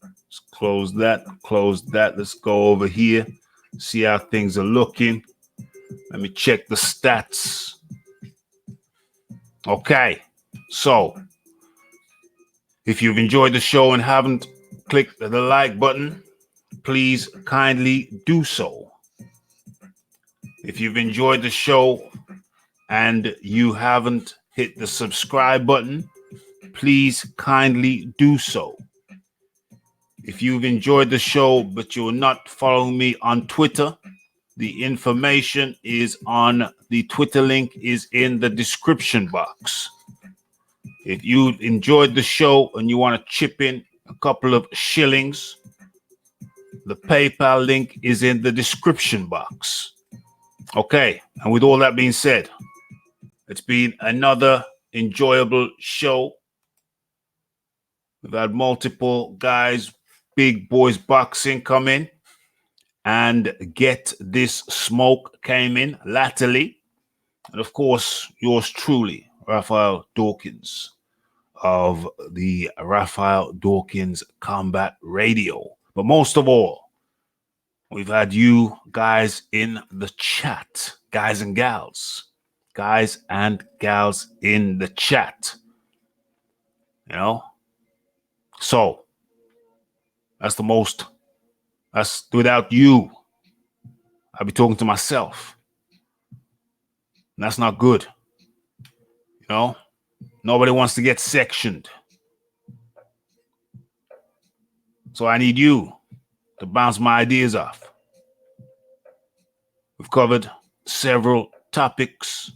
Let's close that. Close that. Let's go over here. See how things are looking. Let me check the stats. Okay. So, if you've enjoyed the show and haven't clicked the like button, please kindly do so. If you've enjoyed the show and you haven't hit the subscribe button, please kindly do so. If you've enjoyed the show but you're not following me on Twitter, the information is on the Twitter link is in the description box. If you enjoyed the show and you want to chip in a couple of shillings, the PayPal link is in the description box. Okay, and with all that being said, it's been another enjoyable show. We've had multiple guys, big boys boxing come in, and Get This Smoke came in latterly. And of course, yours truly, Raphael Dawkins of the Raphael Dawkins Combat Radio. But most of all, we've had you guys in the chat, guys and gals in the chat. You know? So, that's without you, I'll be talking to myself. And that's not good. You know? Nobody wants to get sectioned. So I need you to bounce my ideas off. We've covered several topics,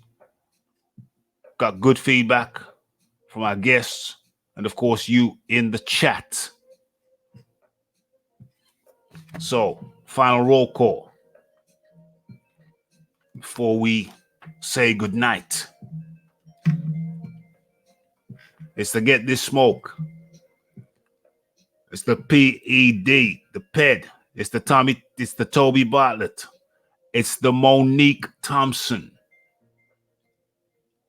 got good feedback from our guests, and of course you in the chat. So, final roll call before we say goodnight. It's to Get This Smoke. It's the PED, the PED. It's the Toby Bartlett. It's the Monique Thompson.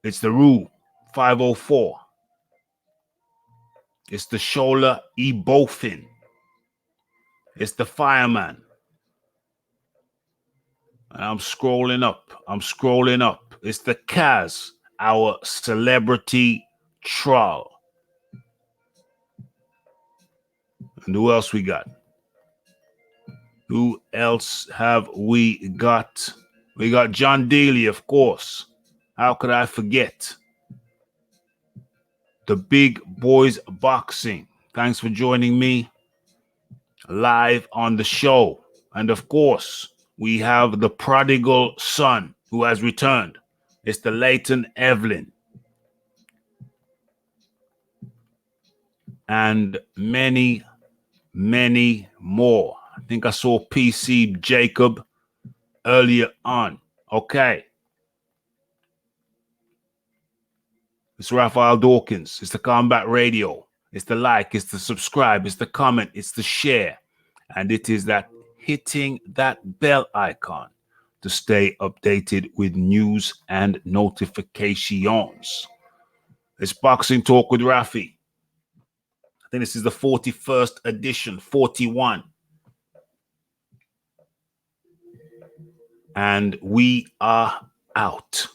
It's the Rue 504. It's the Shola E. Bofin. It's the Fireman. And I'm scrolling up. It's the Kaz, our celebrity troll. And who else we got? Who else have we got? We got John Daly, of course. How could I forget? The Big Boys Boxing. Thanks for joining me live on the show. And of course, we have the prodigal son who has returned. It's the Leighton Evelyn. And many, many more. I think I saw PC Jacob earlier on. Okay. It's Raphael Dawkins. It's the Combat Radio. It's the like. It's the subscribe. It's the comment. It's the share. And it is that hitting that bell icon to stay updated with news and notifications. It's Boxing Talk with Raphie. I think this is the 41st edition, 41. And we are out.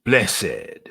Blessed.